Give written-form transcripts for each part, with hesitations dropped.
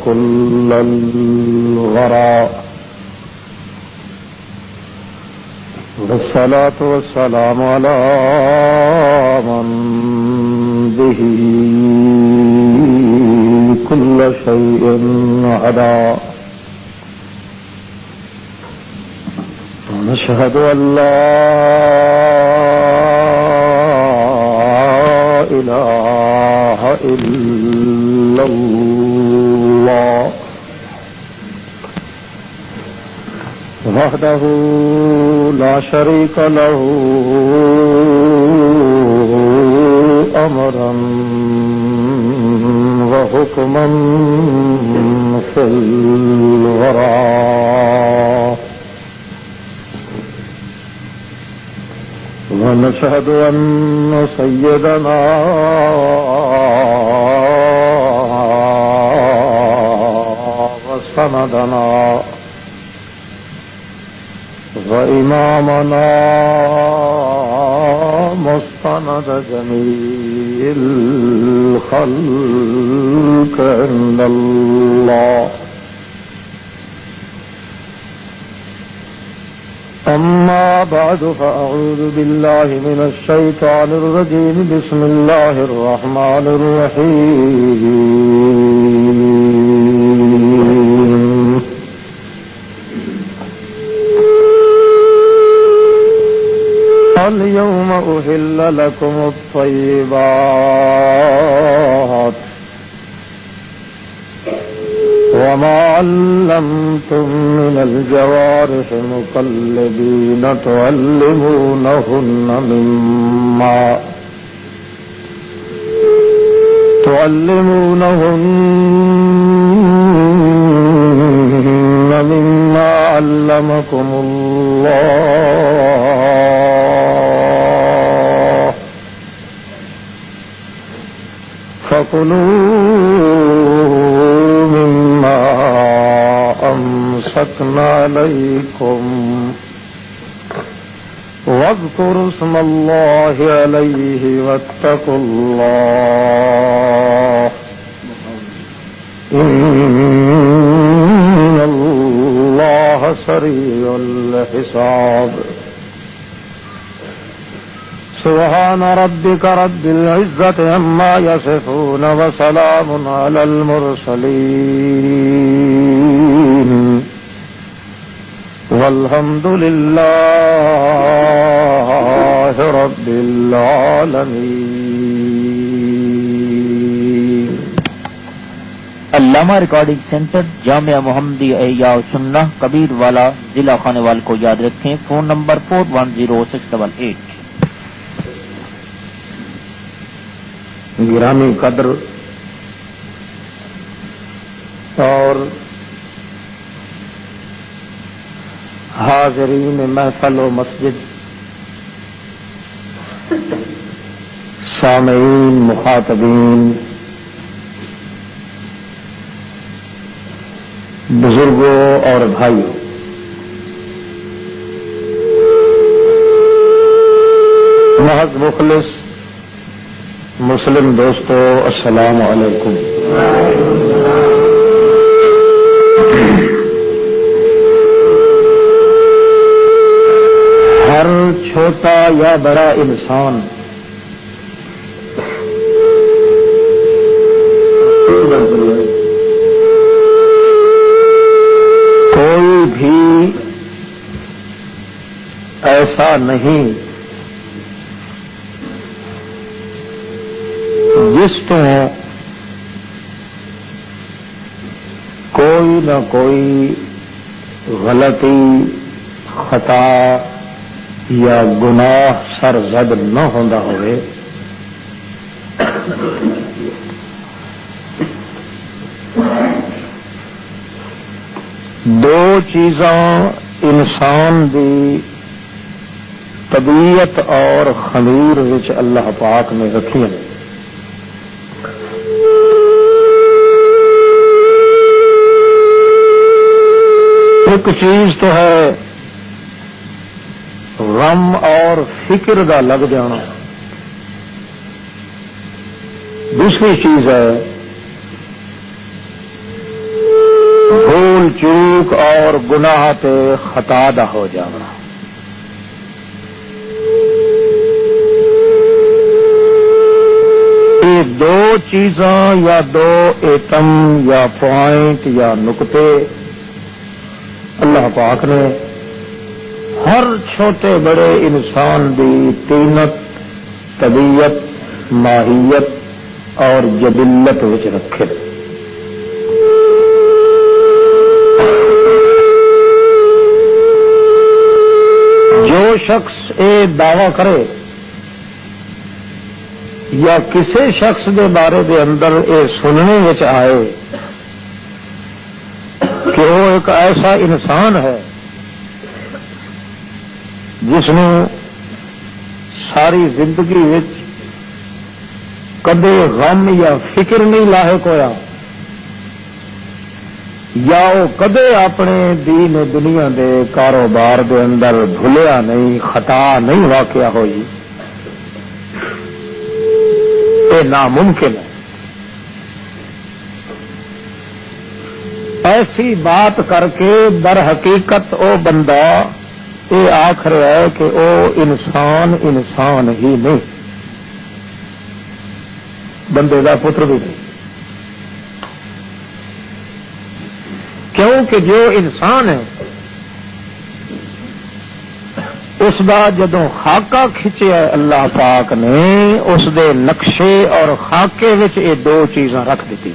كل الورى والصلاة والسلام على من به كل شيء عدا ونشهد أن لا إله إلا الله وحده لا شريك له أمرا وحكما في الورى ونشهد أن سيدنا وسندنا وإمامنا مستند جميع الخلق عند الله أما بعد فأعوذ بالله من الشيطان الرجيم بسم الله الرحمن الرحيم اليوم أحل لكم الطيبات وما علمتم من الجوارح مقلبين تعلمونهن مما علمكم الله فكلوا مما أمسكنا عليكم واذكروا اسم الله عليه واتقوا الله إن الله سريع الحساب سبحان ربك رب العزة عما يصفون وسلام على المرسلين والحمد لله رب العالمين. علامہ ریکارڈنگ سینٹر جامعہ محمدیہ احیاء سنہ کبیر والا ضلع خانوال کو یاد رکھیں. Phone number 410688. گرامی قدر اور حاضرین محفل و مسجد، سامعین، مخاطبین، بزرگوں اور بھائیوں، محض مخلص مسلم دوستو، السلام علیکم. ہر چھوٹا یا بڑا انسان کوئی بھی ایسا نہیں جس تو کوئی نہ کوئی غلطی، خطا یا گناہ سرزد نہ ہوندا ہوئے. دو چیزاں انسان دی طبیعت اور خمیر وچ اللہ پاک نے رکھی ہیں. ایک چیز تو ہے غم اور فکر دا لگ جانا، دوسری چیز ہے شرک اور گناہ تے خطا دا ہو جانا. یہ دو چیزاں یا دو ایٹم یا پوائنٹ یا نقطے اللہ پاک نے ہر چھوٹے بڑے انسان دی طینت، طبیعت، ماہیت اور جبلت وچ رکھے. جو شخص یہ دعوی کرے یا کسی شخص کے بارے دے اندر یہ سننے وچ آئے کہ وہ ایک ایسا انسان ہے جس نے ساری زندگی وچ کدے غم یا فکر نہیں لاحق ہویا، یا وہ کدے اپنے دین و دنیا دے کاروبار دے اندر بھولیا نہیں، خطا نہیں واقع ہوئی، یہ ناممکن ہے. ایسی بات کر کے در حقیقت او بندہ یہ آخ رہا ہے کہ او انسان ہی نہیں، بندے دا پتر بھی نہیں. کیونکہ جو انسان ہے اس دا جدوں خاکہ کھچیا اللہ پاک نے اس دے نقشے اور خاکے وچ یہ دو چیزاں رکھ دیتی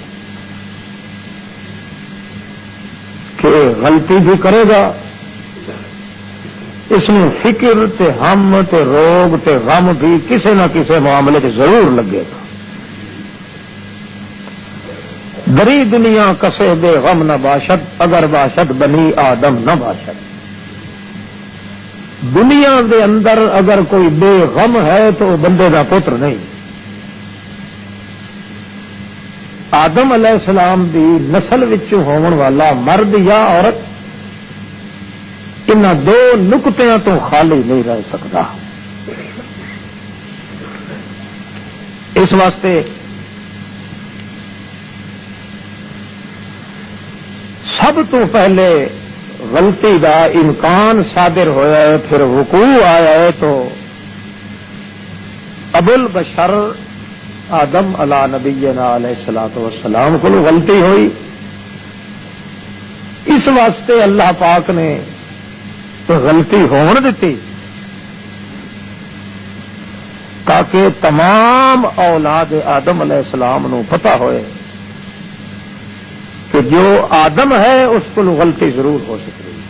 کہ غلطی بھی کرے گا، اس میں فکر تے ہم تے روگ تے غم بھی کسی نہ کسی معاملے سے ضرور لگے گا. دری دنیا کسے بے غم نہ باشد، اگر باشد بنی آدم نہ باشد. دنیا دے اندر اگر کوئی بے غم ہے تو وہ بندے دا پتر نہیں. آدم علیہ السلام دی نسل وچوں ہون والا مرد یا عورت ان دو نقطیاں تو خالی نہیں رہ سکتا. اس واسطے سب تو پہلے غلطی دا امکان صادر ہویا ہے، پھر وقوع آیا ہے، تو ابو البشر آدم علی نبینا علیہ الصلوۃ والسلام کو غلطی ہوئی. اس واسطے اللہ پاک نے غلطی ہون دیتی تاکہ تمام اولاد آدم علیہ السلام نو پتہ ہوئے کہ جو آدم ہے اس کو غلطی ضرور ہو سکتی ہے.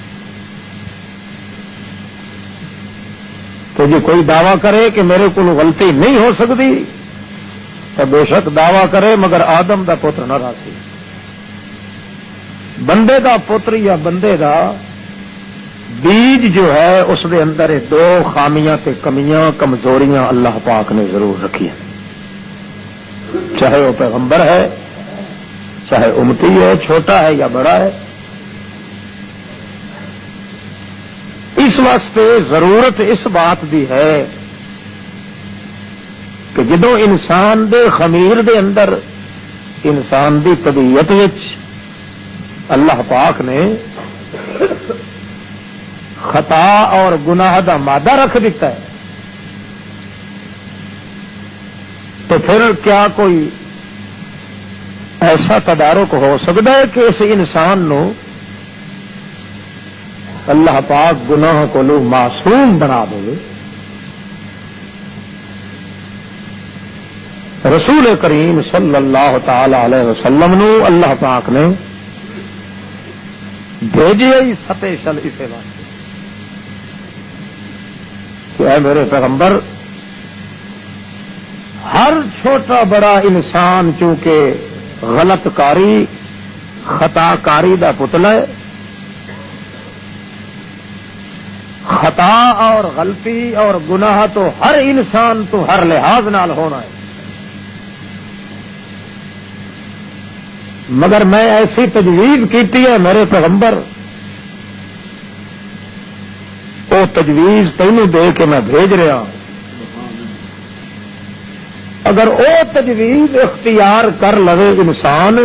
تو جو کوئی دعویٰ کرے کہ میرے کو غلطی نہیں ہو سکتی تو بے شک دعویٰ کرے، مگر آدم دا پتر نہ راسی. بندے دا پتر یا بندے دا بیج جو ہے اس دے اندر دو خامیاں تے کمیاں کمزوریاں اللہ پاک نے ضرور رکھی ہیں، چاہے وہ پیغمبر ہے، چاہے امتی ہے، چھوٹا ہے یا بڑا ہے. اس واسطے ضرورت اس بات دی ہے کہ جدو انسان دے خمیر دے اندر انسان دی طبیعت وچ اللہ پاک نے خطا اور گناہ دا مادہ رکھ دیتا ہے، تو پھر کیا کوئی ایسا تدارک ہو سکتا ہے کہ اس انسان نو اللہ پاک گناہ کو معصوم بنا دے؟ رسول کریم صلی اللہ تعالی علیہ وسلم نو اللہ پاک نے بھیجے ہی سپیشل اسے واسطے کہ اے میرے پیغمبر، ہر چھوٹا بڑا انسان چونکہ غلط کاری خطا کاری دا پتلا ہے، خطا اور غلطی اور گناہ تو ہر انسان تو ہر لحاظ نال ہونا ہے، مگر میں ایسی تجویز کیتی ہے میرے پیغمبر، وہ تجویز تینوں دے کے میں بھیج رہا ہوں. اگر وہ تجویز اختیار کر لے انسان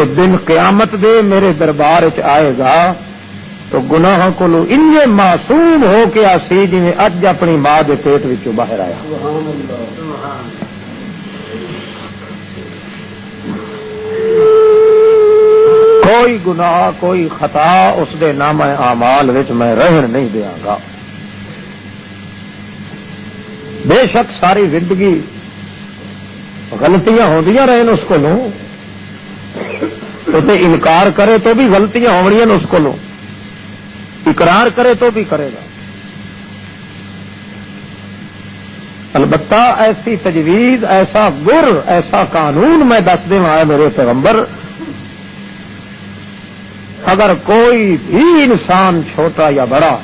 تو دن قیامت دے میرے دربار چ آئے گا تو گناہ کو انجے معصوم ہو کے آسی جی اج اپنی ماں کے پیٹ وچوں باہر آیا. کوئی گناہ کوئی خطا اس دے نامہ اعمال وچ میں رہن نہیں دیاں گا. بے شک ساری زندگی غلطیاں ہوندیاں رہن اس کو تے انکار کرے تو بھی غلطیاں ہونیاں اس کو اقرار کرے تو بھی کرے گا. البتہ ایسی تجویز ایسا گر ایسا قانون میں دس دوں آئے میرے پیغمبر اگر کوئی بھی انسان چھوٹا یا بڑا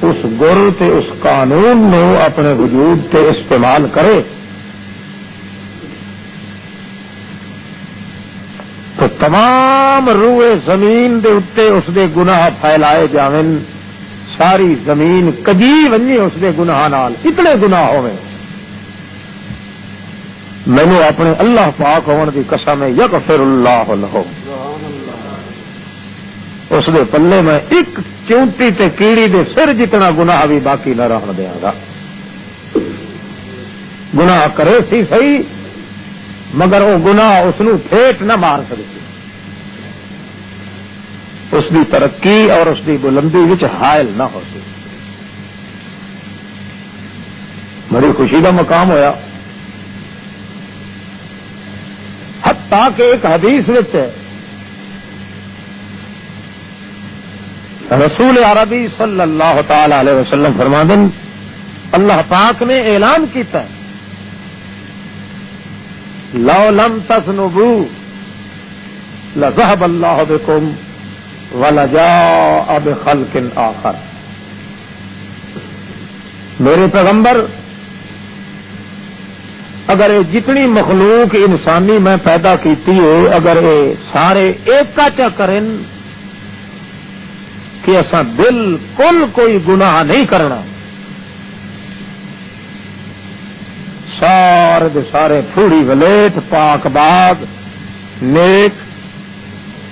اس گر تے اس قانون نو اپنے وجود تے استعمال کرے تو تمام روئے زمین دے اتے اس دے گناہ پھیلائے جاون. ساری زمین کجی ونجے اس دے گناہ نال اتنے گناہ ہوئے. مینو اپنے اللہ پاک ہون دی قسم ہے یغفر اللہ لہ اس دے پلے میں ایک چونٹی تے کیڑی دے سر جتنا گناہ بھی باقی نہ رہن دیاں گا. گناہ کرے سی صحیح مگر وہ گناہ اس نو پھیٹ نہ مار سکتی. اس دی ترقی اور اس دی بلندی وچ حائل نہ ہو سکتی. بڑی خوشی کا مقام ہویا حتیٰ کہ ایک حدیث وچ رسول عربی صلی اللہ تعالی علیہ وسلم فرماندن اللہ پاک نے اعلان کیتا ہے لو لم تذنبوا لذهب اللہ بكم وَلَجَاءَ بِخَلْقٍ آخر. میرے پیغمبر اگر یہ جتنی مخلوق انسانی میں پیدا کیتی ہے اگر یہ سارے ایک چا کریں کہ ایسا بالکل کوئی گناہ نہیں کرنا سارے دے سارے پھوڑی ولیٹ پاک باغ نیک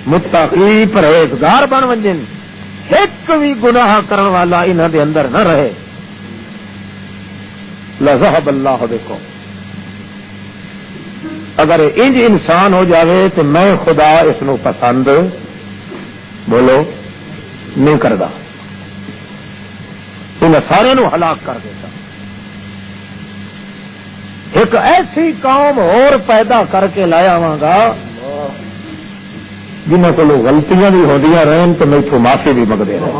متقی پرہیزگار بن ونجن ایک بھی گناہ کرن والا انہاں دے اندر نہ رہے لذهب اللہ بكم. اگر انج انسان ہو جاوے تو میں خدا اس نو پسند بولو نہیں کردا انہاں سارے نو ہلاک کر دیتا. ایک ایسی قوم اور پیدا کر کے لایا ہوں گا جنہوں کو غلطیاں بھی ہوندیاں رہن تو میتھوں معافی بھی منگتے رہے.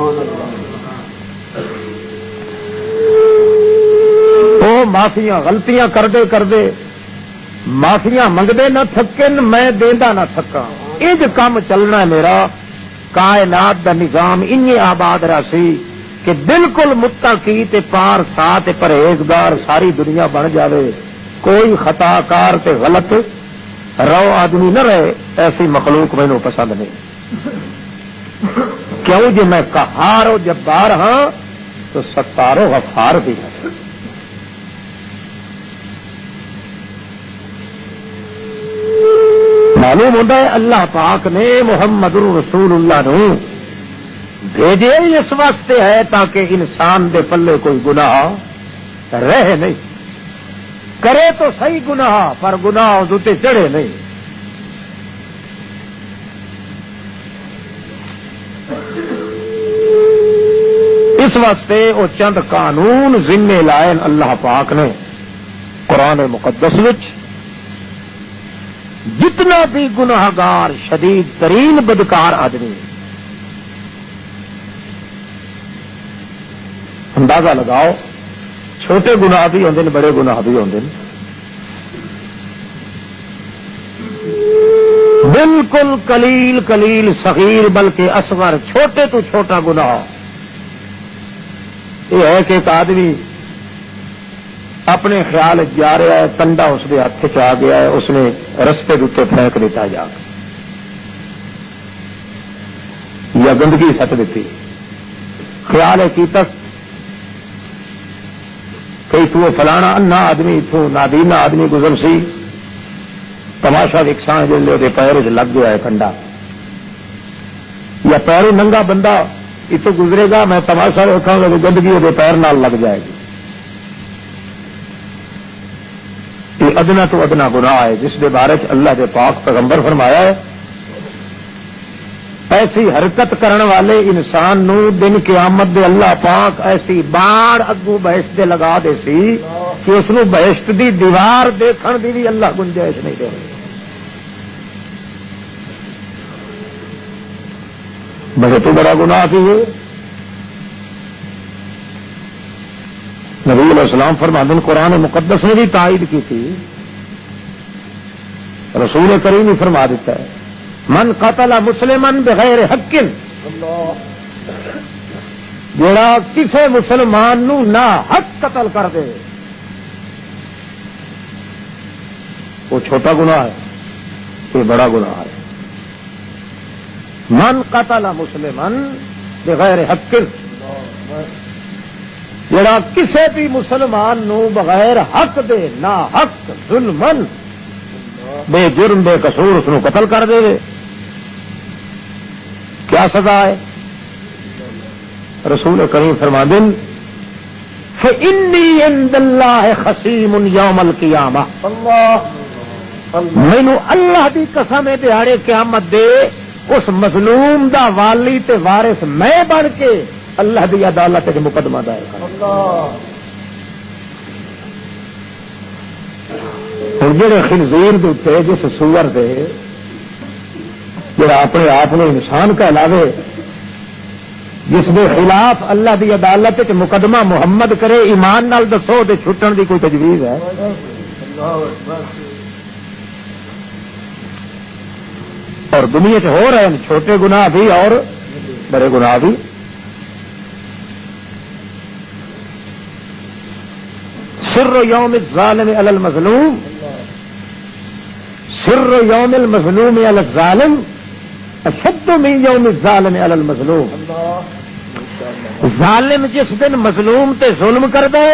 وہ معافیاں غلطیاں کردے کردے معافیاں منگتے نہ تھکن میں دیندا نہ تھکاں. انج کام چلنا ہے میرا. کائنات دا نظام ان آباد رہا سی کہ بالکل متقی تے پار سا تے پرہیزگار ساری دنیا بن جاوے. کوئی خطا کار تے غلط رو آدمی نہ رہے. ایسی مخلوق مینوں پسند نہیں. کیوں جی میں قہار و جبار ہاں تو ستار و غفار بھی ہوں. معلوم ہوتا ہے اللہ پاک نے محمد رسول اللہ نو بھیجے اس واسطے ہے تاکہ انسان دے پلے کوئی گناہ رہے نہیں. کرے تو صحیح گناہ پر گناہ دوتے چڑھے نہیں. اس واسطے وہ چند قانون ذمے لائے اللہ پاک نے قرآن مقدس وچ. جتنا بھی گناہگار شدید ترین بدکار آدمی اندازہ لگاؤ چھوٹے گناہ بھی ہوندے بڑے گناہ بھی ہوندے بالکل قلیل قلیل صغیر بلکہ اصغر چھوٹے تو چھوٹا گناہ یہ ہے کہ ایک آدمی اپنے خیال جا رہا ہے کنڈا اس کے ہاتھ چ آ گیا ہے اس نے رستے کے پھینک دیتا جا یا گندگی سٹ دیتی. خیال ہے کی تک کئی تو فلانا انا آدمی تو نادینا آدمی گزر سی تماشا ویکساں جلدے وہ پیر لگ گیا ہے کنڈا، یا پیروں ننگا بندہ اتو گزرے گا، میں تماشا ویکھاں گا گندگی وہ پیر نال لگ جائے گی. یہ ادنا تو ادنا گناہ ہے جس کے بارے اللہ کے پاک پیغمبر فرمایا ہے ایسی حرکت کرنے والے انسان نو دن قیامت دے اللہ پاک ایسی باڑ اگو بہشت دے لگا دے سی کہ اس نو بہشت دی دیوار دیکھن دی بھی اللہ گنجائش نہیں دے. بڑے تو بڑا گناہ کی ہے. نبی علیہ السلام فرماتے ہیں قرآن مقدس نے بھی تائید کی تھی، رسول کریم نے فرما دیتا ہے من قتل مسلمن بغیر حق، جڑا کسے مسلمان نو نہ حق قتل کر دے وہ چھوٹا گناہ ہے، یہ بڑا گناہ ہے. من قتل مسلمن بغیر حق، جڑا کسے بھی مسلمان نو بغیر حق دے نہ حق ظلمن بے جرم بے قصور اس نو قتل کر دے. کیا سزا ہے؟ رسول کریم فرماتے ہیں فإنی عند اللہ خصیم یوم القیامہ، مینو اللہ دی قسم ہے دیہاڑے قیامت دے اس مظلوم دا والی تے وارث میں بن کے اللہ دی عدالت کے مقدمہ دائر کروں. ہوں جہے خنزیر دے اتنے جس سور دے جڑا اپنے آپ نے انسان کہلاوے جس کے خلاف اللہ دی عدالت کے مقدمہ محمد کرے، ایمان نال دسو دے چھٹن دی کوئی تجویز ہے؟ اور دنیا چ ہو رہے ہیں چھوٹے گناہ بھی اور بڑے گناہ بھی. سر یوم الظالم علی المظلوم، سر یوم المظلوم علی الظالم اشد من یوم الظالم علی المظلوم. ظالم جس دن مظلوم تے ظلم کر دے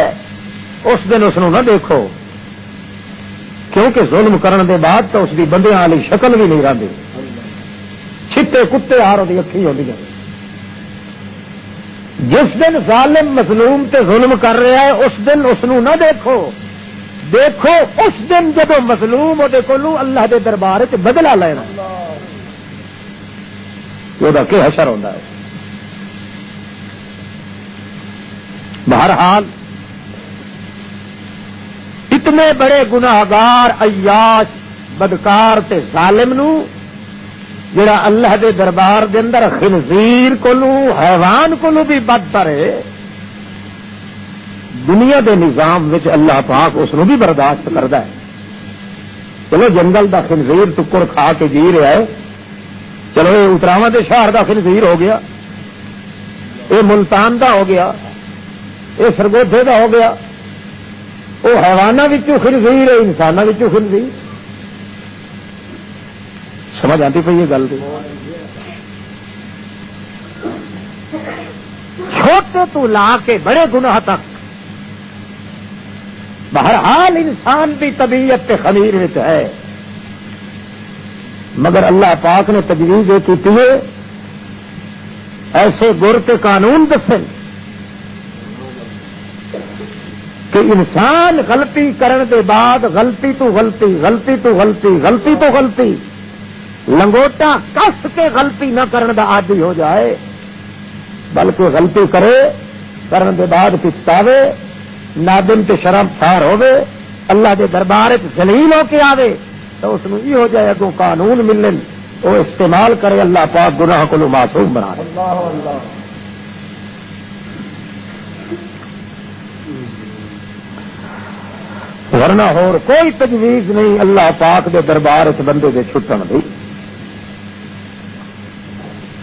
اس دن اس نو نہ دیکھو، کیونکہ ظلم کرن دے بعد تو اس دی بندیاں والی شکل بھی نہیں رہتی، چھٹے کتے ہار دی اکھی ہوندی ہے. جس دن ظالم مظلوم تے ظلم کر رہا ہے اس دن اس نو نہ دیکھو، دیکھو اس دن جب مظلوم وہ کولو اللہ دے دربار وچ بدلہ لینا، وہ کیا حشر ہوتا ہے. بہرحال اتنے بڑے گناہگار عیاش بدکار تے ظالم نو جڑا اللہ دے دربار دے اندر خنزیر کولو حیوان کولو بھی بدتر ہے، دنیا دے نظام وچ اللہ پاک اس نو بھی برداشت کردا ہے. چلو جنگل دا خنزیر ٹکر کھا کے جی رہا ہے، چلو یہ اتراواں دے شہر دا خنزیر ہو گیا، یہ ملتان دا ہو گیا، یہ سرگودھے دا ہو گیا، وہ حیواناں وچوں خنزیر ہے انساناں وچوں خنزیر. سمجھ آتی پی یہ گل دی؟ چھوٹے تو لا کے بڑے گناہ تک بہرحال انسان بھی طبیعت کے خمیر وچ ہے، مگر اللہ پاک نے تجویز یہ کی ہے ایسے گر کے قانون دسے کہ انسان غلطی کرنے کے بعد غلطی تو غلطی، غلطی تو غلطی، غلطی تو غلطی، لنگوٹا کس کے غلطی نہ کرنے کا عادی ہو جائے، بلکہ غلطی کرے کرنے کے بعد پچھتاوے، نادم تے شرم سار ہوے، اللہ دے دربار ذلیل ہو کے آوے تو اس یہ ہو جائے اگوں قانون ملن وہ استعمال کرے، اللہ پاک گناہ کو معصوم بنا دے. ورنہ اور کوئی تجویز نہیں اللہ پاک دے دربار اس بندے دے چھٹن دی،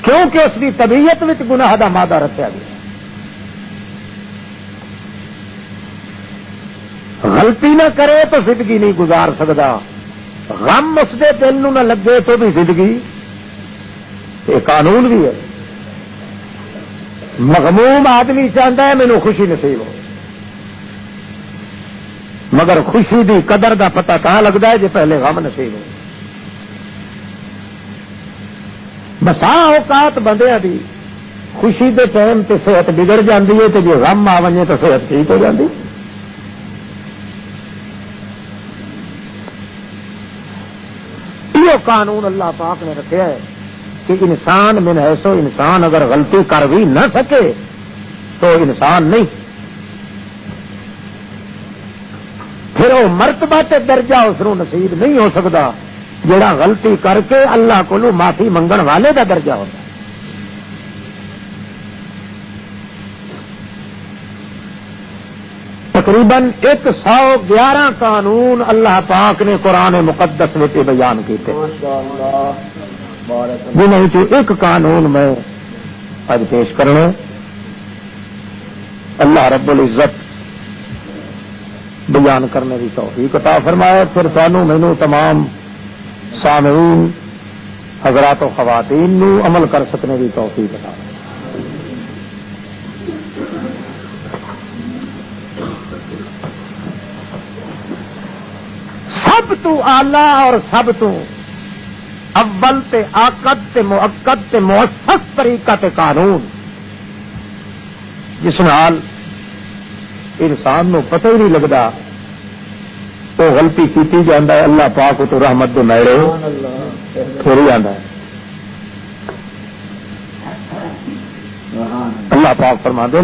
کیونکہ اس کی طبیعت وچ گناہ دا مادہ رکھا گیا. غلطی نہ کرے تو زندگی نہیں گزار سکتا، غم اس دے دل نو نہ لگے تو بھی زندگی، یہ قانون بھی ہے. مغموم آدمی چاہتا ہے مینوں خوشی نصیب ہو، مگر خوشی دی قدر دا پتہ کہاں لگتا ہے جی پہلے غم نصیب ہو. بسا اوقات بندیاں دی خوشی دے ٹائم تے صحت بگڑ جاندی ہے تے جو غم آ وجے تو صحت ٹھیک ہو جاندی. یہ قانون اللہ پاک نے رکھا ہے کہ انسان من ایسو انسان اگر غلطی کر بھی نہ سکے تو انسان نہیں. پھر وہ مرتبہ تے درجہ اس کو نصیب نہیں ہو سکتا جڑا غلطی کر کے اللہ کو معافی منگن والے دا درجہ ہوتا ہے. تقریباً 111 قانون اللہ پاک نے قرآن مقدس میں بیان کیتے جنہیں تو ایک قانون میں آج پیش کرنا. اللہ رب العزت بیان کرنے کی توفیق عطا فرمائے. پھر سانو مینو تمام سامعین حضرات و خواتین نو عمل کر سکنے کی توفیق عطا فرمائے. سب تو آلہ اور سب تو اول تے آکد تے مؤکد تے مؤسس طریقہ تے قانون جس نال انسان نو پتہ ہی نہیں لگتا وہ غلطی کیتی جاندہ ہے. اللہ پاک تو رحمت دے نیڑے پھر ہی آندا ہے. اللہ پاک فرماندے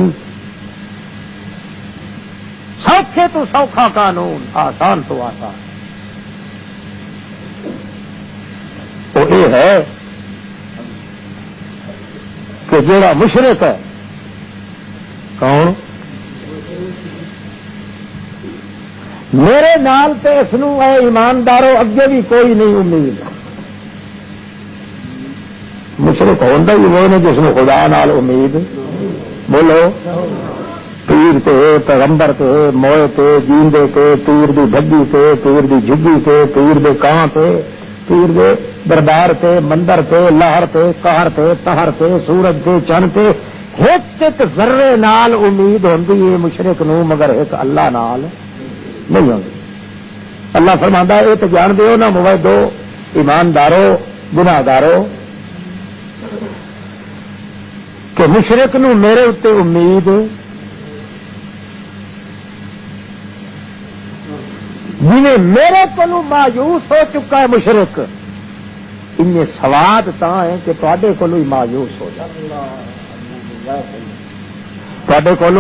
سوکھے تو سوکھا قانون آسان تو آسان. وہ یہ ہے کہ جیڑا مشرک ہے کون میرے نال تے اس نو اے ایماندارو اگے بھی کوئی نہیں امید. مشرک ہوندا ہی وہ نے جس نو خدا نال امید. بولو پیر تے پیغمبر تے موئے تے جیندے تے پیر دی ڈھگی تے پیر دی جھگی تے پیر دے کان تے پیر دے دربار تے مندر تے لہر تے قہر تے تہر تے سورج تے چند تے ایک ایک ذرے نال امید ہوندی ہے مشرک نو مگر ایک اللہ نال نہیں ہوندی. اللہ فرماندا ہے یہ تو جان دیو نہ موئے دو ایماندارو گناہگارو کہ مشرک نو میرے اتے امید جنہیں میرے کو مایوس ہو چکا ہے مشرک ان سواد تا ہے کہ تے کو مایوس ہو جائے. تے کو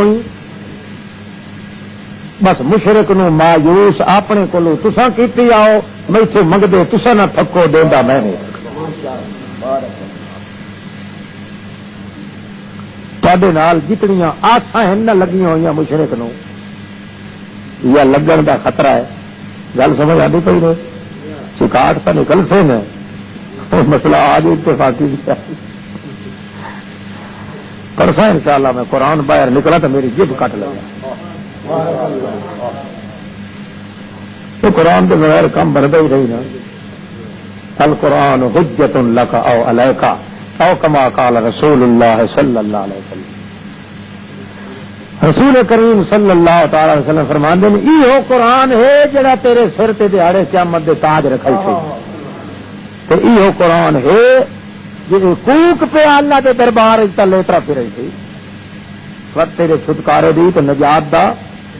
بس مشرک نو مایوس اپنے کو تساں کیتی آؤ میں منگدے تساں نہ تھکو دینا میں نہیں. تے نال جتنیاں آساں ہیں نہ لگی ہوئی مشرک نو یا لگن دا خطرہ ہے. گل سمجھ آتی پی نے شکاٹ تو نکل سے نے مسئلہ آج اتفاقی پرسا انشاءاللہ میں قرآن باہر نکلا تو میری جب کٹ لگا. تو قرآن کے بغیر کم بنتا ہی رہی نا. القرآن حجت لک او علیک او کما قال رسول اللہ صلی اللہ علیہ وسلم. رسول کریم صلی اللہ تعالی وسلم فرماندے نے یہ قرآن ہے جڑا تیرے سر تے دیہڑے قیامت دے تاج رکھائی سی. تے یہ قرآن ہے جی کوک پہ اللہ دے دربار لیٹرا پھر سی وقت تیرے چھٹکارے دی تو نجات دا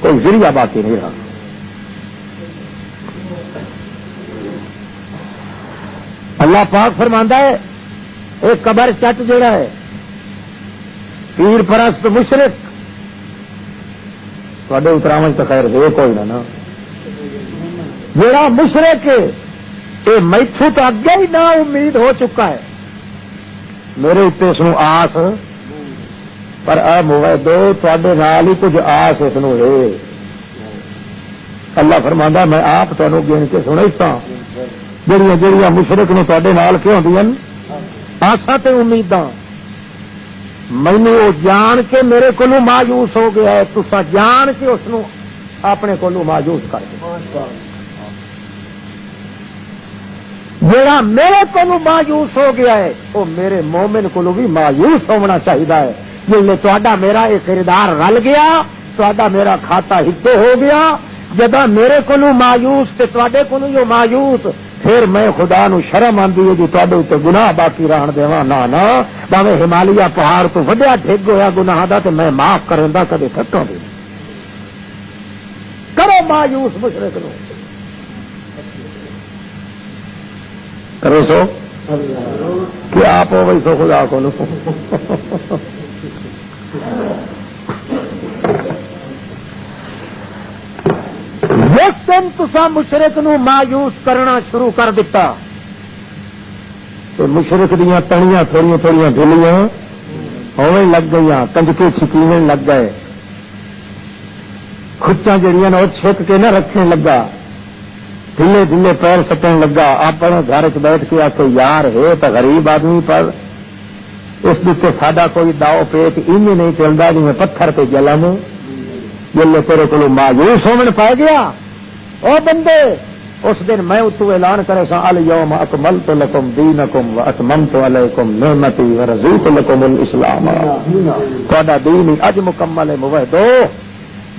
کوئی ذریعہ باقی نہیں رہا. اللہ پاک فرماندا ہے ایک قبر چٹ جڑا ہے پیر پرست مشرک تھوڑے اتراوج تو خیر ہے کوئی نہ جڑا مشرک یہ میتھو تو اگے ہی نہ امید ہو چکا ہے میرے اتنے اس آس پر اے موے دو تے نال ہی کچھ آس اس ہے. اللہ فرماندا میں آپ تمہیں گن کے سنائیتا جہاں جہاں مشرک نے تے نال کیوں ہوندیاں آساں تے امیداں مینو وہ جان کے میرے کو مایوس ہو گیا ہے تسا جان کے اس اپنے کو مایوس کر دیا. جڑا میرے کو مایوس ہو گیا ہے وہ میرے مومن کو بھی مایوس ہونا چاہیے ہے. جلے تا میرا یہ خریدار رل گیا تا میرا کھاتا ہٹو ہو گیا جدا میرے کو مایوس تے تے کو مایوس پھر میں خدا نو شرم آندی ہے جی تواڈے تے گناہ باقی رہن دیواں نہ باویں ہمالیہ پہاڑ تو وڈیا ڈھگ ہویا گناہ دا تے میں معاف کریندا کدے تھکاں دی کرو مایوس مشرک نو کرو سو کہ آپ ہو ویسو خدا کو جس دن تسا مشرک نو مایوس کرنا شروع کر دیتا تو مشرک دیاں تنیاں تھوڑیاں تھوڑیاں ڈھلیاں ہونے لگ گئی کنجکے چھکینے لگ گئے کھچاں جڑیاں وہ چھک کے نہ رکھنے لگا ڈھلے ڈھلے پیر سٹن لگا اپنے گھر چ بیٹھ کے آخو یار ہے تو غریب آدمی پر اس دیتے ساڈا کوئی داؤ پیٹ انج نہیں چلتا جی میں پتھر پہ جلن جلے تیرے کو مایوس ہومن پا گیا او بندے اس دن میں اتو اعلان کرے سا الیوم اکملت لکم دینکم واتممت علیکم نعمتی ورضیت لکم الاسلام تہاڈا دین اج مکمل ہے موحدو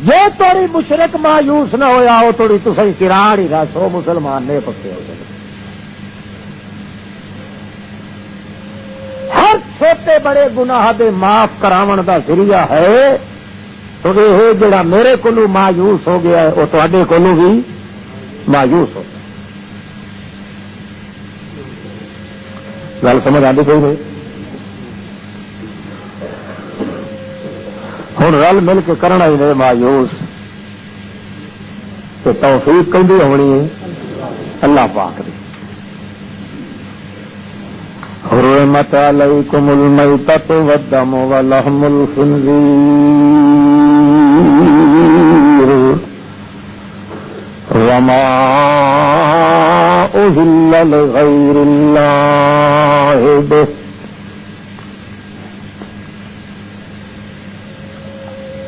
جو توڑی مشرک مایوس نہ ہویا وہ توڑی تسیں کراڑ ہی رہا سو مسلمان نے پکے ہو گئے ہر چھوٹے بڑے گناہ دے معاف کراون دا ذریعہ ہے تو یہ جڑا میرے کولو مایوس ہو گیا ہے وہ تواڈے کولو بھی مایوس ہو گل سمجھ آتی کوئی نہیں ہوں رل مل کے کرنا ہی نہیں مایوس تو توفیق کہندی ہونی ہے اللہ پاک دی حرمت علیکم المیتۃ والدم ولحم الخنزیر وما اہل لغیر اللہ بہ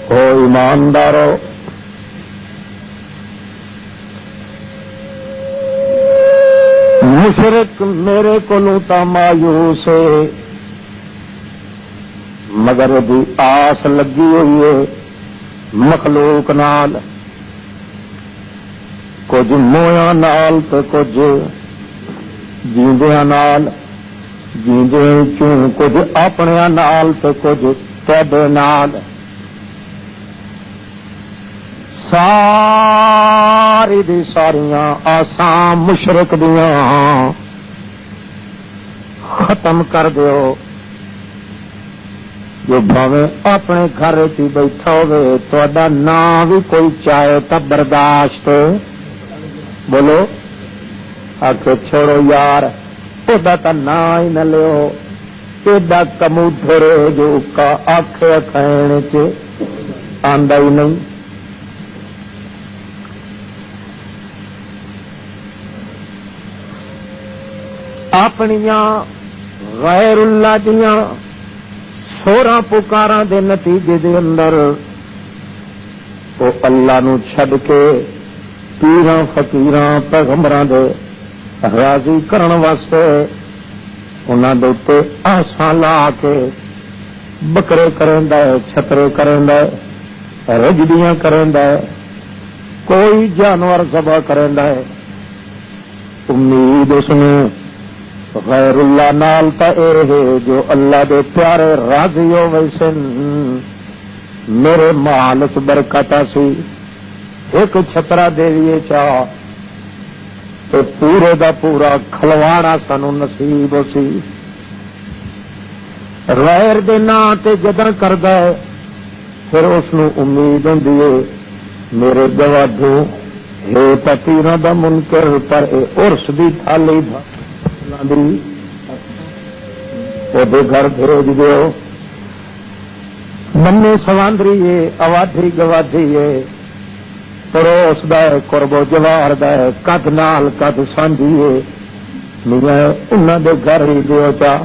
او ایماندارو مشرک میرے کولوں تا مایوس ہے مگر دی آس لگی ہوئی ہے مخلوق نال کچھ مویاں نال تے کچھ جیندیاں نال جیندے چوں کچھ اپنے نال تے کچھ تواڈے نال ساری دی ساریاں آساں مشرک دیاں ختم کر دیو جو بھاویں اپنے گھر چ بیٹھا ہوئے تہاڈا نام بھی کوئی چاہے تا برداشت بولو آکھے چھوڑو یار ادا تا نام ہی نہ لیو ایڈا کمودھر جو کا آکھے کھین چ آندا ہی نہیں اپنیاں غیر اللہ دیاں سوراں پکاراں دے نتیجے دے اندر وہ اللہ نو چھڈ کے پیراں فقیراں پیغمبراں دے راضی کرن واسطے انہاں دے تے آساں لا کے بکرے کریندا ہے چھترے کریندا ہے رجڑیاں کریندا ہے کوئی جانور ذبح کریندا ہے امید اس نے غیر اللہ نال تا اے ہے جو اللہ دے پیارے راضی ہو ویسن میرے مال چ برکت سی ایک چھترا دے دیے چاہ تو پورے دا پورا کھلوانا سانو نصیب ہو سی غیر دے نام تے جداں کردا ہے پھر اس نو امید ہوندی ہے میرے گواڈو ہے پتیراں دا منکر پر اے عرس دی تھالی دا گھر بھیج دیو منے سواندری ہے اوادھی گوادھی ہے پڑوس دا ہے قرب و جوار دا ہے کد نال کد سانجھی ہے میاں انہاں دے گھر ہی دیو چا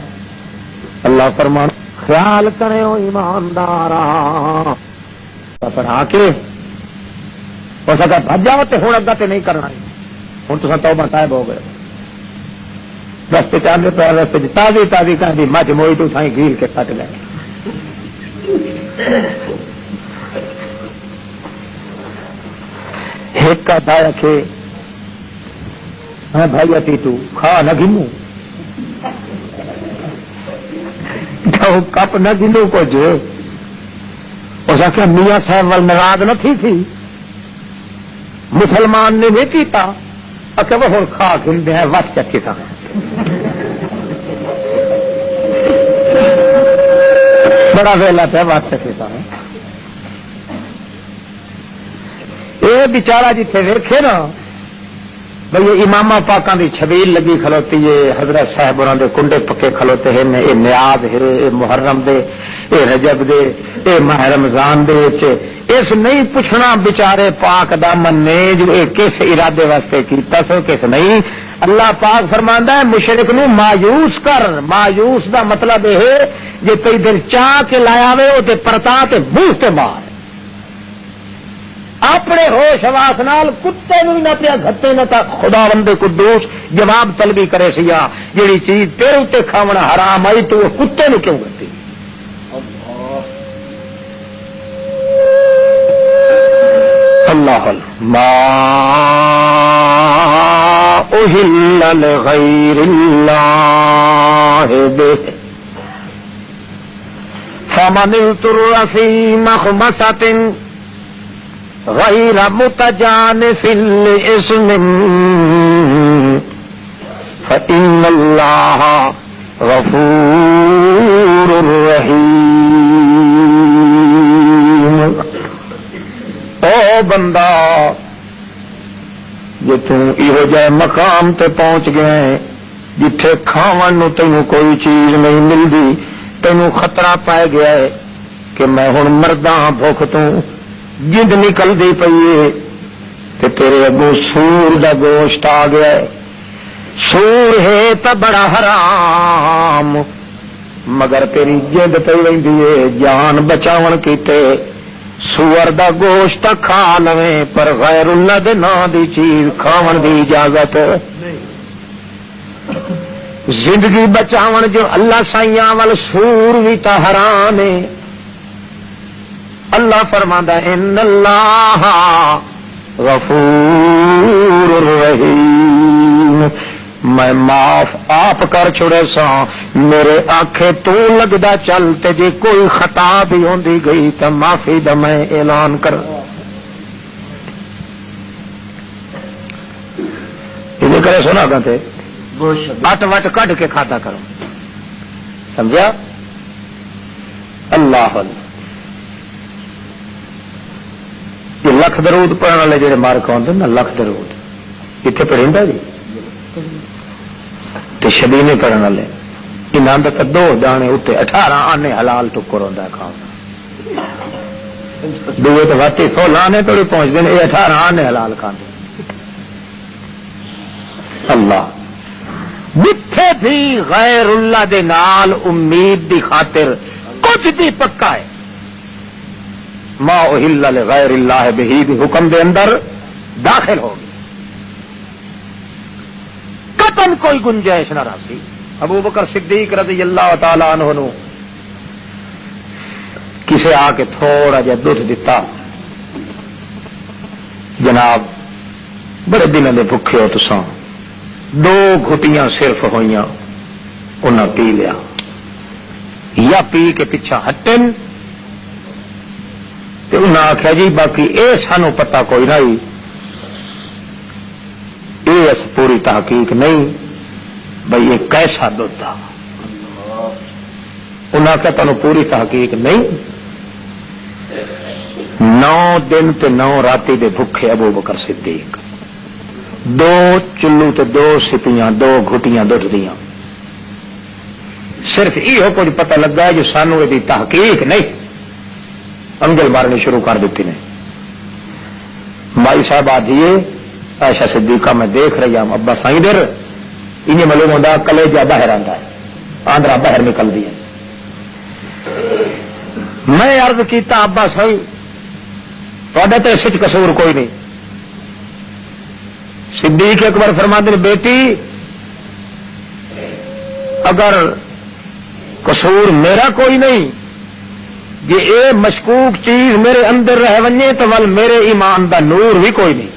اللہ فرمان خیال کرے ہو ایمانداراں پڑھا کے ہو سکتا بھج جاؤ تے ہن اگا تے نہیں کرنا ہن تساں توبہ طائب ہو گئے رستے چاہتے پہ رستے تازی تازی کہاں مجھ موئی تو سائیں گھیل کے کٹ لیں ایک کا رکھے ہاں بھائی ٹیٹو کھا نہ گنو کپ نہ گنو کچھ اس آخیا میاں صاحب وال ناراض نہ تھی مسلمان نے نہیں پیتا کہ وہ ہوں کھا گنتے ہیں وٹ چکی تھا بڑا ویلا پہ وٹ چکی تھا یہ بچارا جتنے ویکھے نا بھئی یہ امام پاکاں دی چھبیل لگی کھلوتی ہے حضرت صاحب انہوں دے کنڈے پکے کھلوتے ہیں یہ نیاز ہے یہ محرم دے یہ رجب دے یہ ماہ رمضان دے اس نہیں پوچھنا بچارے پاک دامن نے جو کس ارادے واسطے کیتا سو کس نہیں. اللہ پاک فرماندا ہے مشرک نو مایوس کر. مایوس دا مطلب یہ جی کئی دن چاہ کے لایا وے وہ پرتا تے منہ تے مار اپنے ہوش حواس نال کتے نو نہ پیا گھٹے نہ تا خدا بندے قدوس جواب طلبی کرے سیا جیڑی چیز تیرے تے کھاونا حرام آئی تو کتے نو کیوں گھٹی. اللہ ما اہل لغیر اللہ بہ فمن اضطر فی مخمصۃ غیر متجانف لإثم فإن اللہ غفور رحیم. او بندہ جے توں ایہو جے مقام تے پہنچ گئے جتھے کھاون نو تینوں کوئی چیز نہیں ملدی تینوں خطرہ پائے گیا ہے کہ میں ہن مرداں بھوک تو جند نکل دی پئی ہے تے تیرے اگوں سور دا گوشت آ گیا ہے. سور ہے تا بڑا حرام مگر تیری جند پئی ویندی ہے جان بچاون کیتے سور دا گوشت کھا لویں پر غیر اللہ دے نام دی چیز کھاون دی اجازت. زندگی بچاون جو اللہ سائیاں وال سور بھی تا حرام ہے. اللہ فرماندا ہے ان اللہ غفور رحیم میں معاف آپ کر چھڑے سا میرے آنکھیں تو لگدا چل تے جے کوئی خطا بھی ہوندی گئی تو معافی دا میں اعلان کر. یہ کرے سنا گا وٹ وٹ کڈ کے کھادا کرو سمجھا. اللہ یہ لکھ درود پڑھنے والے جڑے مارک آتے نا لکھ درود اتنے پڑھیں جی شبینے پڑھنے والے انہوں کا دو دانے اتنے 18 آنے حلال ٹکر ہوتا ہے کھانا دوے تو واقعی 16 آنے توڑی پہنچتے ہیں یہ 18 آنے حلال کھانے. اللہ جتھے بھی غیر اللہ دے نال امید دی خاطر کچھ بھی پکا ہے ما اہل لغیر اللہ بہ بھی حکم دے اندر داخل ہوگی قطعاً کوئی گنجائش نہ رہی. ابو بکر صدیق رضی اللہ تعالی عنہ نو کسے آ کے تھوڑا جا دودھ دیتا جناب بڑے دنوں دے بھکھے ہو تساں 2 گھٹیاں صرف ہوئیاں انہاں پی لیا یا پی کے پیچھا ہٹن انہیں آخیا جی باقی اے سانو پتا کوئی نہیں یہ پوری تحقیق نہیں بھائی یہ کیسا دودھ تھا. انہیں آخیا تمہیں پوری تحقیق نہیں. 9 دن تے 9 راتی دے بھکھے ابو بکر صدیق 2 چلو تے 2 سپیاں 2 گھٹیاں دودھ دیاں صرف یہ کچھ پتہ لگا ہے جو سانو یہ تحقیق نہیں. انگل مارنی شروع کر دیتی نے. مائی صاحب آدھیے عائشہ صدیقہ میں دیکھ رہی ہوں ابا سائی در انہیں معلوم ہوتا کلیجہ باہر آتا ہے آندرا باہر نکل دیا. میں عرض کیتا ابا سائی تھوڑا تو اس قصور کوئی نہیں. صدیق اکبر فرماتے ہیں بیٹی اگر قصور میرا کوئی نہیں یہ اے مشکوک چیز میرے اندر رہ ونجے تو ول میرے ایمان دا نور بھی کوئی نہیں.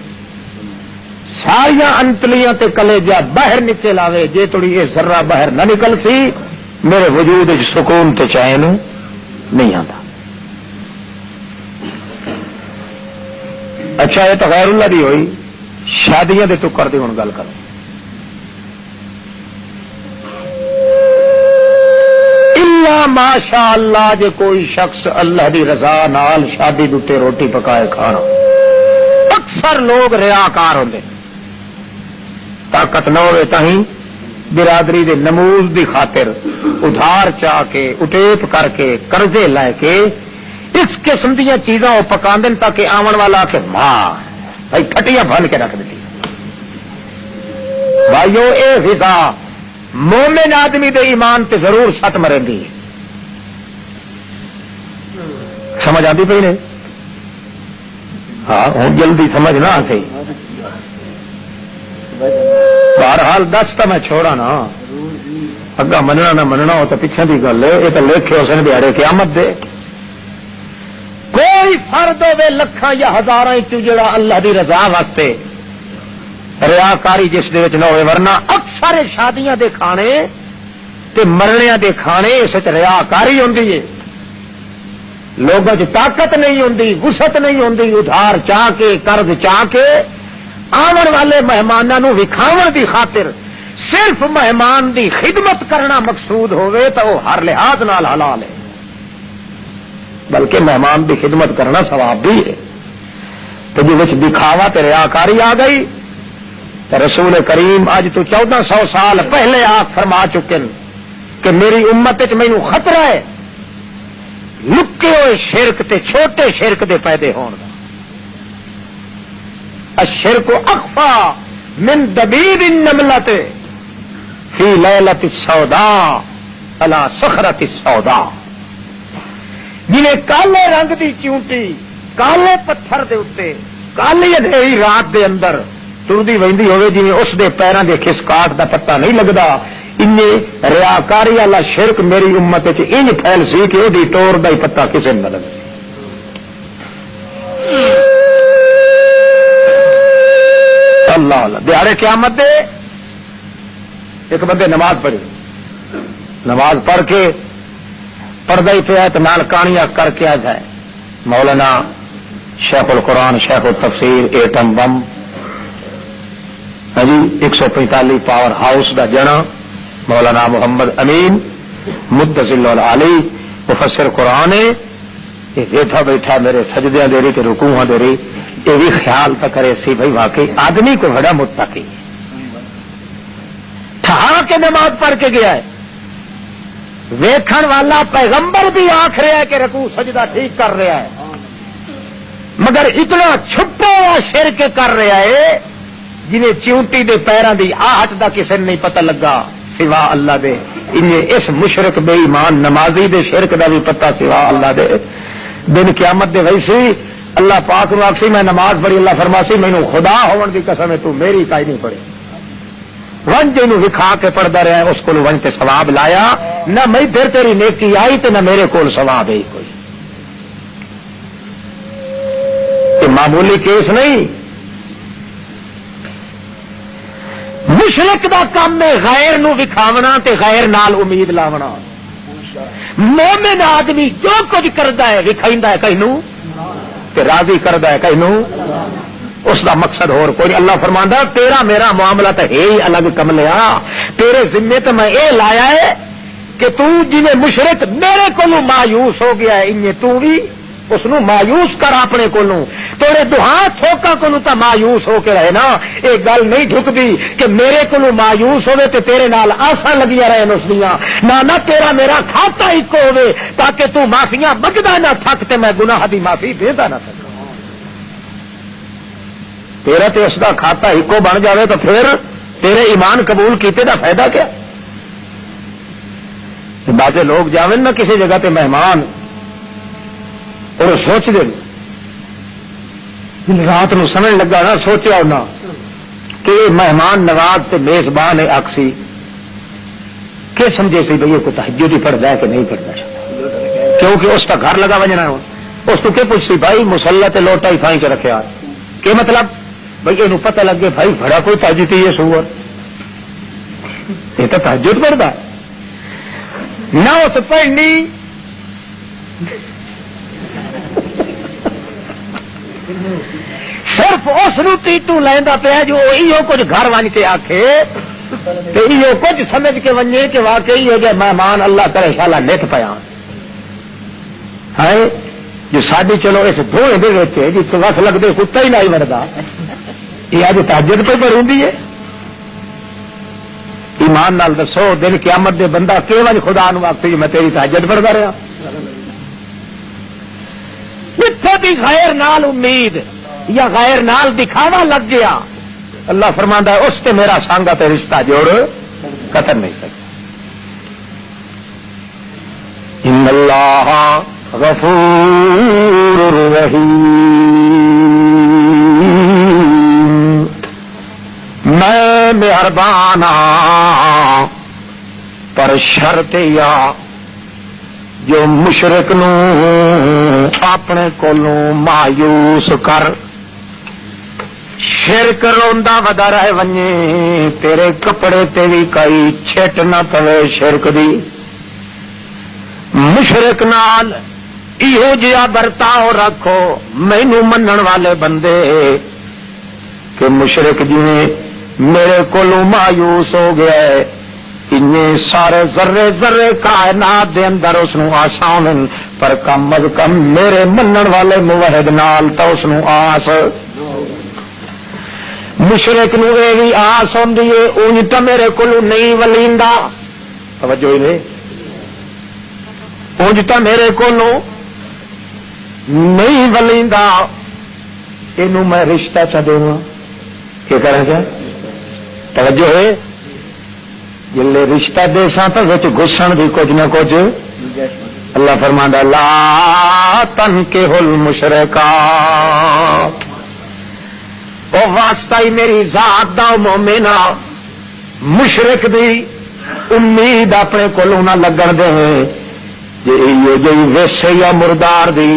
ساریا انتلیاں تے کلیجہ باہر نکل آوے، جے تھوڑی یہ ذرہ باہر نہ نکل سی میرے وجود وچ سکون تے چین نہیں آتا۔ اچھا یہ تو غیر اللہ دی ہوئی، شادیاں دے ٹکر دی ہن گل کرو۔ الا ماشاء اللہ جے کوئی شخص اللہ دی رضا نال شادی دے روٹی پکائے کھانا، اکثر لوگ ریاکار ہوندے، طاقت نہ ہوئے تاہیں برادری دے نموز دی خاطر ادھار چاہ کے اٹیپ کر کے قرضے لے کے اس قسم دیا چیزاں وہ پکا دیں تاکہ آمن والا کہ ماں بھائی پھٹیاں بن کے رکھ دیتی۔ بھائیو اے فضا مومن آدمی دے ایمان تے ضرور سٹ مرندی ہے، سمجھ آتی پی نہیں؟ ہاں ہوں جلدی سمجھ نہ آتی، بہرحال دس تو میں چھوڑا نا، اگا مننا نہ مننا ہو تو پیچھے کی گل ہے، یہ تو لکھے اس نے دیہڑے قیامت دے۔ کوئی فرد ہوے لکھاں یا ہزاراں جڑا اللہ دی رضا واسطے ریاکاری جس دے وچ نہ ہوئے، ورنہ اکثر شادیاں دے کھانے تے مرنیاں دے کھانے اس وچ ریاکاری ہوندی ہے، لوگوں چ طاقت نہیں ہوندی، وسعت نہیں ہوندی، ادھار چاہ کے قرض چاہ کے آون والے مہمانوں وکھاون دی خاطر صرف مہمان دی خدمت کرنا مقصود ہوئے تو وہ ہر لحاظ نال حلال ہے، بلکہ مہمان دی خدمت کرنا ثواب بھی ہے۔ تو جو دکھاوا تے ریاکاری آ گئی تو رسول کریم اج تو 1400 سال پہلے آپ فرما چکے کہ میری امت وچ مینوں خطرہ ہے لکے ہوئے شرک تے چھوٹے شرک دے پیدے ہون دا۔ الشرک اخفا من دبیب النملۃ فی لیلۃ السوداء علی صخرۃ السوداء، جنہیں کالے رنگ دی چونٹی کالے پتھر دے اتے کالی اندھیری رات دے اندر ٹردی ویندی ہوئے، جنہیں اس دے پیراں دے کھسکاٹ دا پتہ نہیں لگدا، انہیں ریاکاری والا شرک میری امت وچ انج پھیل سی کہ وہ ٹور دا ہی پتہ کسے نہ لگے۔ اللہ اللہ دیہڑے قیامت دے ایک بندے نماز پڑھی، نماز پڑھ کے پردہ ہی پہ تو نال کہانیاں کر کے آ جائے، مولانا شیخ القرآن شیخ التفسیر ایٹم بم، ہاں جی 145 پاور ہاؤس دا جنا مولانا محمد امین متصل علی مفسر قرآن ہے، یہ بیٹھا بیٹھا میرے سجدیاں دے رہی تے رکوعاں دے رہی، یہ بھی خیال تک کرے سی بھائی واقعی آدمی کو بڑا متقی ٹھہا کے نماز پڑھ کے گیا ہے، ویکھن والا پیغمبر بھی آکھ رہا ہے کہ رکوع سجدہ ٹھیک کر رہا ہے، مگر اتنا چھپا ہوا شرک کر رہا ہے جنہیں چونٹی دے پیروں دی آہٹ دا کسی نے نہیں پتہ لگا سوا اللہ دے، انہیں اس مشرک بے ایمان نمازی دے شرک دا بھی پتہ سوا اللہ دے۔ دن قیامت دے ویسی اللہ پاک نو آکسی میں نماز پڑھی، اللہ فرماسی مینوں خدا ہون دی قسم ہے تو میری کائی نہیں پڑھی، ون جنوں وکھا کے پڑھدا رہا ہے اس کو ون تے ثواب لایا، نہ میں پھر تیری نیکی آئی تے نہ میرے کول ثواب ہے کوئی، یہ معمولی کیس نہیں۔ مشرک دا کام ہے غیر نو وکھاونا تے غیر نال امید لاونا، مومن آدمی جو کچھ کردا ہے وکھائندا ہے کہیں نو تے راضی کردا ہے کہیں نو، اس دا مقصد اور کوئی۔ اللہ فرماندا تیرا میرا معاملہ تو ہے ہی الگ کملیا، تیرے ذمے تو میں اے لایا ہے کہ تو جنہیں مشرک میرے کولوں مایوس ہو گیا ہے انہیں تو بھی اس نو مایوس کر اپنے کولوں، تیرے دہاں تھوکا کولوں تا مایوس ہو کے رہے نا، ایک گل نہیں ڈھکدی کہ میرے کولوں مایوس ہوے تے تیرے نال آساں لگیاں رہن اس دیاں، نہ تیرا میرا کھاتا ایک ہوے تاکہ تو معافیاں منگدا نہ تھک تے میں گناہ دی معافی دیندا نہ تھک، تیرا تے اس دا کھاتا ایکو بن جاوے تو پھر تیرے ایمان قبول کیتے دا فائدہ کیا؟ بعضے لوگ جاویں نا کسی جگہ تے مہمان اور سوچ دے رات نو سمجھ لگا نا سوچیا ہونا کہ مہمان نواز تے میزبان ہے اکسی کہ سمجھے سی بھئی کو تہجد ہی پڑھتا ہے کہ نہیں پڑھتا، کیونکہ اس کا گھر لگا وجنا ہے، اس کو کیا پوچھ سی بھائی مسلح تے لوٹا ہی تھائی کے رکھے آج، کہ مطلب بھائی یہ پتہ لگے بھائی بڑا کوئی تہجد ہی ہے سور یہ تو تہجد پڑھتا نہ اس پڑھنی صرف اس ٹیٹو لینا پیا جو کچھ گھر ون کے آخے کچھ سمجھ کے ونجے کہ واقعی ہو جائے مہمان اللہ کرے شالا نت پیا ہے جو ساری چلو اس دھوئے دے جس وقت لگتے کتا ہی نہیں بنتا یہ اج تہجد پہ پڑھوں ہے ایمان نال دسو دل قیامت دے بندہ کہ خدا نو آخ میں تیری تہجد پڑھتا رہا جتھے بھی غیر نال امید یا غیر نال دکھاوا لگ گیا اللہ فرماندا ہے اس تے میرا سانگا تے رشتہ جوڑ قطر نہیں سکتا ان اللہ غفور رحیم میں مہربان ہاں پر شرط یا جو مشرک نو اپنے کولوں مایوس کر شرک روندا ودا رہے ونجے تیرے کپڑے تے بھی کئی چھٹ نہ پوے شرک دی مشرک نال ایہو جہا برتاؤ رکھو مینوں منن والے بندے کہ مشرک جویں میرے کولوں مایوس ہو گیا ہے انہیں سارے ذرے ذرے کائنات دے اندر اس نو آسان پر کم از کم میرے منن والے موحد نال تو اس نو آس مشرک نو اے بھی آس ہوندی ہے اونج تو میرے کولوں نہیں ولیندا توجہ ہی نہیں اونج تو میرے کولوں نہیں ولیندا اینو میں رشتہ چا دیواں کہ کرا جائے توجہ ہے جلے رشتہ دے سا تو گسن بھی کچھ نہ کچھ اللہ فرماندا لا تنکحوا المشرکات او واسطہ ہی میری ذات دا مومنا مشرک دی امید اپنے کولوں نہ لگن دے جی ویسے یا مردار دی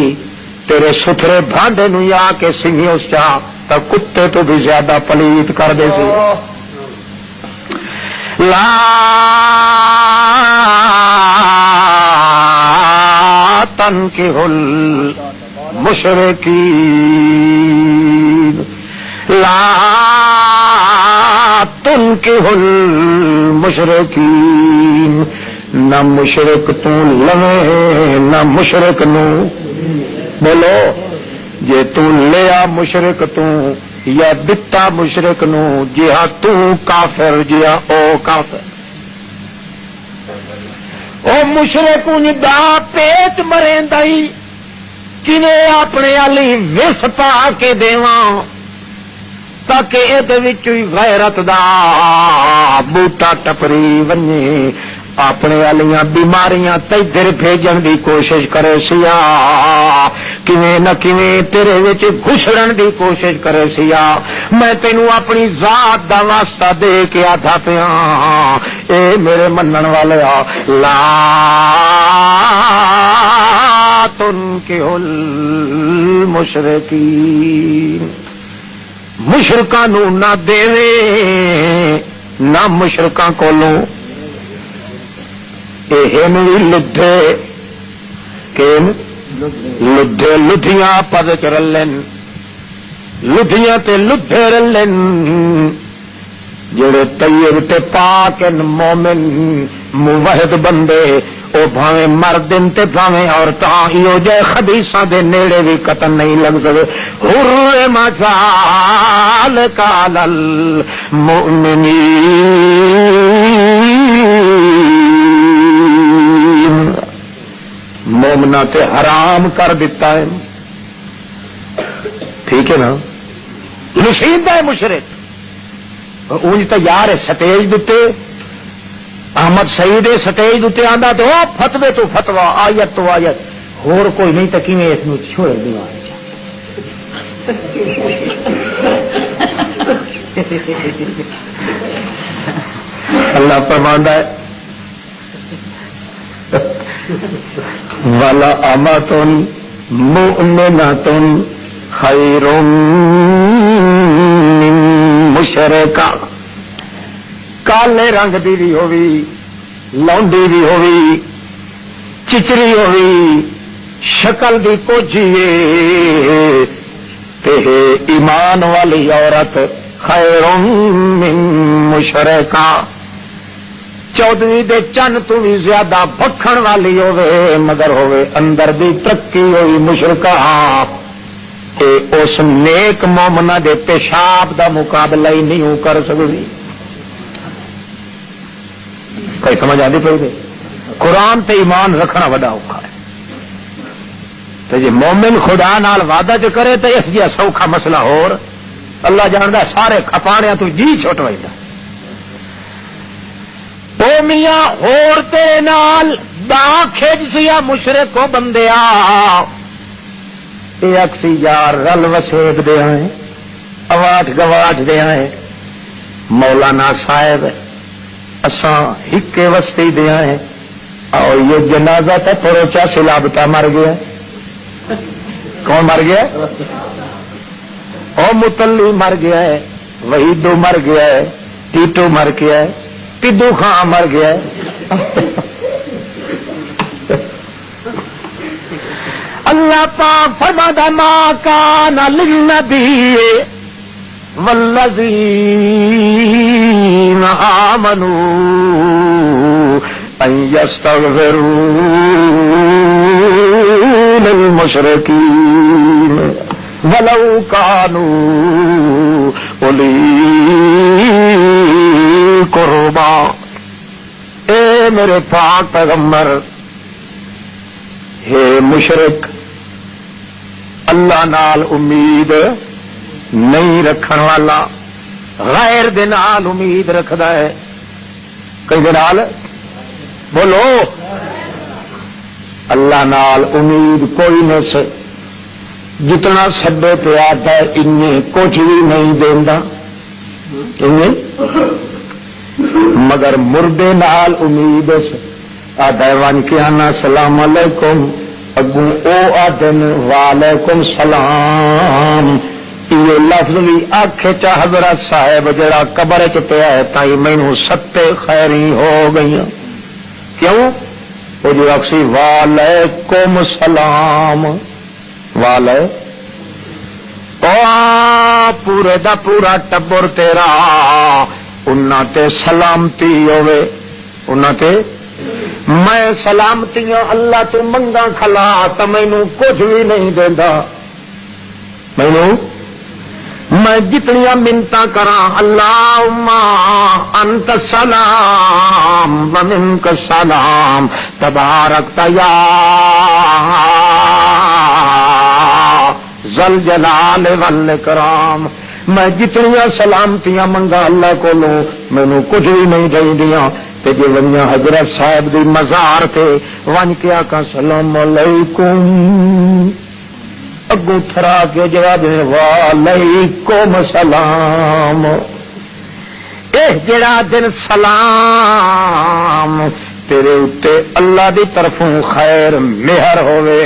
تیرے ستھرے بھانڈے نو آ کے سنگھی اس چا تو کتے تو بھی زیادہ پلیت کر دے سی لا تنکحوا المشرکین لا تنکحوا المشرکین نہ مشرک تو لوے نہ مشرک نو بولو جے تو لیا مشرک تو یا دتا مشرک نو جہاں تو کافر جہاں او کافر او مشرک دا پیٹ مرینdaئی کنے اپنے علی وس پا کے دیواں تاکہ یہ غیرت دا بوٹا ٹپری ونجے اپنے والیاں بیماریاں تیدر بھیجن دی کوشش کرے سیا کیویں نہ کیویں تیرے وچ گھسڑن دی کوشش کرے سیا میں تینوں اپنی ذات دا واسطہ دے کے آدھا پیا اے میرے منن والے لا تنکحوا المشرکین مشرکاں نو نہ دے نہ مشرکاں کولوں لدھے لدھے لدھیاں پد چ رلن لدھیاں تے لدھے رلن جڑے طیب تے پاک مومن موحد بندے او بھاویں مردن تے بھاویں عورتاں ایو جے خبیثاں دے نیڑے بھی قطن نہیں لگ سکے حرم ذالک علی المؤمنین مومنا تے حرام کر دیتا ہے ٹھیک ہے نا نشیندہ ہے مشرک اونج تو یار سٹیج دیتے احمد سعید سٹیج دیتے آندا تو فتوے تو فتوا آیت تو آیت ہور کوئی نہیں تو کیویں اس نو چھوڑ دیوار اللہ فرماندا ہے ولا امتن مؤمنۃ خیر مشرکا کالے رنگ دی بھی ہوئی لونڈی بھی ہوئی چچری ہوئی شکل دی کوجیے تے ایمان والی عورت خیر من مشرکا چودویں دے چن تو بھی زیادہ بکھن والی ہوے مگر ہوے اندر دی ترقی ہوئی مشرکا اس نیک مومنہ دے پیشاب دا مقابلہ ہی نہیں کر سکتی. کوئی سمجھ آتی پی دے قرآن تے ایمان رکھنا بڑا اوکھا ہے. تو جی مومن خدا نال وعدہ جو کرے تو اس جی سوکھا مسئلہ ہور اللہ جاندا سارے کھپاڑیاں تو جی چھوٹ ویدا او میاں ہور تیرے نال دا کھج سیا مشرک کو بندیا اے اکسی یار رل وسیب دے ہیں اواٹ گواٹ دے ہیں مولانا صاحب اساں ہکے وستی دے ہیں اور یہ جنازہ تھا پروچا سلابتا مر گیا. کون مر گیا؟ او متلی مر گیا ہے, وحیدو مر گیا ہے, ٹیٹو مر گیا ہے, پدو خان مر گیا ہے. اللہ پاک فرماتا ما کان للنبی والذین آمنوا ان یستغفروا للمشرکین ولو کانوا اولی قربا. اے میرے پاک پیغمبر ہے مشرک اللہ نال امید نہیں رکھن والا غیر دے نال امید رکھدا ہے. کئی دے نال بولو اللہ نال امید کوئی نہ سے جتنا سڈے پہ آتا ہے انہیں کچھ بھی نہیں دیندا مگر مردے نال امید آدھا ون کے آنا سلام علیکم اگوں او آدن وعلیکم سلام. یہ لفظ بھی آخے چا حضرت صاحب جڑا قبر چ پیا ہے تائی مینوں ستے خیری ہو گئی. کیوں وہ جو اکسی وعلیکم سلام والے پورے دا پورا ٹبر تیرا انہاں تے سلامتی ہوے انہاں تے میں سلامتیاں اللہ تو منگا کھلا تو مینوں کچھ بھی نہیں دیندا. مینوں میں جتنیاں منتاں کراں اللہم انت السلام ومنک السلام تبارک یا ذل جلال والاکرام. میں جتنیاں سلامتیاں منگا اللہ کولوں مینوں کچھ بھی نہیں دیندیاں. تے جے ونیا حضرت صاحب دی مزار تے ون کے آکا سلام علیکم اگوں تھرا کے جواب دے وعلیکم السلام. اے جڑا دن سلام تیرے اتے اللہ دی طرفوں خیر مہر ہوئے.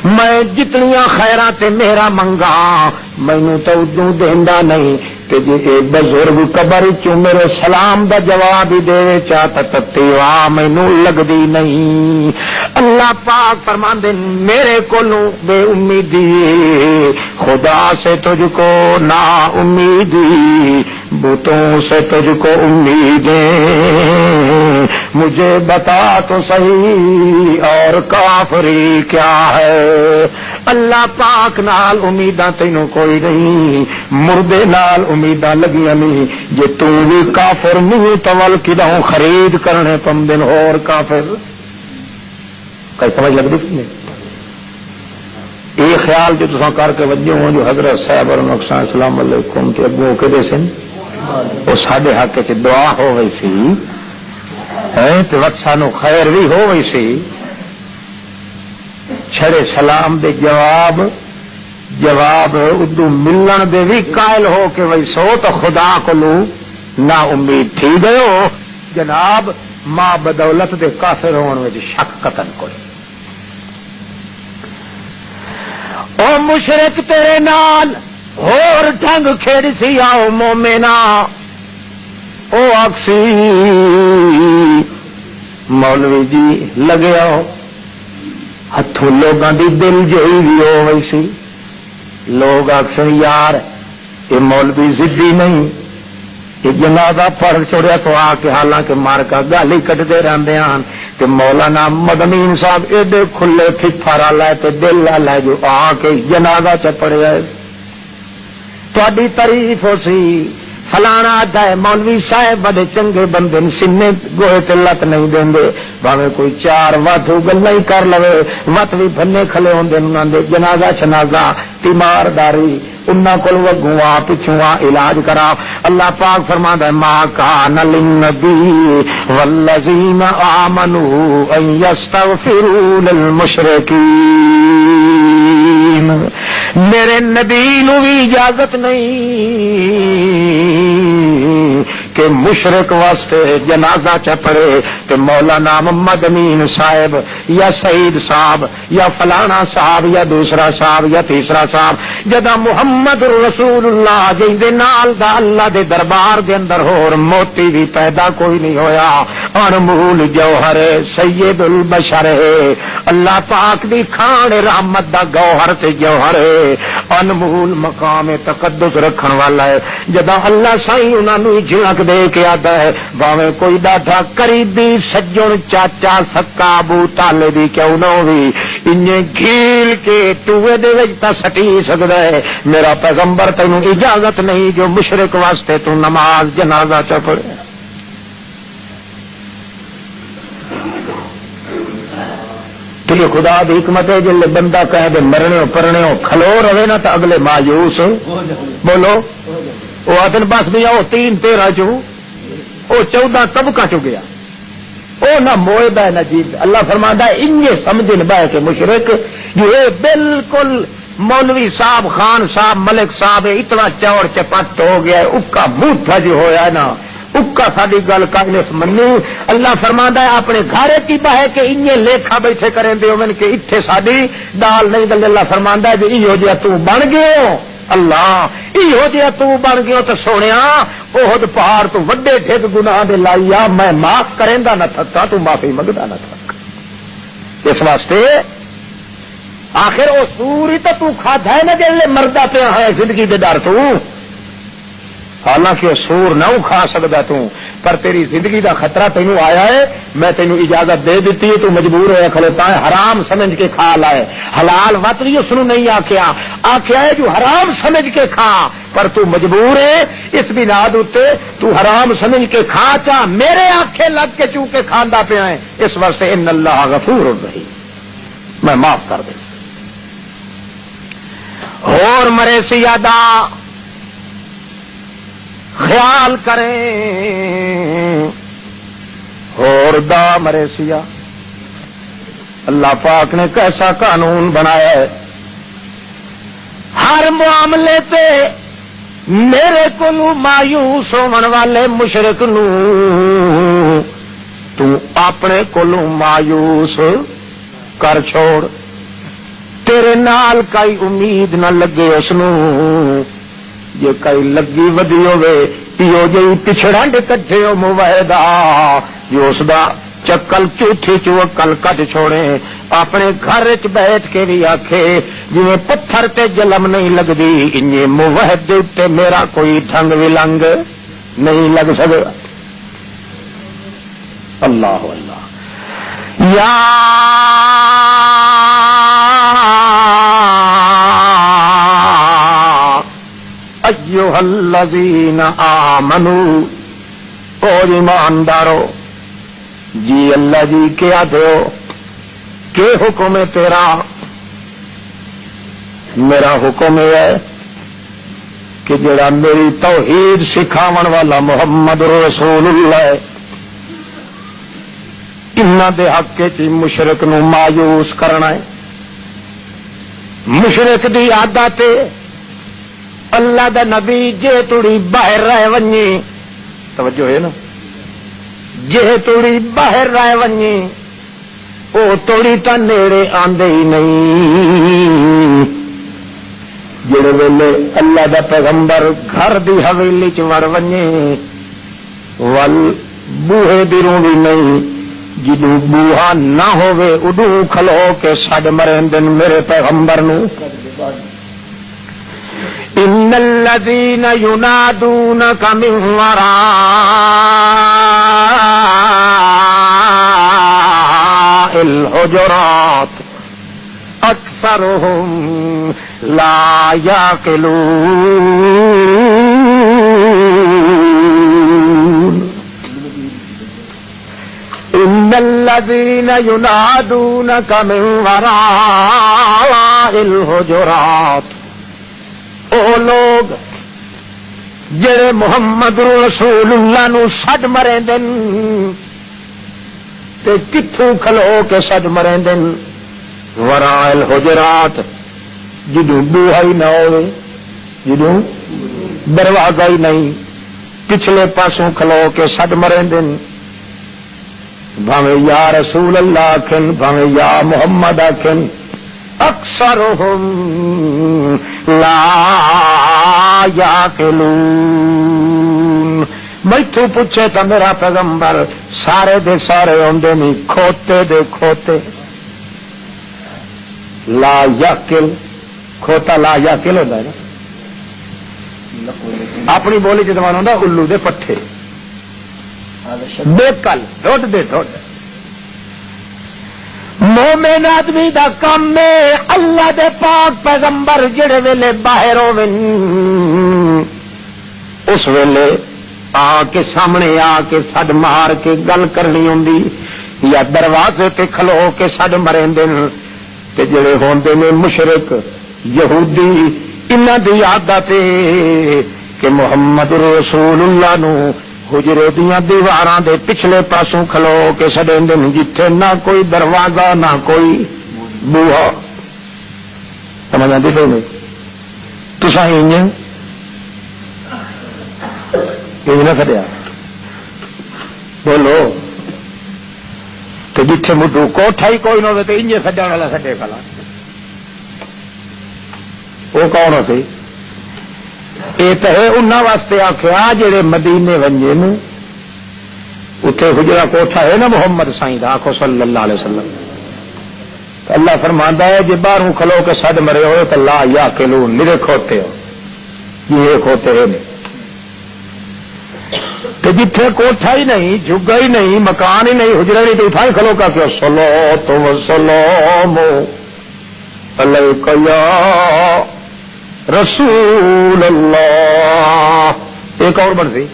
میں جتنیاں خیراں تے میرا منگا مینوں تو ادوں دیندا نہیں کہ جی بزرگ قبر چوں میرے سلام دا جواب ہی دے چاہتا تتی واہ مینوں لگدی نہیں. اللہ پاک فرماندے میرے کولوں بے امیدی خدا سے تجھ کو نا امیدی بتوں سے تجھ کو امیدیں مجھے بتا تو صحیح اور کافری کیا ہے. اللہ پاک نال امیداں تینوں کوئی نہیں مردے نال امیداں لگیاں نہیں. جے تو بھی کافر نہیں تول کدوں خرید کرنے پم دن اور کافر کئی سمجھ لگتی نہیں. یہ خیال جو تساں کر کے وجے ہو جو حضرت صاحب اور نقصان السلام علیکم کے اگوں کہتے سن وہ ساڈے حق چ دعا ہو گئی سی تے وقت سانو خیر بھی ہو گئی سی. چھڑے سلام دے جواب ادو ملن دے بھی قائل ہو کے وہی سو تو خدا کو لو نا امید تھی گئے ہو جناب ماں بدولت دے کافر ہونے میں شک قطن کوئی. او مشرک تیرے نال اور ڈھنگ کھیڑ سی آؤ مومنا او آکسی مولوی جی لگے آؤ ہاتھوں لوگوں کی دل جوئی بھی ہو گئی سی. لوگ آخر یار یہ مولوی ضدی نہیں یہ جنازہ پڑھ چھوڑیا تو آ کے حالانکہ مار کا گل ہی کٹتے رہتے ہیں کہ مولانا مدنین صاحب ایڈے کھلے پھپھارا لے تے دل لے جو آ کے جنازہ چ پڑیا تھوڑی تعریف ہو سی فلانا آتا ہے مولوی صاحب بڑے چنگے بندے سینے گوہے تے لت نہیں دیں بھاوے کوئی چار وت گلا ہی کر لو وت بھی بننے کھلے ہوتے دے جنازہ شنازہ تیمارداری انہاں کول وگوا پچھواں علاج کرا. اللہ پاک فرماتا ہے ما کان للنبی والذین آمنوا ان یستغفروا للمشرکین میرے نبی نو بھی اجازت نہیں کہ مشرک واسطے جنازہ چ پڑے کہ مولانا محمد امین صاحب یا سعید صاحب یا فلانا صاحب یا دوسرا صاحب یا تیسرا صاحب جدا محمد رسول اللہ جے نال دا اللہ دے دربار دے اندر ہور موتی بھی پیدا کوئی نہیں ہویا انمول جوہر سید البشر اللہ پاک دی کھان رحمت دا گوہر تے جوہر انمول مقام تقدس رکھن والا ہے. جدا اللہ سائیں انہاں نو جھلک دے کے آتا ہے باویں کوئی ڈاٹا قریبی سجن چاچا سکا ابو طالب کیوں نہ ہوئی انہیں گھیل کے ٹوئے دے وچ تا سٹی سکدا ہے. میرا پیغمبر تینوں اجازت نہیں جو مشرک واسطے تو نماز جنازہ چ پڑھے. تو یہ خدا دی حکمت ہے جلے بندہ کہے دے مرنے پرنے کھلو رہے نا تو اگلے مایوس بولو وہ آدن بس بھی آؤ 3-13 چو وہ 14 طبقہ چ گیا وہ نہ موئبہ نہ جیب. اللہ فرماتا ہے انجے سمجھن بہ کے مشرک یہ بالکل مولوی صاحب خان صاحب ملک صاحب اتنا چوڑ چپٹ ہو گیا ہے اکا بوتھا جو ہویا ہے نا اکا ساری گل کاغذ منی. اللہ فرماتا ہے اپنے گھر کی بہ کے انجے لیکھا بیٹھے کریں دے من کہ اتھے ساری دال نہیں گل. اللہ فرماتا ہے جی ہو جیا تو بن گئے ہو اللہ یہ جہا تو بن گیا تو سونے بہت پہاڑ تو وڈے ڈگ گناہ دے لائی آ میں معاف کریں نہ تھکا تو معافی منگتا نہ تھک. اس واسطے آخر وہ سور ہی تو کھادا ہے نا جلے مردا پیا ہے زندگی دے ڈر تو حالانکہ وہ سور نہ کھا سکتا تو پر تیری زندگی دا خطرہ تینوں آیا ہے میں تینوں اجازت دے دیتی ہے تو مجبور ہوا کھلوتا ہے حرام سمجھ کے کھا لائے حلال وت بھی اس نے نہیں آخیا ہے جو حرام سمجھ کے کھا پر تو مجبور ہے اس بنا دے تو حرام سمجھ کے کھا چاہ میرے آنکھیں لگ کے چونکہ کھانا پیا ہے اس واسطے ان اللہ غفور الرحیم میں معاف کر دیں. اور مرے سیادہ خیال کریں اور دا مرے سیا اللہ پاک نے کیسا قانون بنایا ہے ہر معاملے تے میرے کو مایوس ہون والے مشرک نو تو اپنے کو مایوس کر چھوڑ تیرے نال کئی امید نہ لگے اس نو جے کئی لگی ودی ہوے پیو جی پچھڑنڈ کٹھے ہو موحدہ جو اس دا چکل جھوٹھی چوکل کٹ چھوڑے اپنے گھر چ بیٹھ کے بھی آکھے جی پتھر تے جلم نہیں لگدی انجے موحد دے تے میرا کوئی ڈھنگ بھی لنگ نہیں لگ سکتا. اللہ اللہ یا ایھا الذین آمنوا اور ایماندارو جی اللہ جی کیا دو کہ حکم ہے تیرا میرا حکم ہے کہ جڑا میری توحید سکھاون والا محمد رسول اللہ انہاں دے حق چ مشرک نو مایوس کرنا ہے. مشرک دی عادت اللہ دا نبی جے توڑی باہر رہ ونجی توجہ ہے نا جے توڑی باہر رہ ونجی او توڑی تا نیڑے آندے ہی نہیں جڑے ویلے اللہ دا پیغمبر گھر دی حویلی چ وڑ ونجے ول بوہے دی روح بھی نہیں، جدوں بوہا نہ ہووے اڈوں کھلو کے سڈ مرندن میرے پیغمبر نو۔ ان الذین ینادونک من وراء الحجرات اکثرهم لا یعقلون۔ ان الذین ینادونک من وراء الحجرات، او لوگ جڑے محمد رسول اللہ نو سڈ مرے دن تے کتھوں کھلو کے سڈ مرے دن، وراء الحجرات جدوں بوہا ہی نہ ہوئے، جدوں دروازہ ہی نہیں، پچھلے پاسوں کھلو کے سڈ مرے دن، بھاویں یا رسول اللہ آکھن بھاویں یا محمد آکھن، اکثرهم لا یعقلون۔ میتھوں پوچھے تو میرا پیغمبر سارے دے سارے ہوندے نہیں، کھوتے دے کھوتے، لا یعقل، کھوتا لا یعقل ہوتا ہے نا، اپنی بولی چ زبان ہوتا الو دے پٹھے، بے کل ڈھڈ دے ڈھڈ۔ مومن آدمی دا کام ہے اللہ دے پاک پیغمبر جڑے ویلے باہر ہوون اس ویلے آ کے سامنے آ کے سڈ مار کے گل کرنی ہوندی، یا دروازے تے کھلو کے سڈ مرندے تے جڑے ہوندے نے مشرک یہودی، انہاں دی عادت ہے کہ محمد رسول اللہ نو حجرے دیاں دیواراں دے پچھلے پاسوں کھلو کے سڈیندے جتھے نہ کوئی دروازہ نہ کوئی بوہا۔ سمجھ آتی پی نہیں؟ تساں نہ سڈیا بولو تو جتھے مٹھو کوٹھا ہی کوئی نہ ہو تو انجے سڈن والا سڈے کلا، وہ کون ہو سی؟ یہ تو ہے انہوں واسطے آخیا جڑے مدینے ونجے نے اتنے حجرا کوٹھا ہے نا محمد سائیں دا، آخو صلی اللہ علیہ وسلم۔ اللہ فرماندا ہے جی باہروں کھلو کے سڈ مرے ہوئے تو لا یعقلون، میرے کھوتے ہو، یہ کھوتے ہے نہیں۔ تو جتھے کوٹھا ہی نہیں، جھگا ہی نہیں، مکان ہی نہیں، حجرا نہیں، تو اٹھائیں کھلو کا کہ صلاۃ و سلام علیک یا رسول اللہ۔ ایک اور بن سی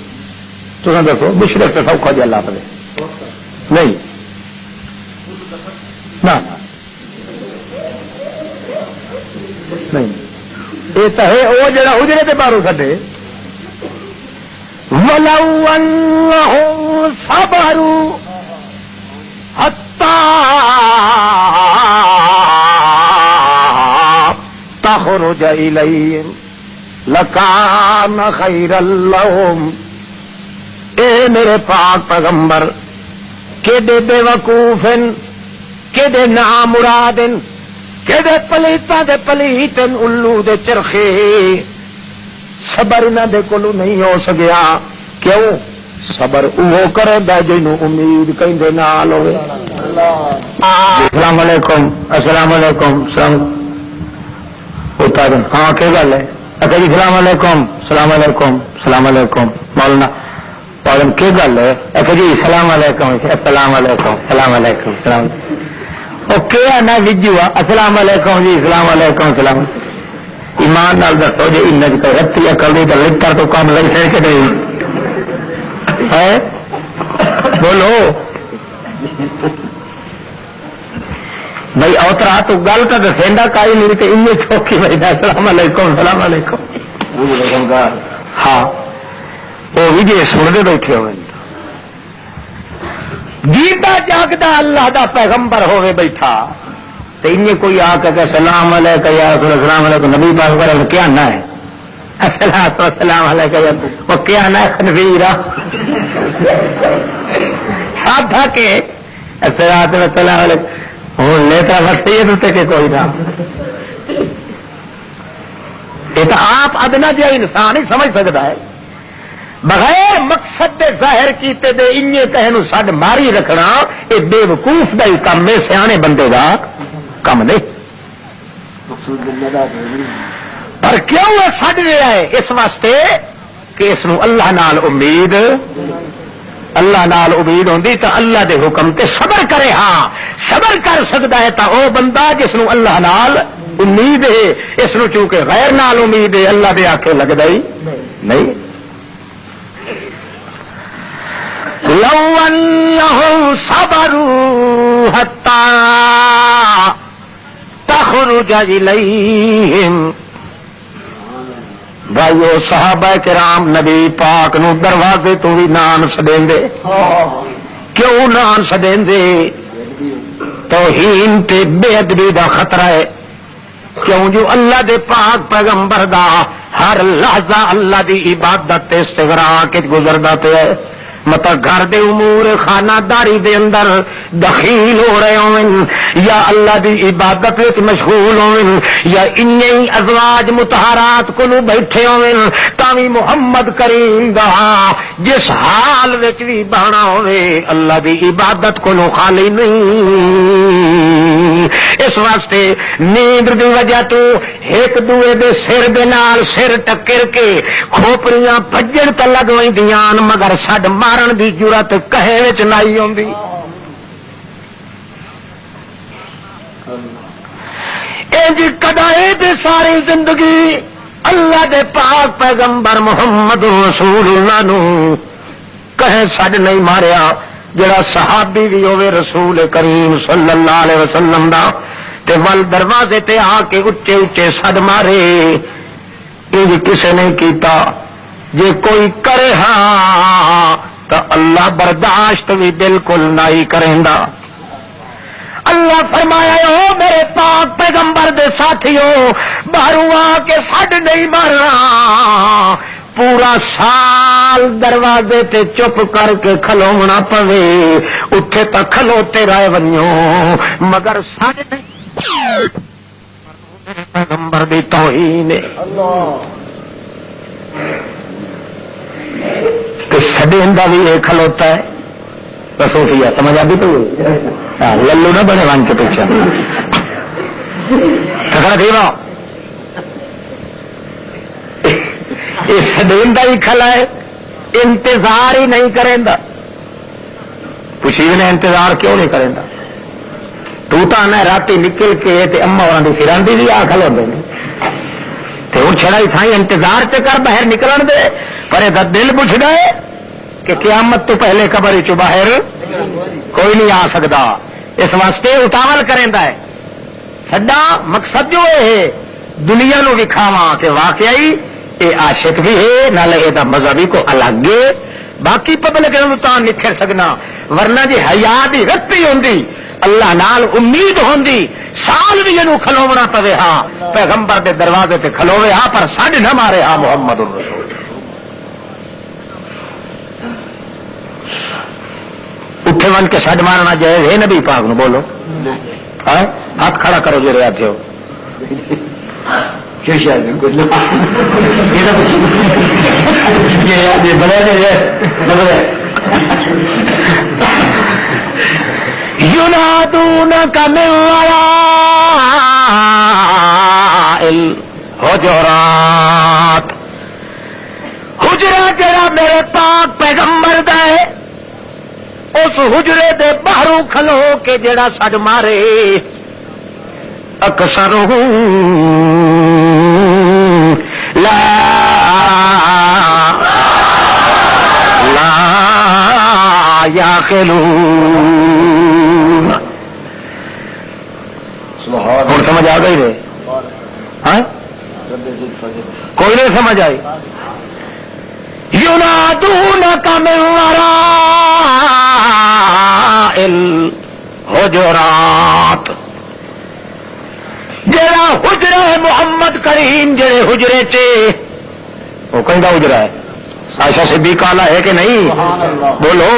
تو دیکھو مشرق سے سوکھا جی اللہ پہ نہیں نہیں، یہ تو ہے وہ جڑا حجرے تے باہروں کھڈے۔ وَلَوْ أَنَّهُمْ صَبَرُوا حَتَّى تخرج إليهم لكان خيرا لهم۔ اے میرے پاک پیغمبر کیڑے بے وقوفن، کیڑے نامرادن، کیڑے پلیتاں دے پلیتن، الو دے چرخے، صبر انہاں دے کولوں نہیں ہو سکیا۔ کیوں؟ صبر وہ کرے دا جنوں امید کہندے نال ہوے۔ السلام علیکم، السلام علیکم، السلام ہاں کیا گل ہے؟ اچھا جی السلام علیکم، السلام علیکم، السلام علیکم مولانا مولانا کیا گل ہے؟ اچھا جی السلام علیکم، السلام علیکم، السلام علیکم، السلام وہ کیا نا ویجو السلام علیکم جی، السلام علیکم، السلام۔ ایمان نال دسو جی ان رتی اکل تو لکڑ تو کام لگ سکے کہ نہیں ہے؟ بولو بھائی اوترا تو گل تو دسیندا کائی نہیں تو ان چوکی بھائی السلام علیکم، السلام علیکم۔ ہاں وہ بھی جی سنتے بیٹھے ہوئے جیتا جاگتا اللہ دا پیغمبر ہوئے بیٹھا تو ان کوئی آ کے سلام علیکم یا رسول اللہ، السلام علیکم نبی پاک پر کیا نہ ہے السلام علیکم، وہ کیا نہ ہے خنزیرہ آپ تھا کہ السلام علیکم ہوں لیتا بس یہ کہ کوئی نہ یہ تو آپ ادنا جہا انسان ہی سمجھ سکتا ہے. بغیر مقصد دے ظاہر کیتے دے انجے کہے نو سڈ ماری رکھنا یہ بے وقوف کا ہی کام ہے، سیانے بندے کا کم نہیں. پر کیوں وہ سڈ رہا ہے؟ اس واسطے کہ اس نو اللہ نال امید، اللہ نال امید ہوندی تو اللہ دے حکم تے صبر کرے. ہاں صبر کر سکتا ہے تو وہ بندہ جس نو اللہ نال امید ہے. اس نو چونکہ غیر نال امید ہے اللہ دے آکھے لگتا ہی نہیں. لو انہم صبروا حتی تخرج الیہم. بھائیو صحابہ کرام نبی پاک نو دروازے تو بھی نان سدیندے. کیوں نان سدیندے؟ توہین تے بے ادبی دا خطرہ ہے. کیوں جو اللہ دے پاک پیغمبر دا ہر لحظہ اللہ دی عبادت تے استغراق کے گزردا پیا ہے. مطلب گھر دے امور خانہ داری دے اندر دخیل ہو رہے ہوں یا اللہ دی عبادت وچ مشغول ہوں یا انہی ازواج مطہرات کو بیٹھے ہوں تاوی محمد کریم دا جس حال وچ بھی بہنا ہوئے اللہ دی عبادت کو خالی نہیں. اس واسطے نیند دی وجہ تو ایک دوے دے سر دے نال سر ٹکر کے کھوپڑیاں بھجن تے لگ ویندیاں مگر سڈ مارن دی جرت کہے وچ نہیں ہوندی. انج کدائے دے ساری زندگی اللہ دے پاک پیغمبر محمد رسول اللہ نو کہے سڈ نہیں ماریا. جڑا صحابی بھی ہوئے رسول کریم صلی اللہ علیہ وسلم دا تے ول دروازے تے آ کے اچے اچے سڈ مارے. یہ کسے نے کیتا. جے کوئی کرے ہاں تو اللہ برداشت بھی بالکل نہیں کریندا. اللہ فرمایا او میرے پاک پیغمبر دے ساتھیو باہروں آ کے سڈ نہیں مارنا. پورا سال دروازے تے چپ کر کے کھلونا پوے اٹھے تو کھلوتے رہے ونیو مگر سڈ نہیں. پیغمبر دی توہین کہ سڈیندا بھی یہ کھلوتا ہے. صوفیا سمجھ آتی تو للو نہ بنے ون کے پیچھے دیوا یہ سڈیندا ہی کھلا ہے. انتظار ہی نہیں کریں. پوچھی نے انتظار کیوں نہیں کریں؟ تو آنا رات نکل کے اما اور فراندی بھی آ کھلو ہوں چھڑا ہی تھائی انتظار تے کر باہر نکلن دے. پر یہ دل پوچھنا ہے کہ قیامت تو پہلے قبر چ باہر کوئی نہیں آ سکتا. اس واسطے اتاول کریندا ہے. سڈا مقصد جو ہے دنیا نو وکھاواں کہ واقعی یہ عاشق بھی ہے نالے یہ مذہبی کو الگ ہے. باقی پبلک تو نکھر سکنا ورنہ جی حیا دی رتی ہوندی اللہ نال امید ہوندی سال بھی یہ کھلونا پوے. ہاں پیغمبر دے دروازے تے کھلوے ہاں پر سڈ نہ مارے. ہاں محمد الرسول اٹھے ون کے سڈ مارنا جائز ہے نبی پاک نو بولو. ہاتھ کھڑا کرو جی رہا تھے ينادونك من وراء الحجرات. حجرہ جڑا میرے پاک پیغمبر دا ہے اس حجرے دے باہروں کھلو کے جڑا سڈ مارے اکثرهم لا یعقلون. ہوں سمجھ آ گئی رے؟ ہاں کوئی نہیں سمجھ آئی. ينادونك من وراء الحجرات. جڑا حجرہ محمد کریم جڑے حجرے چے وہ کہیں حجرا ہے. عائشہ صدیقہ کالا ہے کہ نہیں؟ بولو.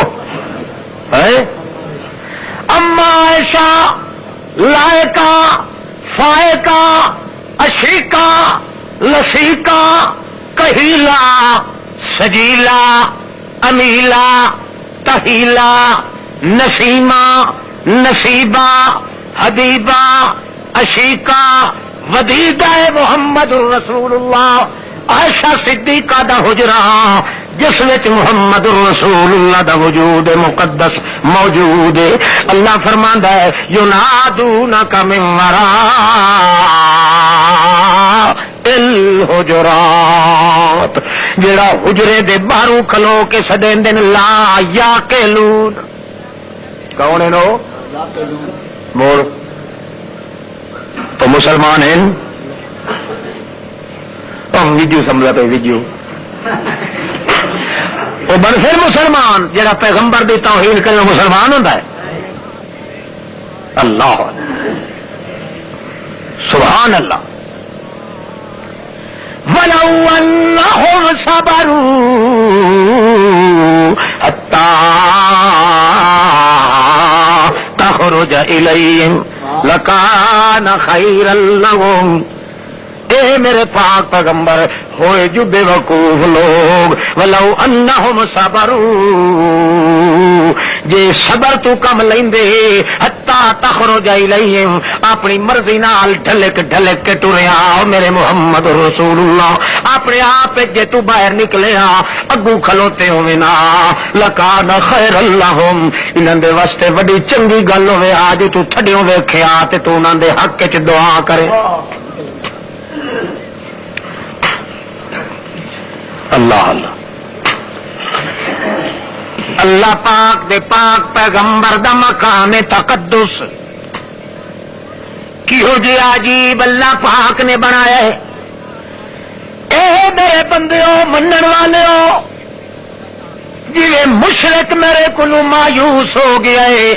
اما عائشہ لائقہ فائقہ اشیقہ لسیکا کہیلا سجیلا امیلا تہیلا نسیما نصیبا حبیبا عشیقا ودیدہ محمد رسول اللہ عائشہ صدیقہ دا حجرہ جس وچ محمد رسول اللہ دا وجود مقدس موجود ہے. اللہ فرماندا ہے ینادونک من وراء الحجرات، جڑا حجرے دے باہروں کھلو کے سدیندے لا یاقلون. کون ہے نو بول تو مسلمان ہیں ویڈیو سمجھا پہ ویڈیو وہ بن پھر مسلمان جڑا پیغمبر دی توہین کرے مسلمان ہوتا ہے. اللہ سبحان اللہ. وَلَوْ أَنَّهُمْ صَبَرُوا حَتَّى تَخْرُجَ إِلَيْهِمْ لَكَانَ خَيْرًا لَهُمْ. اے میرے پاک پیغمبر ہوئے جو بے وقوف لوگ ولو انہم صبروا جے صبر تو کم لیندے حتی تخرج الیہم اپنی مرضی نال ڈھلک ڈھلک کے ٹریا میرے محمد رسول اللہ اپنے آپ جے تو باہر نکلیا اگو کھلوتے ہوئے نا لکان خیر لہم انہاں دے واسطے بڑی چنگی گل ہوئے آج تو تھڈیوں ویکھیا تے تو انہاں دے حق وچ دعا کرے. اللہ اللہ اللہ پاک دے پاک پیغمبر دا مقام تقدس کیوں جی عجیب اللہ پاک نے بنایا ہے. اے میرے بندیوں منن والےو جویں مشرک میرے کولوں مایوس ہو گیا ہے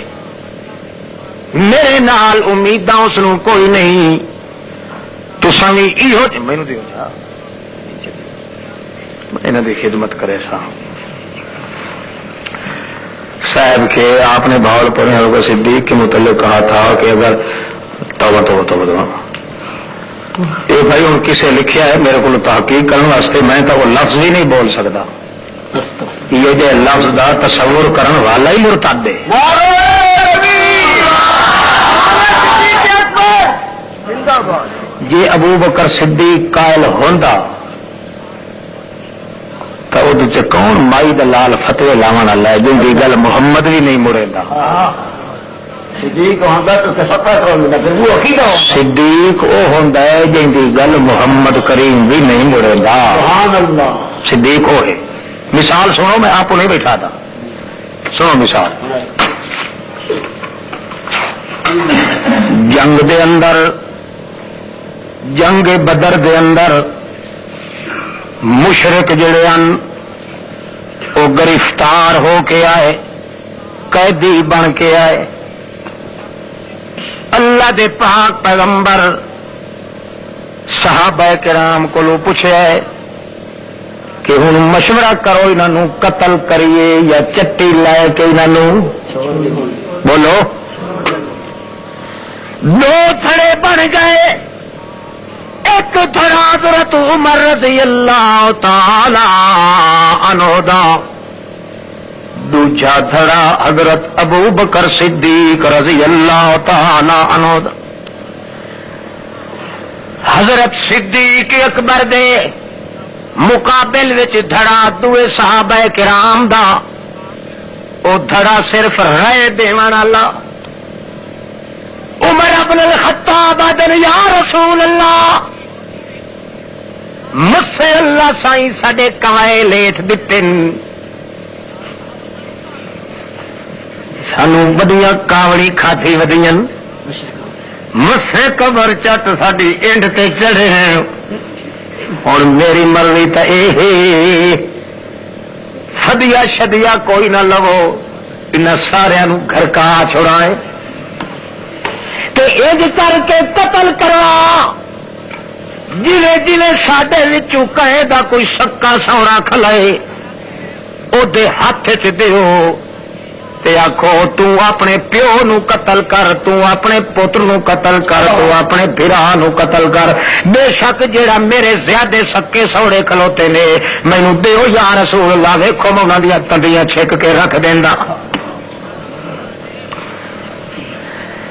میرے نال امیداں اس نوں کوئی نہیں تساں وی ایہو مینوں دیو جا انہوں کی خدمت کرے صاحب کے آپ نے بہاول پڑھے ابو صدیق کے متعلق کہا تھا کہ اگر توبہ توبہ توبہ دعا یہ بھائی ہوں کسے لکھیا ہے میرے کو تحقیق کرنے واسطے میں تو وہ لفظ بھی نہیں بول سکتا یہ جو لفظ دا تصور کرن والا ہی مرتد ہے. جی ابو بکر صدیق قائل ہوندا تو وہ کون مائی دلال فتوی لاون والا ہے جن کی گل محمد بھی نہیں مڑے گا. صدیق وہ ہوتا ہے جن کی گل محمد کریم بھی نہیں مڑے گا. صدیق وہ ہے. مثال سنو میں آپ کو نہیں بیٹھا تھا سنو مثال جنگ دے اندر جنگ بدر دے اندر مشرک جڑے ہیں وہ گرفتار ہو کے آئے قیدی بن کے آئے. اللہ دے پاک پیغمبر صحابہ کرام کو پوچھے کہ ہوں مشورہ کرو انہوں قتل کریے یا چٹی لے کے انہوں بولو. دو تھڑے بن گئے ایک تھڑا حضرت عمر رضی اللہ تعالی عنہ دا دوجا تھڑا حضرت ابو بکر صدیق رضی اللہ تعالی عنہ دا. حضرت صدیق اکبر دے مقابل وچ دھڑا دوے صحابہ کرام دا او دھڑا صرف رائے دیوان اللہ. عمر ابن الخطاب آدن یا رسول اللہ مجھ سے اللہ سائیں ساڈے کوائے لیٹ دیتے سانو بدیاں کاوڑی کھاتی ودیاں مجھ سے قبر چٹ ساڈی اینڈ تے چڑھے ہیں اور میری مرضی تا اے فدیا شدیا کوئی نہ لو ان سارے گھر کا چھڑائے تے اج کر کے قتل کروا جویں جویں ساڈے وچوں کہے دا کوئی سکا سونا کھلائے او دے ہاتھ چ دیو تے آکھو تو اپنے پیو نو قتل کر، تو اپنے پتر نو قتل کر، تو اپنے بھرا نو قتل کر، بے شک جیڑا میرے زیادہ سکے سوڑے کھلوتے نے مینوں دیو یا رسول اللہ، ویکھو میں انہاں دیاں تندیاں چھک کے رکھ دیندا۔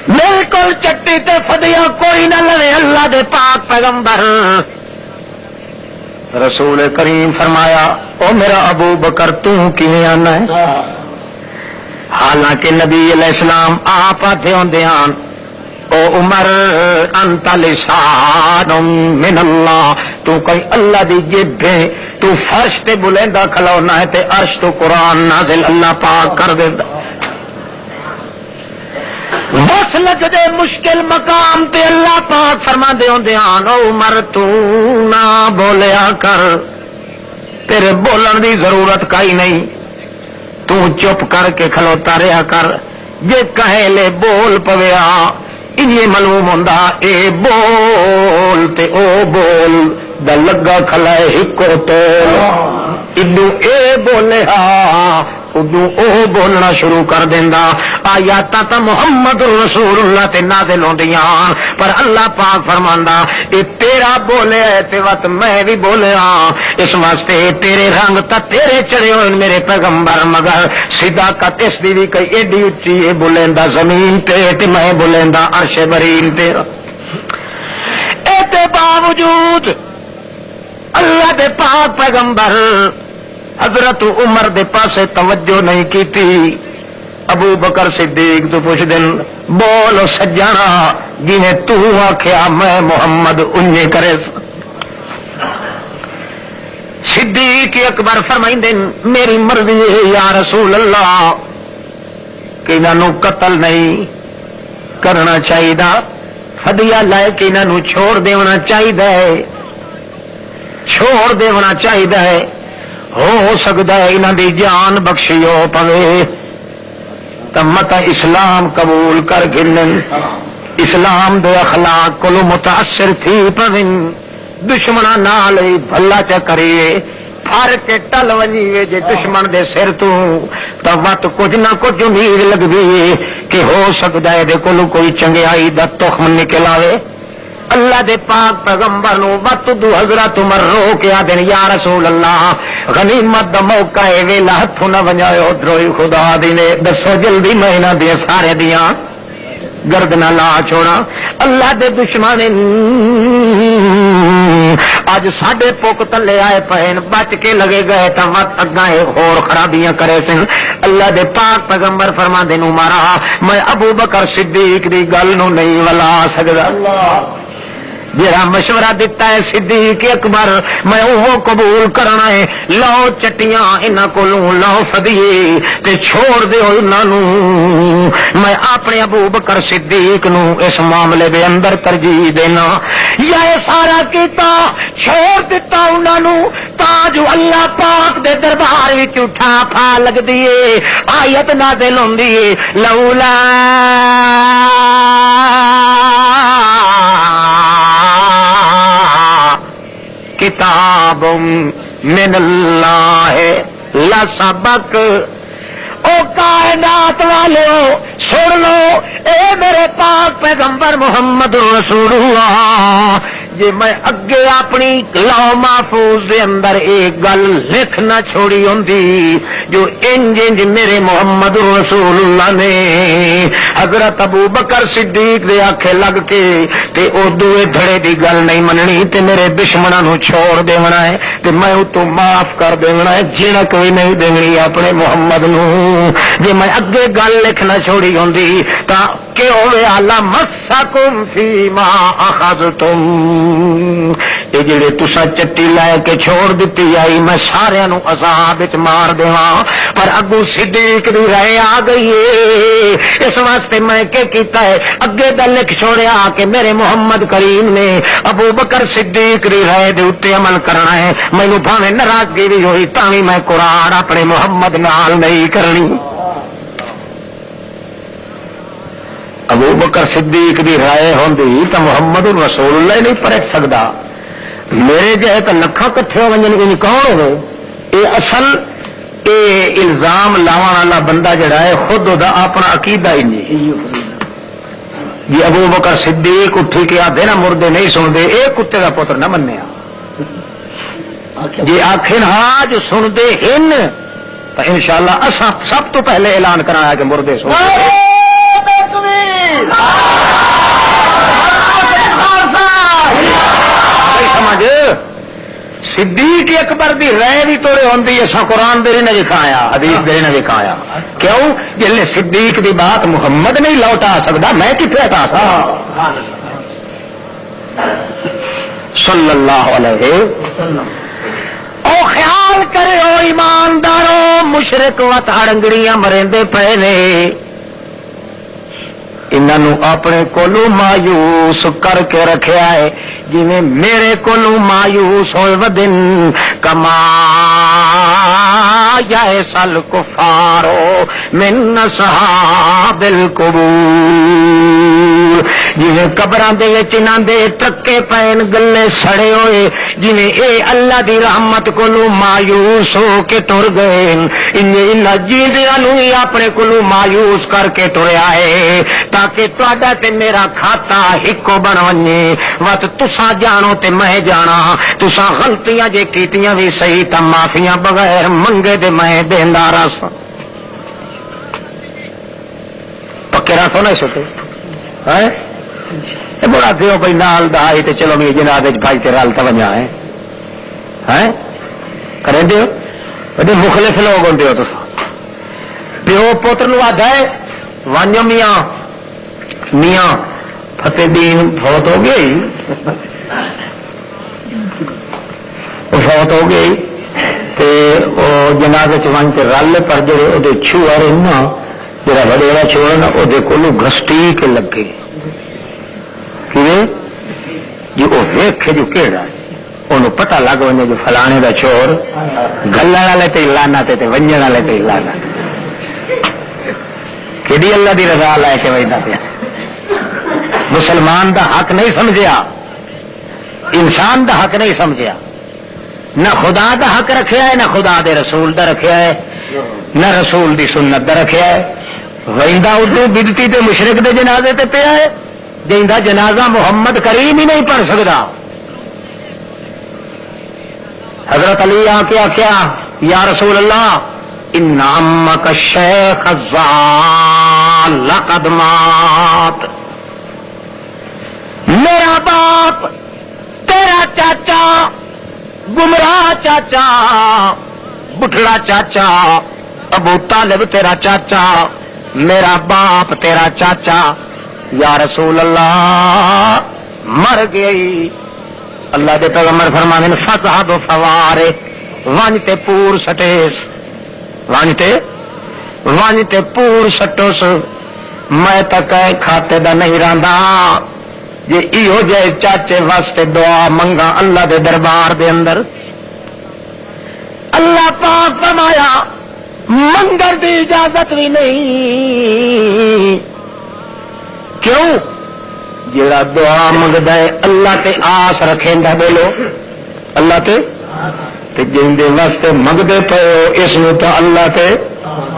بالکل چٹی تے فدیہ کوئی نہ لوے اللہ دے پاک پیغمبر رسول کریم فرمایا او میرا ابو بکر تو کیویں آنا ہے؟ حالانکہ نبی علیہ السلام آپ آتے ہوندے ہن او عمر انت لسان من اللہ، تو کوئی اللہ دی جیب ہے، تو فرش تے بلندہ کھلونا ہے تے عرش تو قرآن نازل اللہ پاک کر دیندا۔ بس لگ دے مشکل مقام تے اللہ پاک فرما دے ہوندے ہن او عمر تو نہ بولیا کر، تیرے بولن دی ضرورت کئی نہیں، تو چپ کر کے کھلوتا رہیا کر، جے کہے لے بول پویا یہ معلوم ہوندا اے بول تے او بول دا لگا کھلائے ہکو تول، ادو اے بولے ہاں ادو او بولنا شروع کر دیندا۔ آیاتاں تا محمد رسول اللہ تے نازل ہوندیاں پر اللہ پاک فرماندا اے تیرا بولے تے وقت میں بھی بولیا، اس واسطے تیرے رنگ تا تیرے چڑھے ہوئے میرے پیغمبر، مگر صداقت اس دی بھی کئی ایڈی اچھی ہے، بولیندا زمین تے میں بولیندا عرش برین تے۔ اے تے باوجود اللہ دے پاک پیغمبر حضرت عمر دے پاسے توجہ نہیں کیتی۔ ابو بکر صدیق تو پوچھ دن بولو سجانا جنہیں تو آکھیا میں محمد انجے کرے۔ صدیق اکبر فرمائندے میری مرضی ہے یا رسول اللہ کہ انہوں قتل نہیں کرنا چاہیے، فدیہ لے کے انہوں چھوڑ دینا چاہیے، چھوڑ دینا چاہیے، ہو سکتا ہے انہوں دی جان بخشی ہو پوے تو مت اسلام قبول کر گن، اسلام دے اخلاق کو متاثر تھی پوین، دشمنا نال بھلا چ کریے، پھر کے ٹل وجیے جے دشمن دے سر تو وت کچھ نہ کچھ امید لگدی کہ ہو سکتا ہے دے کولوں کوئی چنگیائی دا تخم نکل آوے۔ اللہ دے پاک پیغمبر نو وت دو حضرت عمر رو کے آدن یا رسول اللہ غنیمت دا موقع ہے ویلا ہتھوں نہ ونجاؤ، دروئی خدا دی نے دسو جلدی میں انہاں دے سارے دیاں گردنا لا چھوڑا۔ اللہ دے دشمن اج ساڈے پوک تلے آئے پہن بچ کے لگے گئے تا وقت اگاں ہور خرابیاں کرے سن۔ اللہ دے پاک پیغمبر فرما دے نو مارا میں ابو بکر صدیق دی گل نو نہیں ولا سکدا، جڑا مشورہ دیتا ہے صدیق اکبر میں وہ قبول کرنا ہے، لو چٹیاں انہاں کولوں لو فدیے تے چھوڑ دیو انہاں نو، میں اپنے ابو بکر صدیق نو اس معاملے دے اندر ترجیح دینا۔ یا سارا کیتا چھوڑ دیتا انہاں نو تا جو اللہ پاک دے دربار وچ اٹھا پھا لگدی ہے، آیت نازل ہوندی ہے لولا کتاب من اللہ لسبق۔ او کائنات والو سن لو اے میرے پاک پیغمبر محمد رسول اللہ، جے میں اگے اپنی لو محفوظ دے اندر ایک گل لکھ نہ چھوڑی ہوندی جو انج انج میرے محمد رسول اللہ نے حضرت ابو بکر صدیق دے آکھے لگ کے تے او دوے دھڑے دی گل نہیں مننی تے میرے دشمناں نو چھوڑ دیونا ہے تے میں او تو معاف کر دیونا ہے، جیڑا کوئی نہیں دینی اپنے محمد نو۔ جے میں اگے گل لکھ نہ چھوڑی ہوندی تا کہ ہوے اعلی مسکم فیما اخذتم، اے جڑے تساں چٹی لے کے چھوڑ دتی آئی میں سارے نو عذاب وچ مار دیواں، پر ابو صدیق دی رائے آ گئی ہے، اس واسطے میں کیتا ہے اگے دا لکھ چھوڑیا کہ میرے محمد کریم نے ابو بکر صدیق دی رائے دے اوتے عمل کرنا ہے، مینوں بھاویں ناراضگی بھی ہوئی تاں وی میں قرآن اپنے محمد نال نہیں کرنی۔ ابو بکر صدیق دی رائے ہوندی تو محمد رسول اللہ نہیں پرکھ سکدا، میرے جے تو لکھاں کٹھے ہو ونجن ان کون ہوے، اے اصل یہ الزام لاون والا بندہ جڑا ہے خود دا اپنا عقیدہ ہی نہیں. جی ابو بکر صدیق اٹھی کے آدھے نہ مردے نہیں سنتے اے کتے کا پتر نہ منیا. جی آخر ہاں جو سنتے ہیں تو انشاءاللہ اساں سب تو پہلے اعلان کرایا کہ مردے سنتے. سمجھ صدیق اکبر دی رائے بھی توڑے ہوندی اساں قرآن دے نے دکھایا حدیث دے نے دکھایا. کیوں جل صدیق دی بات محمد نہیں لوٹا سکتا میں کتنے ہٹا سکتا. صلی اللہ علیہ وسلم. او خیال کرے او ایمانداروں مشرک وت ہڑنگڑیاں مرندے پے نے انہوں اپنے کولو مایوس کر کے رکھیا ہے جی میرے کولو مایوس ہوئے ودن کما یا سل کفارو من اصحاب القبور. جی قبراں دے وچ انہاں دے ٹکے پین گلے سڑے ہوئے جی اے اللہ دی رحمت کولو مایوس ہو کے ٹر گئے انہاں جیندیاں نوں ہی اپنے کولو مایوس کر کے ٹریا ہے تاکہ تہاڈا تے میرا کھاتا ہکو بن ونے. وت تساں جانو تے میں جانا تساں غلطیاں جے کیتیاں بھی صحیح تا معافیاں بغیر منگے دے میں دیندا رس. پکے رکھو نا سوتے ہے بڑا دیو بھائی نال دہائی تے چلو بھی جناب بھائی تے رل تا ونجا ہے کریں دیو بڑے مخلص لوگ ہوندے ہو تساں. پیو پوتر نو آدا ہے وانجو میاں میاں فتح دین فوت ہو گئی فوت ہو گئی تے او جنازے چ ون تے رل پر جڑے او دے چھوڑ نا جڑا وڈیرا چھوڑ نا او دے کولو گھسٹی کے لگے جی وہ ویخ جو کہڑا انہوں پتہ لگ ونے جو فلانے دا چور گلن والے تے لانا تے ونجن والے تے لانا کہ اللہ دی رضا لے کے وجدا پیا. مسلمان دا حق نہیں سمجھیا انسان دا حق نہیں سمجھیا نہ خدا دا حق رکھیا ہے نہ خدا دے رسول دا رکھیا ہے نہ رسول دی سنت دا رکھیا ہے. ویندا اردو بدتی تے مشرک دے جنازے تے پیا ہے جندا جنازہ محمد کریم ہی نہیں پڑھ سکتا. حضرت علی آ کے آخیا یا رسول اللہ ان امک الشیخ الزال لقد مات. میرا باپ تیرا چاچا گمراہ چاچا بٹھڑا چاچا ابو طالب تیرا چاچا میرا باپ تیرا چاچا یا رسول اللہ مر گئی. اللہ دے پیغمبر فرمانے فذهب فوارے وانتے پور سٹیس وانتے پور سٹوس میں تک کھاتے دا نہیں رہندا جی ایہو جے چاچے واسطے دعا منگا اللہ دے دربار دے اندر. اللہ پاک فرمایا منگر دی اجازت بھی نہیں. کیوں جڑا دعا منگدا ہے اللہ تے آس رکھیندا بولو اللہ تے جیندے واسطے منگدے پئے اس نو تے اللہ تے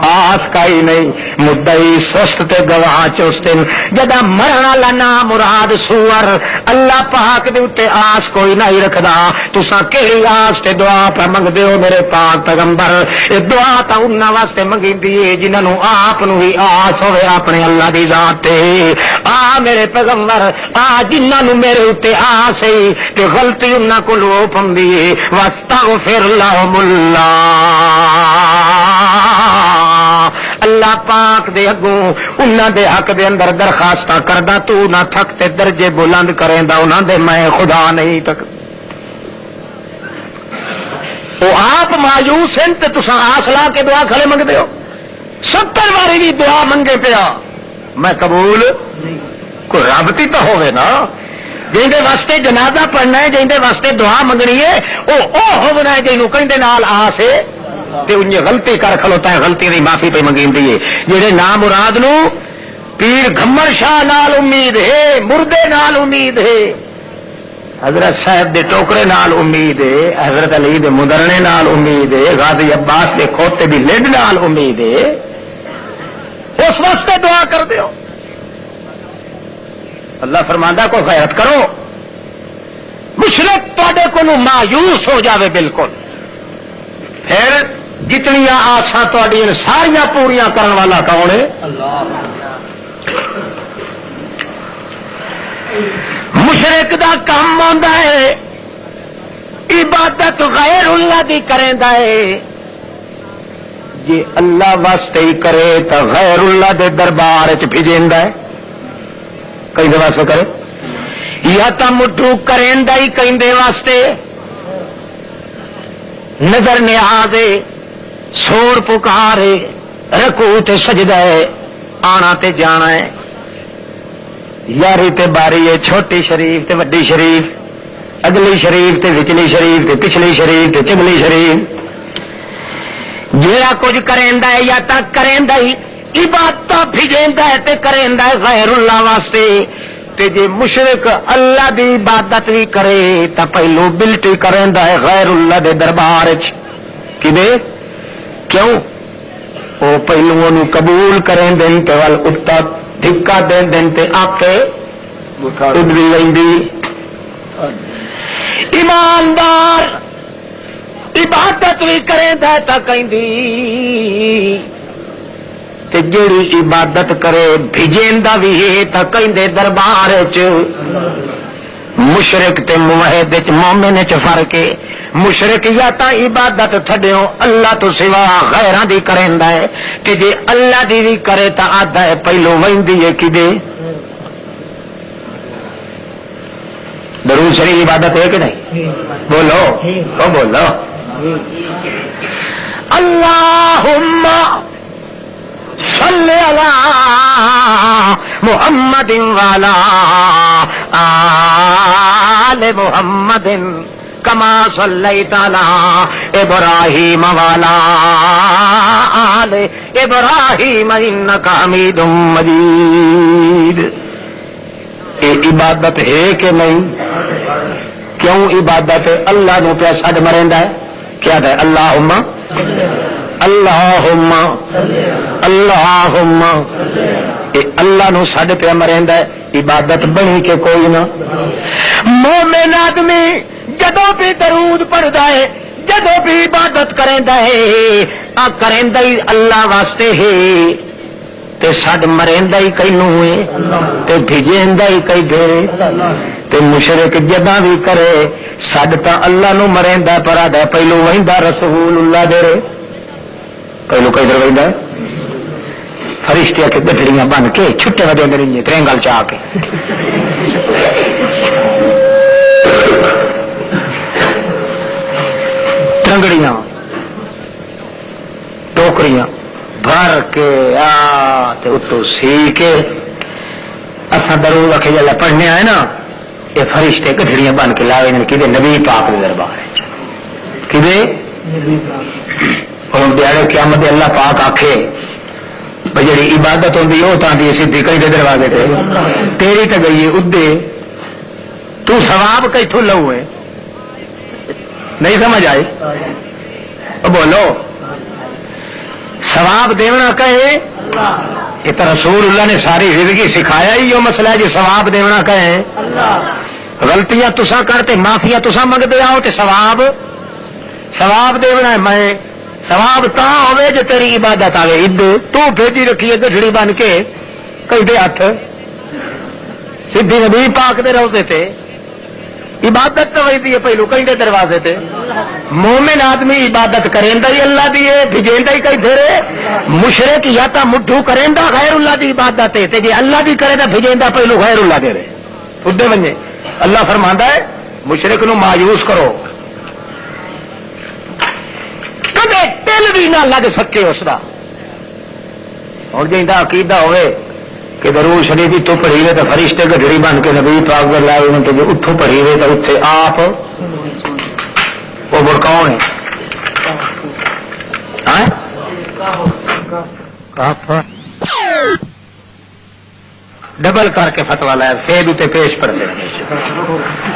آس کا ہی نہیں. مدعی سست تے گواہ چست جدا مرن والا نا مراد سور اللہ پاک دے اوتے آس کوئی نہیں رکھدا. تساں کیڑی آس تے دعا پر منگدے ہو میرے پاک پیغمبر؟ اے دعا تا انہاں واسطے منگیندی ہے جنہاں نو آپ نو ہی آس ہوے اپنے اللہ دی ذات تے. آ میرے پیغمبر آ جنہاں نو میرے اوتے آس ہے تے غلطی انہاں کولوں پوندی ہے واستغفر لهم اللہ پاک دے اگوں انہاں دے حق دے اندر درخواستاں کردا تو نہ تھک تے درجے بلند کریندا انہاں دے میں خدا نہیں تک. او آپ مایوس ہیں تے تساں آس لا کے دعا کھڑے منگدے ہو. 70 باری بھی دعا منگے پیا میں قبول کوئی رابطی تو ہوے نا جیندے واسطے جنازہ پڑھنا ہے جیندے واسطے دعا منگنی ہے او ہونا ہے جنوں کہندے نال آس ہے تے انہیں غلطی کر کھلوتا ہے غلطی دی معافی پہ منگیندی ہے. جڑے نام مراد نو پیر گھمر شاہ نال امید ہے مردے نال امید ہے حضرت صاحب دے ٹوکرے نال امید ہے، حضرت علی دے مدرنے نال امید ہے، غازی عباس دے کھوتے دی لڈ نال امید ہے، اس واسطے دعا کر دیو۔ اللہ فرماندا کو غیرت کرو، مشرک تواڈے کو مایوس ہو جاوے بالکل، پھر جتنیاں آساں تواڈیاں ساریاں پوریاں کرن والا کون ہے؟ اللہ۔ مشرک دا کام ہوندا ہے عبادت غیر اللہ دی کریندا ہے، جے اللہ واسطے ہی کرے تو غیر اللہ دے دربار وچ بھیجیندا ہے، کئی دے واسطے کرے یا تا مٹھو کریندا ہی کہندے واسطے، نظر نیاز ہے، سور پکار ہے، رکوع تے سجدہ ہے، آنا تے جانا ہے، یاری تے باری ہے، چھوٹی شریف تے وڈی شریف، اگلی شریف تے وچلی شریف تے پچھلی شریف تے چگلی شریف، جیڑا کچھ کریندا ہے یا تا کریندا ہی عبادت بھیجیندا ہے تے کریندا ہے غیر اللہ واسطے، تے جے مشرک اللہ دی عبادت بھی کرے تا پہلو بلٹی کریندا ہے غیر اللہ دے دربار وچ، کدے کیوں وہ پہلو انہوں قبول کریں دن تے وال اتا دھکا دین دن تے آکے ادری لیندی۔ ایماندار عبادت بھی کریں دا تا کہندی، تے جیڑی عبادت کرے بھیجیندا بھی ہے تا کہندے دربار وچ۔ مشرک تے موحد وچ مومن وچ فرق ہے، مشرک یا تا عبادت تھڈیو اللہ تو سوا غیراں دی کریندا ہے، تے جے اللہ دی بھی کرے تا آدھا ہے پہلو ویندی ہے کدے؟ درود شریف عبادت ہے کہ نہیں؟ بولو او بولو۔ اللہم صلی علی محمد وعلی آل محمد کما صلیت علی ابراہیم وعلی آل ابراہیم انک حمید مجید۔ یہ عبادت ہے کہ نہیں؟ کیوں عبادت اللہ نو پیا سڈ مریندا ہے؟ کیا ہے؟ اللہم اللہم اللہم، اللہ نو سڈ پیا مریندا ہے، عبادت بنی کہ کوئی نہ۔ مومن آدمی جدو بھی درود پڑھدا ہے، جدو بھی عبادت کریندا ہے، آ کریندا ہی اللہ واسطے ہے، تے سڈ مریندا ہی کینوں ہے، تے بھیجیندا ہی کئی دے، تے مشرک جداں بھی کرے سڈ تا اللہ نو مریندا پر آدا پہلو ویندا رسول اللہ دے، پہلو کئی در ویندا فرشتے کے گڈڑیاں بن کے چھٹے وجے اندر ٹرینگل چاہ کے ٹنگڑیاں ٹوکریاں بھر کے اتو سی کے اصا درود رکھے جلا پڑھنے آئے نا، یہ فرشتے گڈڑیاں بن کے لائے کدے نبی پاک کے دربار کدے ہوں دیہڑے قیامت اللہ پاک آکھے جی عبادت ہوتی وہ تھی سیدھی کئی دے دروازے تے تیری تو گئی ادے تو ثواب کتوں لو ہے؟ نہیں سمجھ آئی؟ بولو ثواب دینا کہے یہ تو رسول اللہ نے ساری زندگی سکھایا ہی جو مسئلہ ہے جی ثواب دینا کہے، غلطیاں تسا کرتے معافیا تسا منگتے آؤ تے ثواب دینا ہے میں ثواب تا ہوئے جو تیری عبادت آئے عید تو بھیجی رکھیے گڈڑی بن کے کئی دے ہاتھ سیدھی نبی پاک دے روزے تے عبادت تو وہی ہے پہلو کئی دے دروازے تے۔ مومن آدمی عبادت کریندا ہی اللہ دی ہے، بھیجیندا ہی کئی پھیرے، مشرک یا تا مٹھو کریندا غیر اللہ دی عبادت ہے، تے جے اللہ دی کرے تا بھیجیندا پہلو غیر اللہ دے رہے اڈے بنے۔ اللہ فرماندا ہے مشرک نو مایوس کرو، دل بھی نہ لگ سکے اس کا۔ اور جی عقیدہ ہوئے کہ درود شریف تو پڑھی ہوئے تو فرشتے گڈڑی بن کے نبی پاک لائے تو جو اتوں پڑھی ہوئے تو اتنے آپ وہ کون ہے ڈبل کر کے فتوا لایا پھر اتنے پیش پڑتے ہیں۔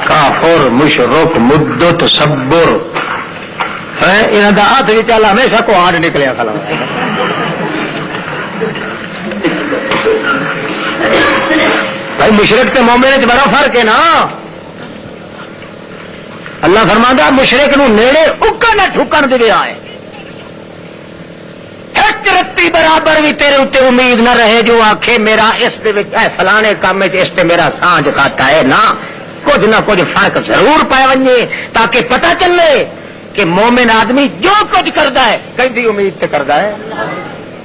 کافر مشرک مدت صبر انہوں کا ہاتھ بھی چل ہمیشہ کوہاڑ نکلیا کھلا بھائی مشرک تے مومن بڑا فرق ہے نا. اللہ فرماتا مشرک نو نیڑے اکڑ نہ ٹھکن دے آئے ایک رتی برابر بھی تیرے اتنے امید نہ رہے جو آخے میرا اس فلانے کام اس تے میرا سانج کاٹا ہے نا. کچھ نہ کچھ فرق ضرور پائے ونجے تاکہ پتہ چلے کہ مومن آدمی جو کچھ کرتا ہے کہیں امید تے کرتا ہے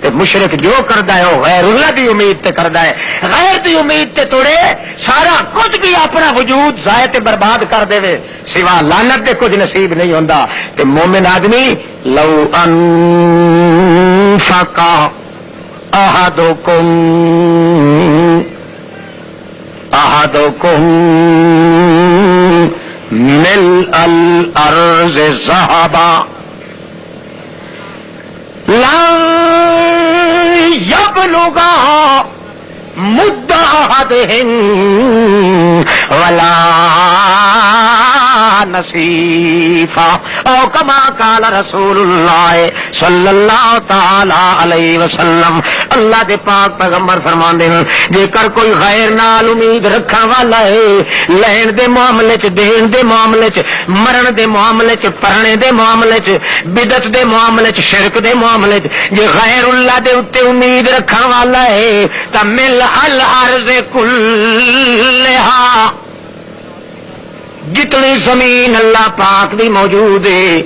تے مشرک جو کرتا ہے وہ غیر اللہ کی امید تے کرتا ہے. غیر کی امید تے توڑے سارا کچھ بھی اپنا وجود ضائع تے برباد کر دے سوا لعنت دے کچھ نصیب نہیں ہوتا. تے مومن آدمی لو انفق احدکم ملء الارض ذهبا لن يبلغ مد احدهم ولا نصیفا او کما قال رسول اللہ صلی اللہ تعالی علیہ وسلم. اللہ دے پاک پیغمبر فرماندے ہیں جے کر کوئی غیر نال امید رکھا والا ہے لین دے معاملے چ دین دے معاملے چ مرن دے معاملے چ پرنے دے معاملے چ بدعت دے معاملے چ شرک دے معاملے چ جے غیر اللہ دے اوتے امید رکھا والا ہے تا مل الارض کلھا جتنی زمین اللہ پاک دی موجود ہے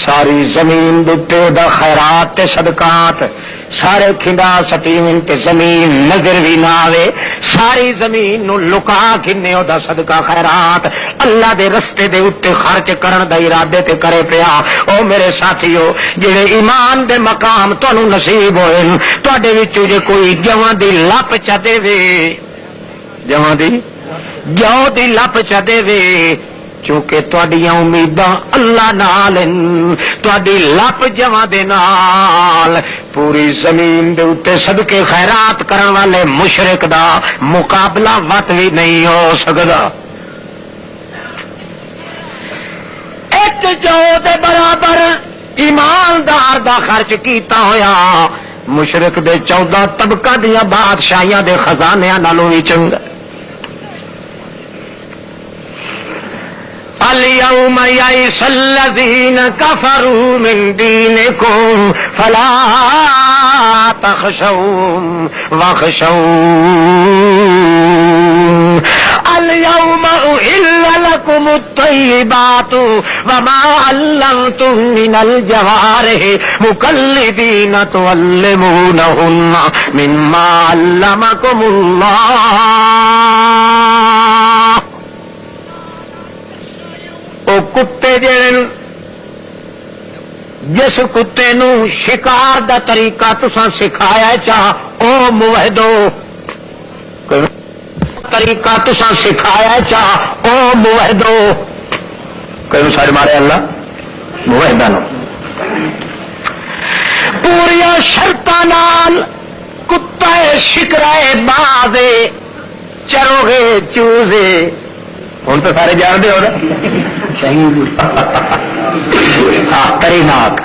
ساری زمین دے دا خیرات تے صدقات سارے کھنڈا سٹیون تے زمین نظر بھی نہ آوے ساری زمین نو لکا کھنے او دا صدقہ خیرات اللہ دے رستے دے اتے خرچ کرن دا ارادے تے کرے پیا. او میرے ساتھیو جڑے ایمان دے مقام تانوں نصیب ہوئے تواڈے وچوں جے کوئی جواں دی لپ چا دے وے جواں دی جو دی لپ چا دے وے چونکہ تواڈیاں امیداں اللہ نال تواڈی لپ جواں دے نال پوری زمین دے اوتے صدقے خیرات کرن والے مشرک دا مقابلہ وت بھی نہیں ہو سکدا. ایک جو دے برابر ایماندار دا خرچ کیتا ہویا مشرک دے 14 طبقہ دیاں بادشاہیاں دے خزانیاں نالوں وی چنگا. اليوم يئس الذين كفروا من دينكم فلا تخشوهم واخشون اليوم أحل لكم الطيبات وما علمتم من الجوارح مقلدين تعلمونهن مما علمكم الله. او کتے جڑے جس کتے نو شکار دا طریقہ تساں سکھایا چاہ او موحدو طریقہ تساں سکھایا چاہ او موحدو کہیں سارے مارے اللہ موحدہ نو پوریا شرطاں نال کتا شکرائے بازے چروگے چوزے ہوں تو سارے جانتے ہو نا تری ناک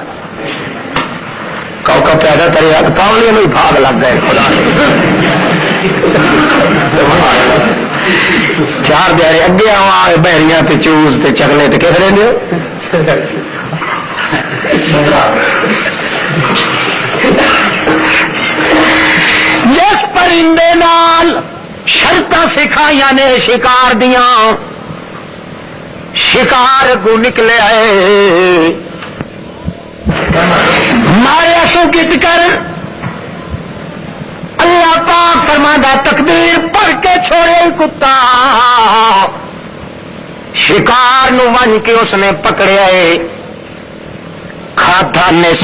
کو پیدا تری ناک کاؤنی میں بھاگ لگ گئے خدا چار دیارے اگے آ بہریاں تے چوز تے چکلے تے کس رہے جس پرندے نال شرطاں سکھائیاں نے شکار دیاں شکار کو نکلے آئے مارے سو گت کر اللہ پاک فرماتا تکبیر پڑھ کے چھوڑے کتا شکار نو ون کے اس نے پکڑے آئے کھاتا نس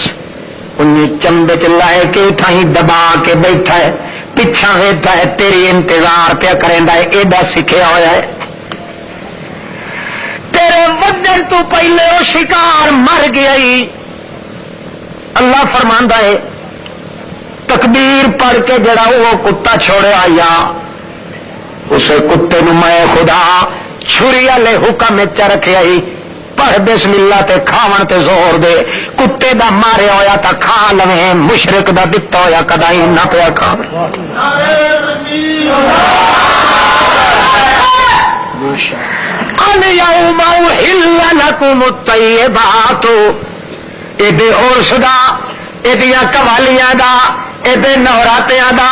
انہیں چمبے چ لائے کے تھائی دبا کے بیٹھا ہے پچھا ویٹھا ہے تیری انتظار پہ کریں ایڈا سکھیا ہوا ہے تیرے ودن تو پہلے وہ شکار مر گیا. اللہ فرماندا ہے تکبیر پڑھ کے جڑا وہ کتا چھوڑے آیا اسے کتے نو میں خدا چھری والے حکم چ رکھے آئی پڑھ بسم اللہ تے کھاون تے زور دے کتے دا مارے ہویا تا کھا لویں مشرک دا دتا ہویا کدائی نہ پیا کھا اليوم احل لكم الطیبات ایدے عرس دا ایدیاں قوالیاں دا ایدے نوراتیاں دا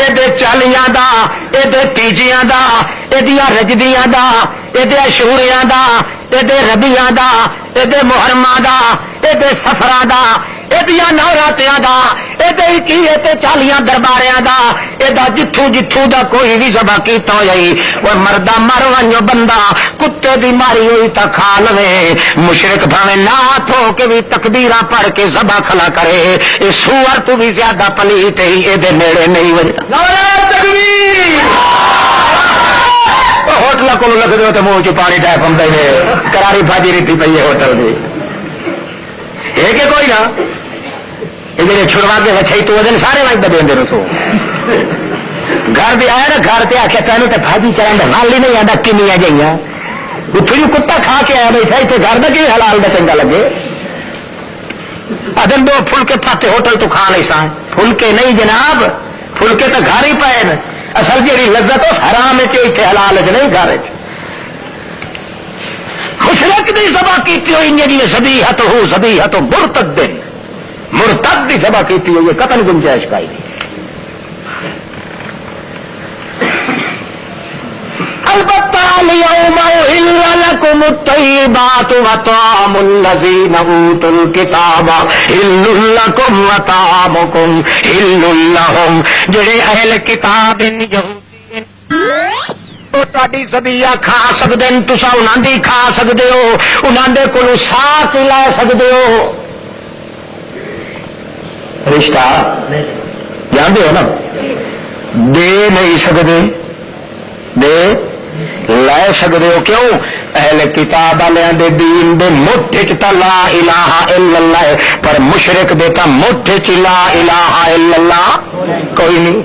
ایدے چالیاں دا ایدے تیجیاں دا ایدیاں رجدیاں دا ایدے اشوریاں دا ایدے ربیاں دا ایدے محرماں دا ایدے سفراں دا ایدیاں نوراتیاں دا ایدے کی ایدے چالیاں درباریاں دا ایدہ جتھو جتھو دا کوئی بھی ذبح کیتا ہوئی وہ مردہ مرونیو بندہ کتے دی ماری ہوئی تا کھا لوے مشرک بھاوے نات ہو کے بھی تکبیرہ پڑھ کے ذبح کھلا کرے اس سور تو بھی زیادہ پلیت ہی ایدے نیڑے نہیں وجہ نعرہ تکبیر ہوٹل کو لگ دے تو منہ چ پانی ٹائپ ہم دے کراری بھاجی ریتی پئی ہے ہوٹل دی ہے کہ کوئی نہ یہ جی چھڑوا کے رکھے تو دن سارے وقت دے رسو گھر بھی آیا نا گھر پہ آخیا تینوں تو بھاجی چلانا حال ہی نہیں آتا کنیا جائیں اتوں کتا کھا کے آیا بیٹھا اتنے گھر کا کی حلال کا چنگا لگے ادن دو پھلکے پاتے ہوٹل تو کھا نہیں سا پھلکے نہیں جناب پھلکے تو گھر ہی پائے اصل جی لذت اس حرام اتنے حلال چ نہیں گھر مشرک دی ذبح کیتی ہوئی جی ذبیحت ہو ذبیحت مرتد مرتد دی ذبح کیتی ہوئی قتل گنجائش کا ہی نہیں البتہ اليوم احل لكم الطیبات وطعام الذین اوتوا الکتاب حل لكم وطعامکم حل لهم جڑے اہل کتاب تاری ذبیحہ کھا سکتے ہیں تسا انہوں دی کھا سکتے ہو انہوں دے کولوں ساتھ لے سکتے ہو رشتہ جانتے ہو نا دے نہیں سکتے دے لے سکتے ہو کیوں اہل کتاب والوں دے دین دے مٹھ چ لا الہ الا اللہ پر مشرک دے تا مٹھ چ لا الہ الا اللہ کوئی نہیں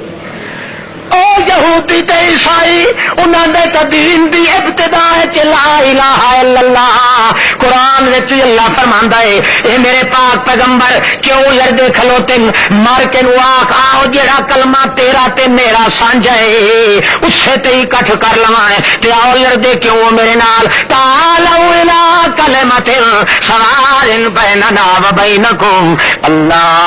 او یہودی تے عیسائی انہاں دے دین دی ابتدا ہے لا الہ الا اللہ قرآن وچ اللہ فرماندا ہے اے میرے پاک پیغمبر کیوں لڑدے کھلوتے مر کے نو آکھ آؤ جڑا کلمہ تیرا تے میرا سانجھا ہے اس سے تے اکٹھ کر لواں تے آؤ لڑدے کیوں میرے نال تعالوا الی کلمۃ سواء بیننا و بینکم اللہ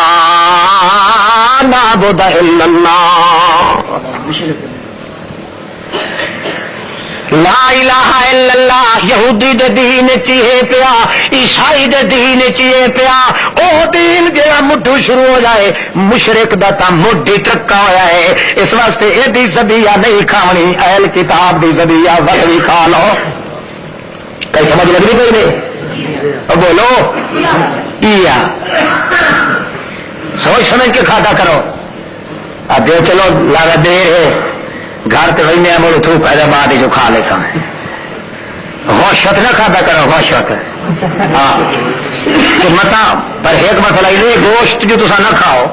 نعبد الا اللہ لا الہ الا اللہ یہودی دے دین چیئے پیا عیسائی دے دین چیئے پیا او دین جڑا مٹھو شروع ہو جائے مشرک دا تا مٹھی ٹرکا ہویا ہے اس واسطے اے دی ذبیحہ نہیں کھانی اہل کتاب دی ذبیحہ وہی کھا لو کئی سمجھ لگ رہی کوئی نہیں بولو کیا سوچ سمجھ کے کھاتا کرو اب جو چلو لاگا دیر ہے گھر تو وہی میں مڑ اتو پیدا بعد جو کھا لیتا ہوں غوشت نہ کھاتا کرو غوشت ہاں متا پر ایک مسئلہ یہ گوشت جو تصا نہ کھاؤ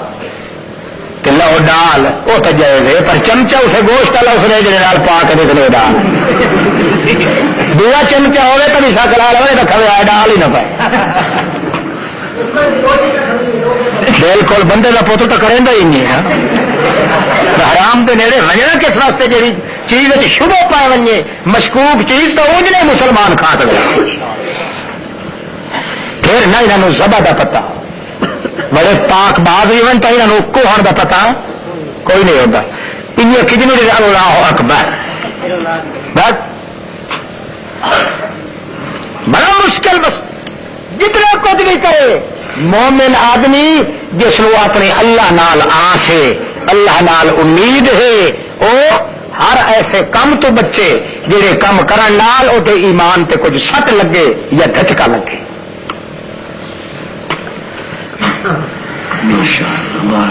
کہ لو ڈال وہ تو جائے گے پر چمچہ اسے گوشت والا اس نے جڑے نال پا کے نکلے ڈال دوا چمچہ ہوئے تو بھی سک لا لو رکھا ہوا ڈال ہی نہ پائے بالکل بندے کا پتر تو کریں ہی نہیں ہے حرام کے نیڑے وجنا کس واسطے جی چیز شبہ پائے ونجے مشکوک چیز تو وہ جنے مسلمان کھا دے پھر نہ انہوں ذبح کا پتا بڑے پاک باز بھی بن تو انہوں کوہن کا پتا کوئی نہیں ہوتا ان کتنی اللہ اکبر بس بڑا مشکل بس جتنا کچھ بھی کرے مومن آدمی جس کو اپنے اللہ نال آس ہے اللہ نال امید ہے وہ ہر ایسے کم تو بچے جڑے کم کرن نال وہ ایمان تے کچھ سٹ لگے یا دھچکا لگے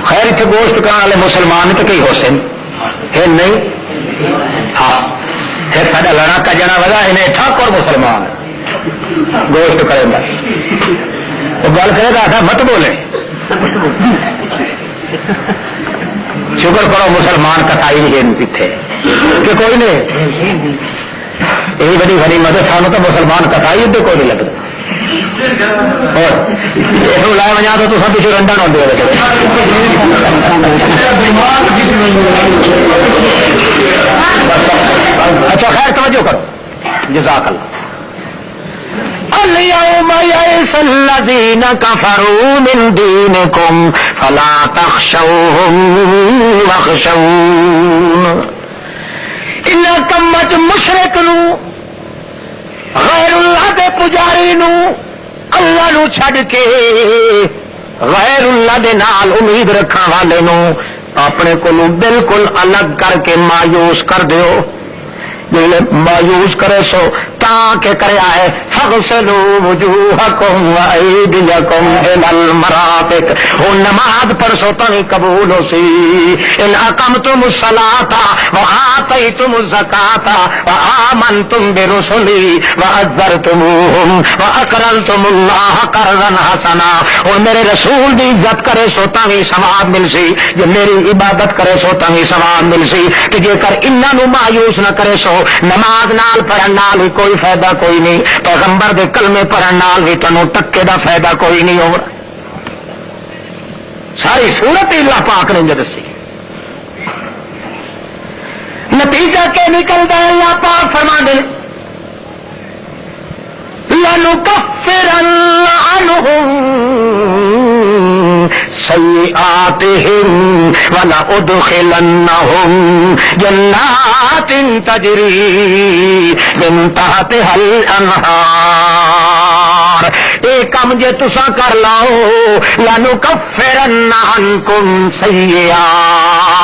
خیر اتنے گوشت کرنے والے مسلمان تو کئی حسین ہے نہیں ہاں پھر سارا لڑا کا جنا وجہ انہیں ٹھاکر مسلمان گوشت کرے گا وہ گل کرے گا تھا مت بولے شکر کرو مسلمان کتائی نہیں پیچھے کہ کوئی نہیں؟ یہی بڑی غنیمت ہے، سانو تو مسلمان کٹائی ادھر کوئی نہیں لگتا. اور یہ لائے وجہ تو سب پیچھے رنڈن ہوتے ہیں. اچھا خیر توجہ کرو. جزاک اللہ. اليوم يئس الذين كفروا من دينكم فلا تخشوهم واخشون. ان کمت مشرک نو غیر اللہ دے پجاری نو اللہ نو چھڈ کے غیر اللہ دے نال امید رکھن والے نو اپنے کو بالکل الگ کر کے مایوس کر دیو. جی مایوس کرے سو کہ کریا ہے فغسلوا وجوہکم وایدیکم الی المرافق. وہ نماز پڑھو تو قبول ہو سی. ان اقمتم الصلاۃ وآتیتم الزکاۃ وآمنتم برسلی وعزرتموہم واقرضتم اللہ قرضا حسنا. اور میرے رسول دی عزت کرے سو تاں ثواب مل سی. جے میری عبادت کرے سو تاں ثواب مل سی. کہ جے کر انہاں نو مایوس نہ کرے سو نماز نال پڑھن نال کوئی فائدہ کوئی نہیں. پیغمبر دے کلمے پڑھن نال بھی تنوں ٹکے دا فائدہ کوئی نہیں ہوگا. ساری صورت اللہ پاک نے جو دسی. نتیجہ کے نکلتا ہے اللہ پاک فرما دے لَنُكَفِّرَنَّ عَنْهُمْ سَيِّئَاتِهِمْ وَلَأُدْخِلَنَّهُمْ جَنَّاتٍ تَجْرِي مِن تَحْتِهَا الْأَنْهَارُ. ایک کام جے تساں کر لاؤ لَنُكَفِّرَنَّ عَنْكُمْ سَيِّئَاتٍ.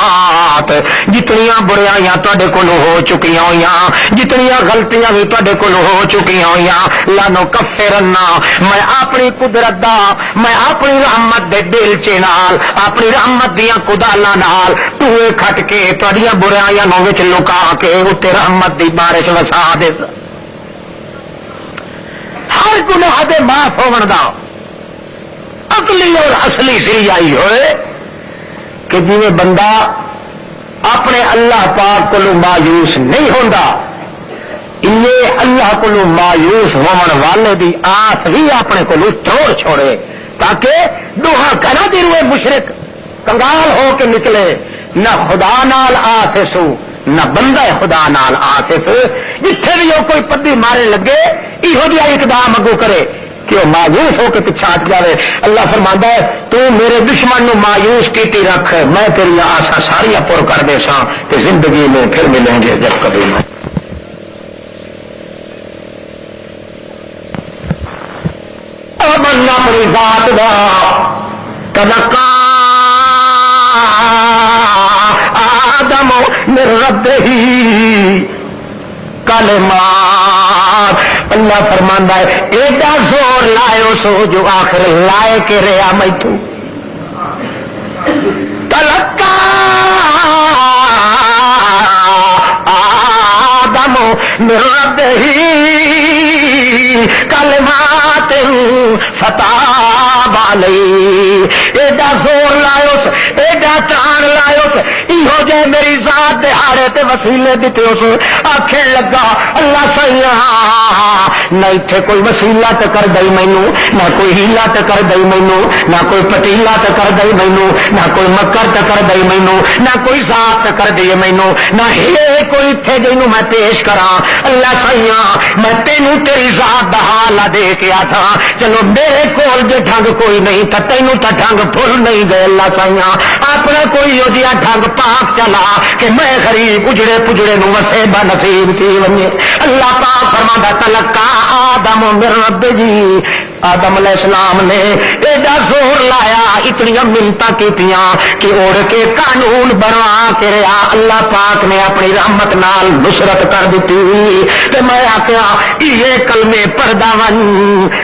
جتنیاں برائیاں تواڈے کول ہو چکیاں ہویاں, جتنیاں غلطیاں بھی تواڈے کول ہو چکیاں ہویاں, لَنُكَفِّرَنَّ میں اپنی قدرت دا, میں اپنی رحمت دے ڈیلچے نال, اپنی رحمت دیاں کدالاں نال ٹوئے کھٹ کے تواڈیاں برائیاں نوں وچ لکا کے اُتے رحمت دی بارش وسا دے. ہر گناہ دے معاف ہون دا عقلی اور اصلی ذریعہ ہی ہوئے کہ جویں بندہ اپنے اللہ پاک کو مایوس نہیں ہوندا, یہ اللہ کو مایوس ہون والے دی آس بھی اپنے کو توڑ چھوڑے تاکہ دوہا گھراں دی روئے مشرک کنگال ہو کے نکلے. نہ خدا نال آس سو نہ بندہ خدا نال آس سو. جتھے بھی وہ کوئی پدی مارے لگے یہو جہا اقدام اگو کرے کہ وہ مایوس ہو کے پیچھے ہٹ جائے. اللہ فرماندا ہے تو میرے دشمن نو مایوس کیتی رکھ, میں تیری آسا ساری پور کر دے سا کہ زندگی میں پھر ملیں گے جب کبھی میں. بننا اپنی ذات دا تلقا آدم من ربہ کلمات. اللہ فرماندا ہے ایڈا زور لائے سو جو آخر لائے کے رہا میتھو. تلقا آدم من ربہ کلمات فتاب علیہ. ایڈا زور لائے ایڈا تان لائے یہو جے میری ذات دے ہارے تے وسیلے دیتے اس آکھن لگا اللہ سیاں نہ اتنے کوئی وسیلہ تے کر دئی مینو, نہ کوئی ہیلا تے کر دئی مینو, نہ کوئی پٹیلا تے کر دئی مینو, نہ کوئی مکر تے کر دئی مینو, نہ کوئی ذات تے کر دئی مینو, نہ ہیلے کوئی اتنے جنوں میں پیش کراں. اللہ سیاں میں تینوں تیری ذات دا حال دے کے آتا. چلو میرے کول جے ڈھنگ کوئی نہیں تو تینوں تو ڈھنگ بھول نہیں گئے. اللہ سیاں اپنا کوئی ہو جہا ڈھنگ پاک چلا کہ میں غریب اجڑے پجڑے نو وسے با نصیب کی ونجے. اللہ پاک فرماتا تلقا آدم من ربہ. آدم علیہ السلام نے ایڈا زور لایا, اتنی منتاں کیتیاں کہ اڑ کے قانون بنوا کے رہا. اللہ پاک نے اپنی رحمت نال نصرت کر دیتی. تے میں آخیا یہ کلمے پڑھدا ون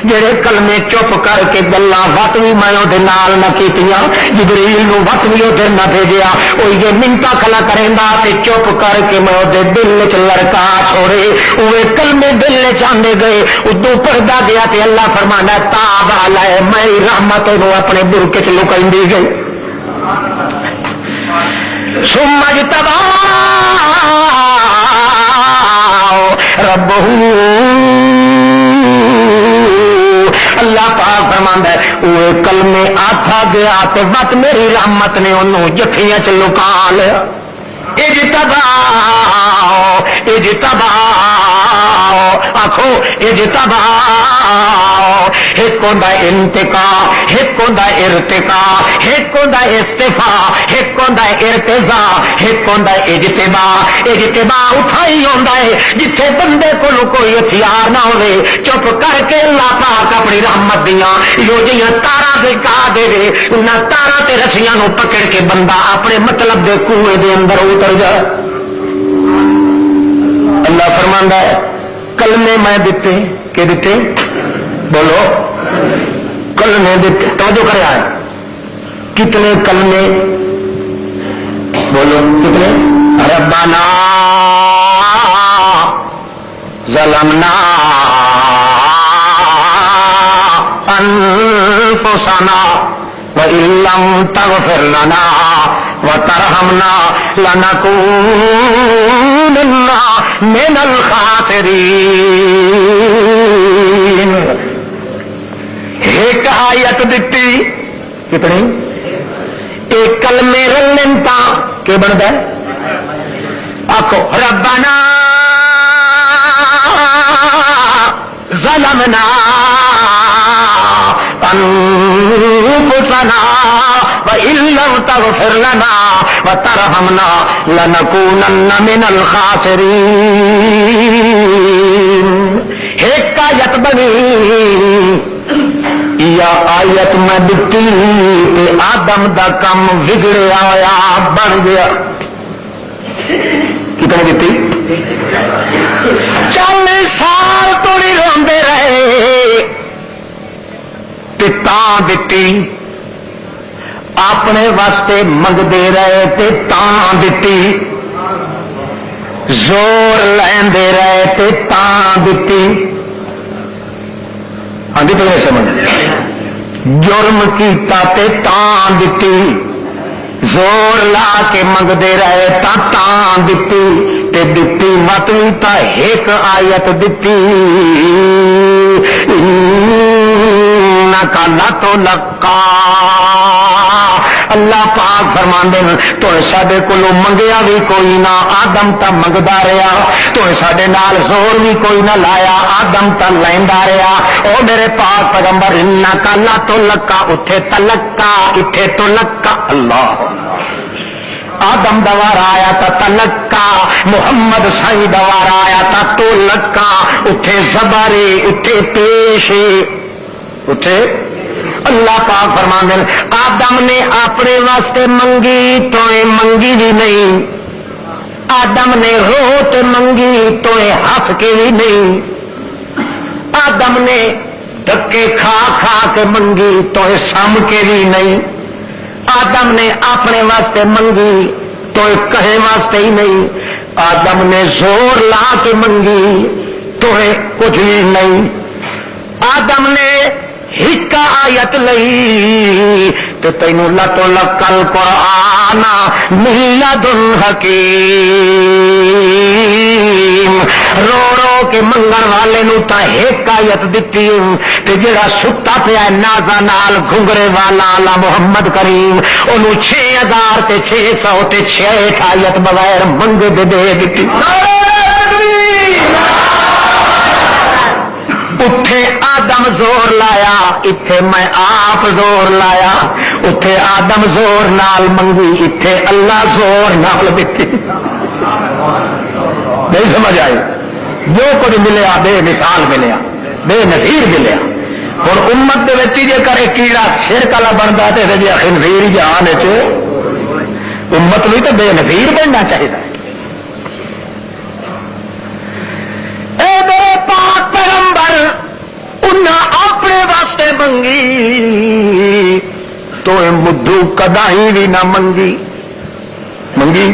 جڑے کلمے چپ کر کے گلاں وت بھی میں وہ نال نہ کیتیاں, جبریل نو وت بھی وہ نہ بھیجیا. وہ یہ منتا کھلا کریندا تے چپ کر کے میں وہ دل چ لڑکا چھوڑے وہ کلمے دل چ آندے گئے. ادو پڑھدا گیا تے اللہ فرمانا تاب علیہ میری رحمت نو اپنے برکے چ لکائی گئی. سمجھ تبا ربہ اللہ پاک فرماندا ہے وہ کلمے آکھا گیا تے وقت میری رحمت نے انہوں جکھیاں چ لکا لیا آخو ایک ہوندا انتقام ایک ہوندا ارتقاء ایک ہوندا استفا ایک ہوندا ارتضا ایک ہوندا اجتباء اٹھائی ہوندا ہے جتھے بندے کو کوئی ہتھیار نہ ہوے چپ کر کے اللہ پاک اپنی رحمت دیاں یو جیاں تاراں دے کا دے نہ تاراں تے رسیاں نو پکڑ کے بندہ اپنے مطلب دے کنویں دے اندر اتر جائے اللہ فرماندا ہے کلمے میں دیتے کہ دیتے بولو کلمے دیتے توجہ کرے آئے کتنے کلمے بولو کتنے ربنا ظلمنا انفسنا وَإِن لَّمْ تَغْفِرْ لَنَا وَتَرْحَمْنَا لَنَكُونَنَّ مِنَ الْخَاسِرِينَ ایک آیت دیتی کتنی ایک کلمے رلن تا کہ بنتا ہے آکھو ربنا ظلمنا أنفسنا وإن لم تغفر لنا وترحمنا لنكونن من الخاسرين ایک آیت بنی یا آیت میں دتی تے آدم دا کم بگڑیا ہوا بن گیا کتنے دیتی 40 سال تو نہیں روندے رہے تاں دتی اپنے واسطے منگتے رہے تے تاں دتی زور لیندے رہے تے تاں دتی ہاں جی تو سمجھ جرم کیتا تے تاں دتی زور لا کے منگتے رہے تاں دتی تے دتی مت بھی تا ایک آیت دتی تو لکا اللہ پاک فرماندے تو ساڈے کولوں منگیا بھی کوئی نہ آدم تا منگدا رہیا تو ساڈے نال زور بھی کوئی نہ لایا آدم تا لیندا رہیا او میرے پاک پیغمبر انکا لا تو لکا اٹھے تلکا اٹھے تو لکا اللہ آدم دوار آیا تا تلکا محمد سائی دوار آیا تا تو لکا اٹھے زبارے اٹھے پیشے اٹھے اللہ پاک فرماندے آدم نے اپنے واسطے منگی تو منگی بھی نہیں آدم نے رو تے منگی تو ہف کے بھی نہیں آدم نے دھکے کھا کھا کے منگی تو سم کے بھی نہیں آدم نے اپنے واسطے منگی تو کہے واسطے ہی نہیں آدم نے زور لا کے منگی تو کچھ بھی نہیں آدم نے ایک آیت لئی تو تینوں لتو لکل قرآن ملدن حکیم رو رو کے منگن والے نو تا ایک آیت دتی تے جڑا ستا پیا نازا نال گھنگرے والا آلا محمد کریم انہوں 6000 تے 600 تے 6 آیت بغیر منگے دے دتی اٹھے آدم زور لایا اتے میں آپ زور لایا اتے آدم زور نال منگی اتے اللہ زور نال دیتی نہیں سمجھ آئی جو کچھ ملیا بے مثال ملیا بے نظیر ملیا اور امت کے بچی جے کرے کیڑا شرک والا بنتا ہے تو خنزیر جہان امت بھی تو بے نظیر بننا چاہیے پاک پیغمبر انہاں اپنے واسطے منگی تو مدھو کدائی بھی نہ منگی منگی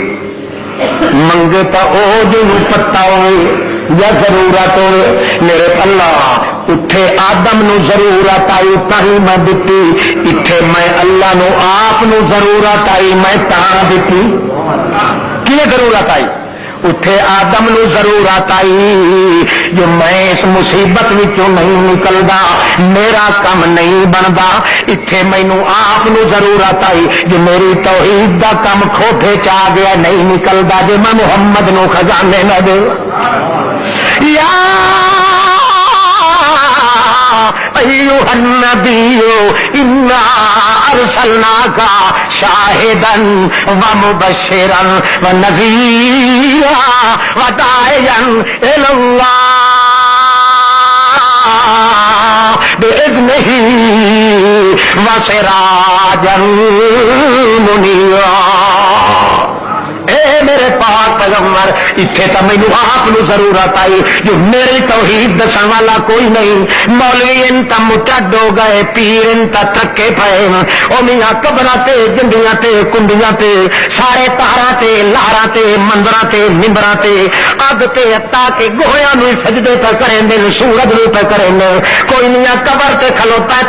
منگے تو او جنوں پتا ہوئے یا ضرورت ہوئے میرے اللہ اٹھے آدم نو ضرورت آئی تاہی میں دیتی اٹھے میں اللہ نو آپ نو ضرورت آئی میں تاں دیتی کی ضرورت آئی اٹھے آدم نو ضرورت آئی جو میں اس مصیبت وچوں نہیں نکلدا میرا کم نہیں بندا اتھے مینوں آپ نو ضرورت آئی جو میری توحید دا کم کھوٹے چا گیا نہیں نکلدا جے میں محمد نو خزانے نہ دے یا ایھا النبی انا ارسلناک شاہدا ومبشرا ونذیرا وداعیا الی اللہ بإذنہ وسراجا منیرا۔ اے میرے پاک پیغمبر اتنے تو مینو آپ ضرورت آئی جو میری توحید دسن والا کوئی نہیں مولوی ان تا مٹڈ ہو گئے پیر ان تا تھکے پے او میاں قبراں تے جنڈیاں تے کنڈیاں تے سارے تاراں تے لاراں تے مندراں تے ممبراں تے اگ تے اتا کے گوہیاں نو سجدے پہ کریں دے سورج نو پہ کریں دے کوئی میاں قبر تے کھلوتا ہے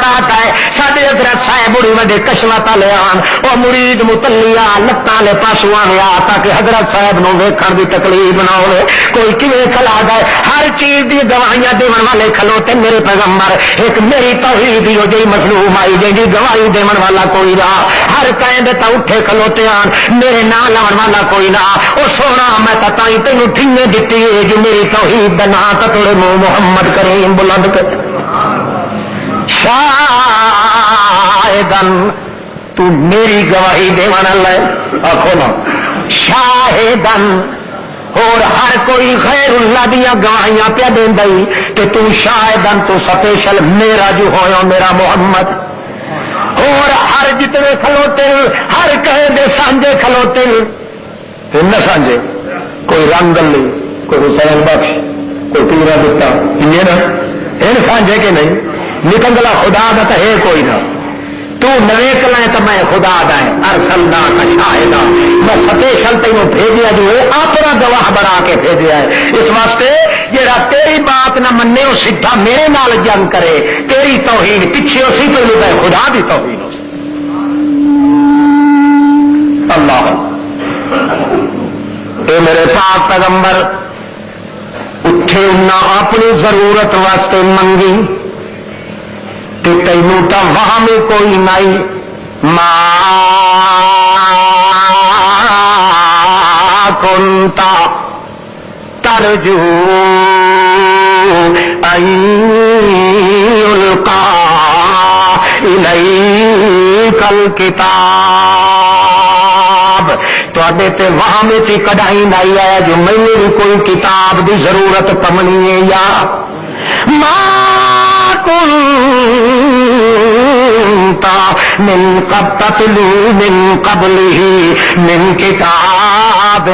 ساڈے حضرت صاحب بڑی وڈے کشوا لے آن او مرید متلیا لتاں لے پاسوں آنے آ تاکہ حضرت صاحب نو ویکھن دی تکلیف نہ ہوے کوئی کیویں کھلا گئے ہر چیز دی گواہیاں دیون والے کھلوتے میرے پیغمبر ایک میری توحید ہو جی مظلوم آئی جی گواہی دیون والا کوئی نہ ہر کہندے تا اٹھے کھلوتے آن میرے نام لاون والا کوئی نہ او سونا میں تا تائیں تینوں ٹھینے دتی ہے جو میری توحید دا نام تا توڑے محمد کریم بلند کر شاہدن تو میری گواہی دیون والا ہے آکھو نا شاہدن اور ہر کوئی غیر اللہ دیا گواہیاں پیا دیندا تے تو شاہدن تو سپیشل میرا جو ہویا میرا محمد اور ہر جتنے کھلوتے ہر کہے دے سانجے کھلوتے تے نہ سانجے کوئی رنگ نہیں کوئی حسین بخش کوئی پیرا دتا یہ نا ان سانجے کے نہیں نکندلا خدا دا تے ہے کوئی نہ تو نویک لائے تو میں خدا دائیں ارسلنا کا شاہدہ میں سپیشل تینوں بھیجیا جو ہے اپنا گواہ بنا کے بھیجیا ہے اس واسطے جڑا تیری بات نہ مننے وہ سیدھا میرے نال جنگ کرے تیری توہین پیچھے اسی پہ لگا خدا دی توہین ہو اللہ اے میرے پاک پیغمبر اٹھے انہاں اپنی ضرورت واسطے منگی تینوں تو وہاں میں کوئی نہیں ما کنتا ترجو ان یلقا الیک الکتاب تواڈے تے وہاں میں تی کدائی نہیں آیا جو مینوں بھی کوئی کتاب دی ضرورت پمنی ہے یا ما من قبل من قبله من کتاب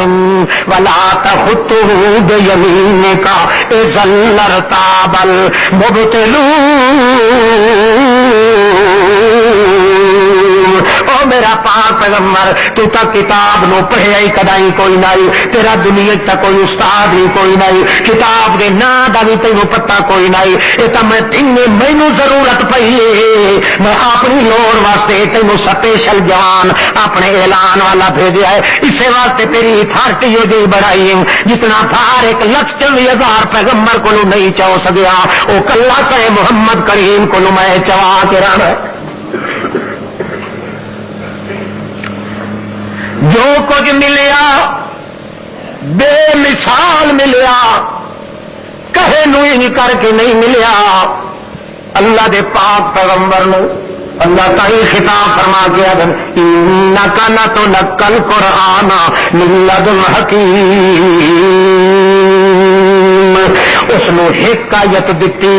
ولا تخطه بيمينك اذا لارتاب المبطلون او میرا پاک پیغمبر تو تا کتاب نو پڑھیا ہی کدائی کوئی نہیں تیرا دنیا تا کوئی استاد ہی کوئی نہیں کتاب دے نا دا بھی تینوں پتہ کوئی نہیں یہ تو میں تینے مینوں ضرورت پئی میں اپنی لوڑ واسطے تینوں سپیشل جوان اپنے اعلان والا بھیجا ہے اسی واسطے تیری اتھارٹی ہو گئی بڑائی جتنا بھار 1,40,000 پیغمبر کو نہیں چاہ سکیا وہ کلا کہے محمد کریم کو میں چوا کے رہنا جو کچھ ملیا بے مثال ملیا کہے نو ہی کر کے نہیں ملیا اللہ دے پاک پیغمبر نے اللہ تعالی خطاب فرما گیا انکا لتلقی القرآن من لدن حکیم اس نو حکایت دیتی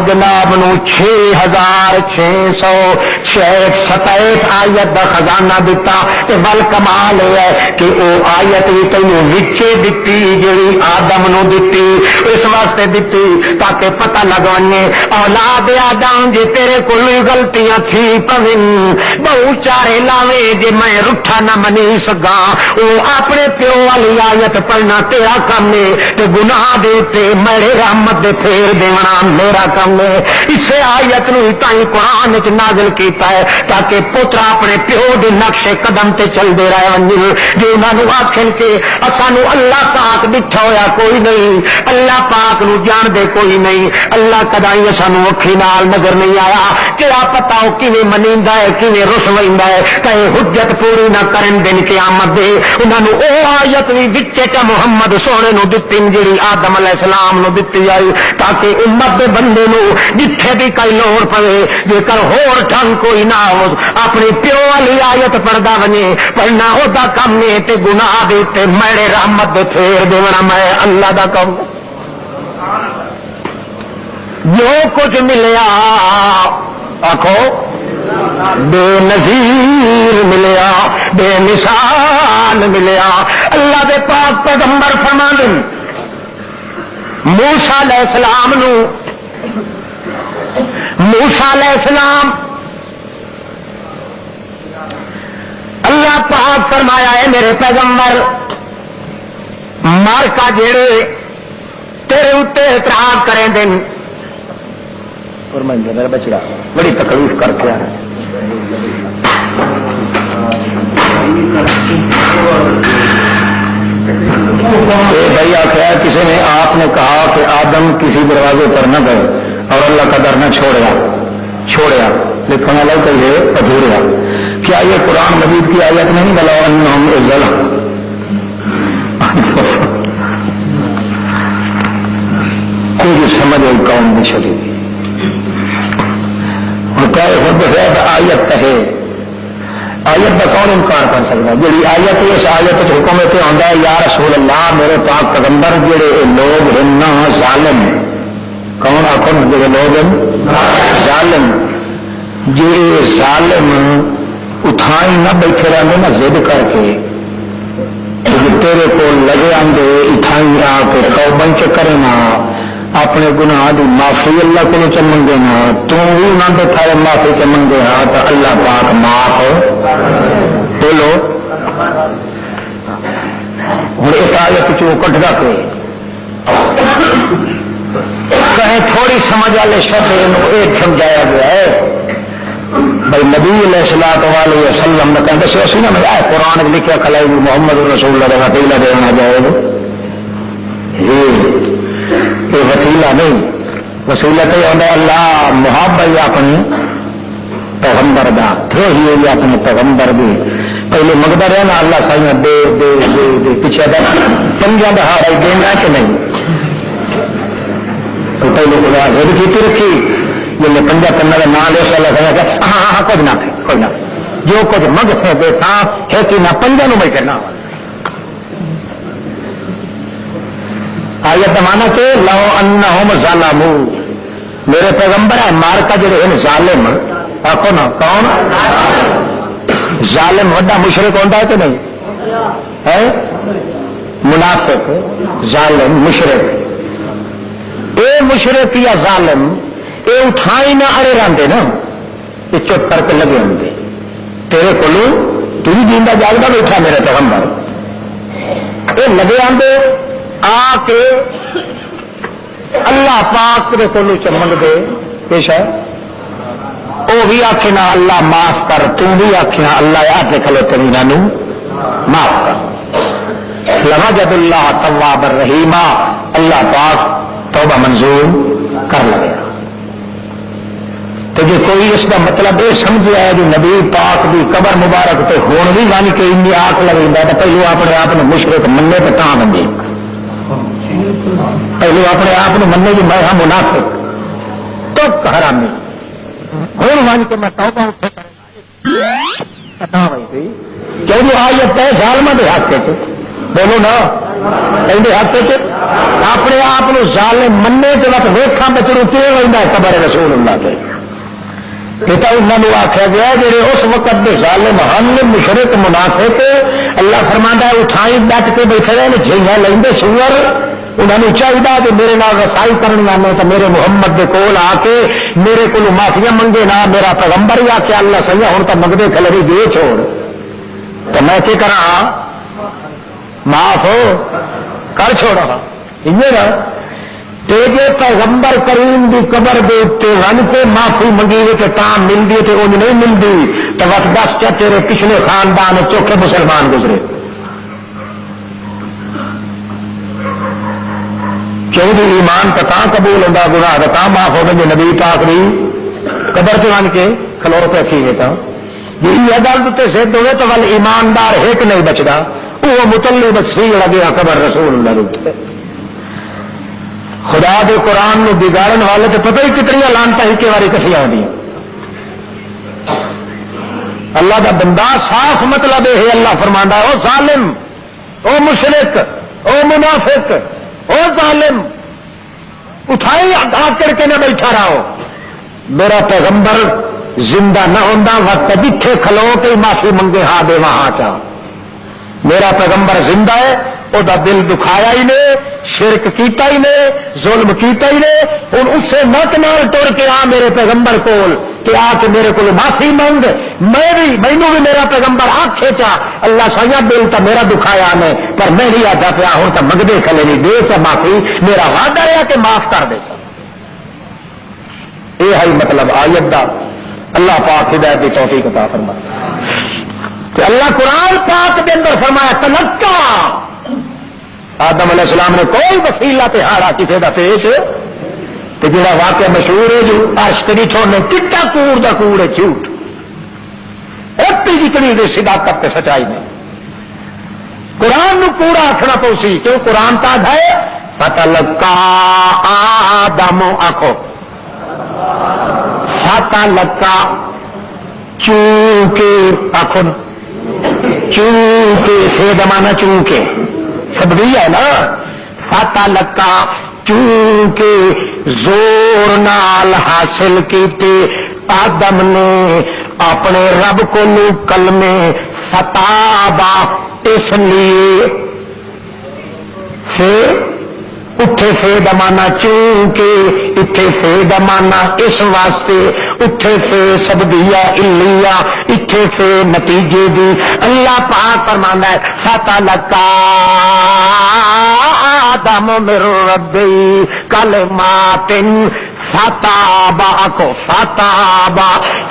جناب نو 6,667 آیت دا خزانہ دیتا تے بل کمال ہے کہ او آیت بھی تینوں وچے دیتی جڑی آدم نو دیتی اس واسطے دیتی تاکہ پتہ لگانے اولاد آدم جی تیرے کوئی غلطیاں تھی پوین بہو چارے لاوے جی میں رٹھا نہ منی سگا وہ اپنے پیو والی آیت پڑھنا تیرا کام ہے تے گناہ دیتے میرے رحمت دے پھیر دینا میرا کام ہے اسے آیت نو تائیں قرآن وچ نازل کیتا کیتا ہے تاکہ پوترا اپنے پیو دے نقشے قدم تے چلتے رہے ونجن جو انہوں آخر کہ سانو اللہ پاک ڈٹھا ہویا کوئی نہیں اللہ پاک نو جان دے کوئی نہیں اللہ کدائی سانو اکھی نال نظر نہیں آیا کیا پتا وہ کیویں منیندا ہے کیویں رسوائندا ہے کہیں حجت پوری نہ کرن دن قیامت دے انہوں او آیت بھی وچے تے محمد سونے نو دتی جڑی آدم علیہ السلام نو دتی آئی تاکہ امت دے بندے نو جتھے بھی کئی لوڑ پوے جے کر ہور ڈھنگ کوئی نہ ہو اپنی پیو والی آیت پڑھدا ونے پڑھنا او دا کم ہے تے گناہ دے تے میرے رحمت دے پھیر دیونا میں اللہ دا کم جو کچھ ملیا آخو بے نظیر ملیا بے مثال ملیا اللہ دے پاک پیغمبر فرماندے موسیٰ علیہ السلام نو موسیٰ علیہ السلام اللہ پاک فرمایا ہے میرے پیغمبر مار کا جڑے تیرے اتنے اعتراض کریں دن اور میں میرا بچڑا بڑی تکلیف کر کے آیا بھائی آخر کسی نے آپ نے کہا کہ آدم کسی دروازے پر نہ گئے اور اللہ کا در نہ چھوڑیا لکھنے والا کہیے ادھوریا کیا یہ قرآن مجید کی آیت نہیں بلا انہم ظلم کوئی سمجھ قوم نہیں چلی آیت ہے آیت کا کون انکار کر سکتا جی آیت اس آیت حکم سے آتا ہے یا رسول اللہ میرے پاک پیغمبر جڑے لوگ ہیں ظالم کون آخر جڑے لوگ ہیں ظالم جڑے ظالم اتھائی نہ بیٹھے رہتے نا ضد کر کے تیرے کو لگے آدھے اتھائی آ کے توبہ چکرے نا اپنے گناہ دی معافی اللہ کو چمن دینا تو بھی نہ بیٹھا معافی چمن دے ہاں تو اللہ پاک معاف بولو ہوں اس آیت چو کٹدا پہ کہیں تھوڑی سمجھ والے شبد یہ سمجھایا گیا ہے بھائی نبی علیہ الصلوۃ والسلام نے کہتے سے اسی نا قرآن لکھا کھلائی محمد رسول اللہ کا وسیلہ دینا جائے یہ وسیلہ نہیں وسیلہ تو یہ اللہ محبت اپنی پیغمبر دا پھر ہی اپنے پیغمبر بھی پہلے منگتا رہا نا اللہ سائیں دے دے دے دے پیچھے دا پنجا دا ہارا دینا کہ نہیں تو پہلے خدا ضد کی رکھی جب پنجا کرنا کا نام لے اللہ سائیں کہ ہاں ہاں کچھ نہ تھے کوئی نہ جو کچھ منگ تھے تھا ہے کہ نہ پنجا نو میں کرنا آیت مانا کہ لو انہم ظالموا میرے پیغمبر ہے مار کا جڑے ہیں ظالم آخو نا کون ظالم وڈا مشرک ہوتا ہے کہ نہیں ہے منافق ظالم مشرک اے مشرک یا ظالم اے اٹھائی نہ اڑے رہتے نا یہ چپ کر کے لگے ہوں تیرے کو تو بھی جیندہ جاگتا بیٹھا میرے پیغمبر یہ لگے آتے آ کے اللہ پاک کے کولو چمن دے پیش ہے وہ بھی آخے نا اللہ معاف کر تو بھی آخنا اللہ آ کے کھلو تری انہوں معاف کر لوجد اللہ تواب الرحیم اللہ پاک توبہ منظور کر لگے تو جو کوئی اس کا مطلب یہ سمجھا ہے جو نبی پاک بھی قبر مبارک تو ہون بھی مان کے ان آنکھ لگا تو پہلو اپنے آپ مشرک مننے تو کہاں بنے پہلو اپنے آپ مننے کی میں ہاں منافق تو حرامی ہوں مان کے میں توبہ کیوں جو آیت ہے ظالمہ دے ہاتھ سے بولو نا کہیں ہاتھ سے اپنے آپ ظالم مننے کے وقت ویکھا بچوں کیوں لینا ہے قبر رسول اللہ کے پتا انہوں نے آخیا گیا جی اس وقت کے ظالم ہن مشرک منافق اللہ فرماتا ہے اٹھائی ڈٹ کے بیٹھے رہے جھیاں لیں سور انہوں نے چاہیے کہ میرے نال رسائی کرنے آنے تو میرے محمد کے کول آ کے میرے کو معافیا منگے نہ میرا پیغمبر ہی آ کے اللہ سہی ہوں تو منگتے کلری دے چھوڑ تو میں کیا کرا معاف ہو کر چھوڑا نا تے جو پیغمبر کریم دی قبر دے اتنے رن کے معافی منگی کہ کام ملتی تو انج نہیں ملتی تو وقت دس چا تیرے پچھلے خاندان چوکھے مسلمان گزرے کیوں بھی ایمان تو قبول ہوتا گناہ تو معاف ہو گئے نبی پاک دی قبر سے بن کے کھلو پہ رکھی گئے جی یہ گل تو سدھ ہوئے تو ول ایماندار ایک نہیں بچتا وہ متلی بسی لگیا قبر رسول اللہ روتے خدا دے قرآن نو بگاڑن والے تو پتہ ہی کتنی لانتا ہی باری کٹیا ہوئی اللہ دا بندہ صاف مطلب ہے اللہ فرماندا ہے او ظالم او مشرک او منافق او ظالم اٹھائی آکڑ کے نہ بیٹھا رہو میرا پیغمبر زندہ نہ ہوتا وقت جتھے کھلو کے معافی منگے ہاں دے وہاں چاہ میرا پیغمبر زندہ ہے وہ دل دکھایا ہی نے شرک کیتا ہی نے ظلم کیتا ہی نے ہوں اس سے نک نال ٹر کے آ میرے پیغمبر کول کہ آ کے میرے کو معافی منگ مینو بھی میرا پیغمبر آکھے چا اللہ سائیاں دل تو میرا دکھایا نے پر میں نہیں آتا پیا ہوں تو منگتے کھلے نہیں دے سا معافی میرا وعدہ ہے کہ معاف کر دے سا یہ ہے مطلب آیت دا اللہ پاک ہدایت کی توفیق عطا فرمائے کہ اللہ قرآن پاک کے اندر فرمایا تلقا آدم علیہ السلام نے کوئی وسیلہ تہاڑا کسی کا پیش تو جڑا واقعہ مشہور ہے جو عرش چھوڑنے کٹا کوڑ دا کوڑ ہے جھوٹ ایپی جتنی دے صداقت تے سچائی میں قرآن نو کوڑا آخنا پوسی کیوں قرآن تا ہے فتلقا آدم آخو فتلقا چونکہ آخو چونکہ سے دمانا چونکہ سبھی ہے نا فاتح لکا چونکہ زور نال حاصل کیتے آدم نے اپنے رب کو کلمے فتابا اس لیے سے اٹھے سے دمانا چونکہ اٹھے سے دمانا اس واسطے اٹھے سے سبدیا الیا اٹھے سے نتیجے دی اللہ پاک فرمانا ہے فتح لکا آدم من ربی کلمات فتابا کو فتابا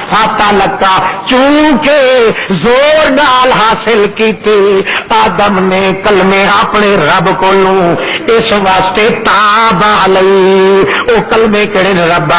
فتح لکا چونکہ زور نال حاصل کیتی آدم نے کلمے اپنے رب کو اس واسطے تابا علی او کلمے کہڑے رب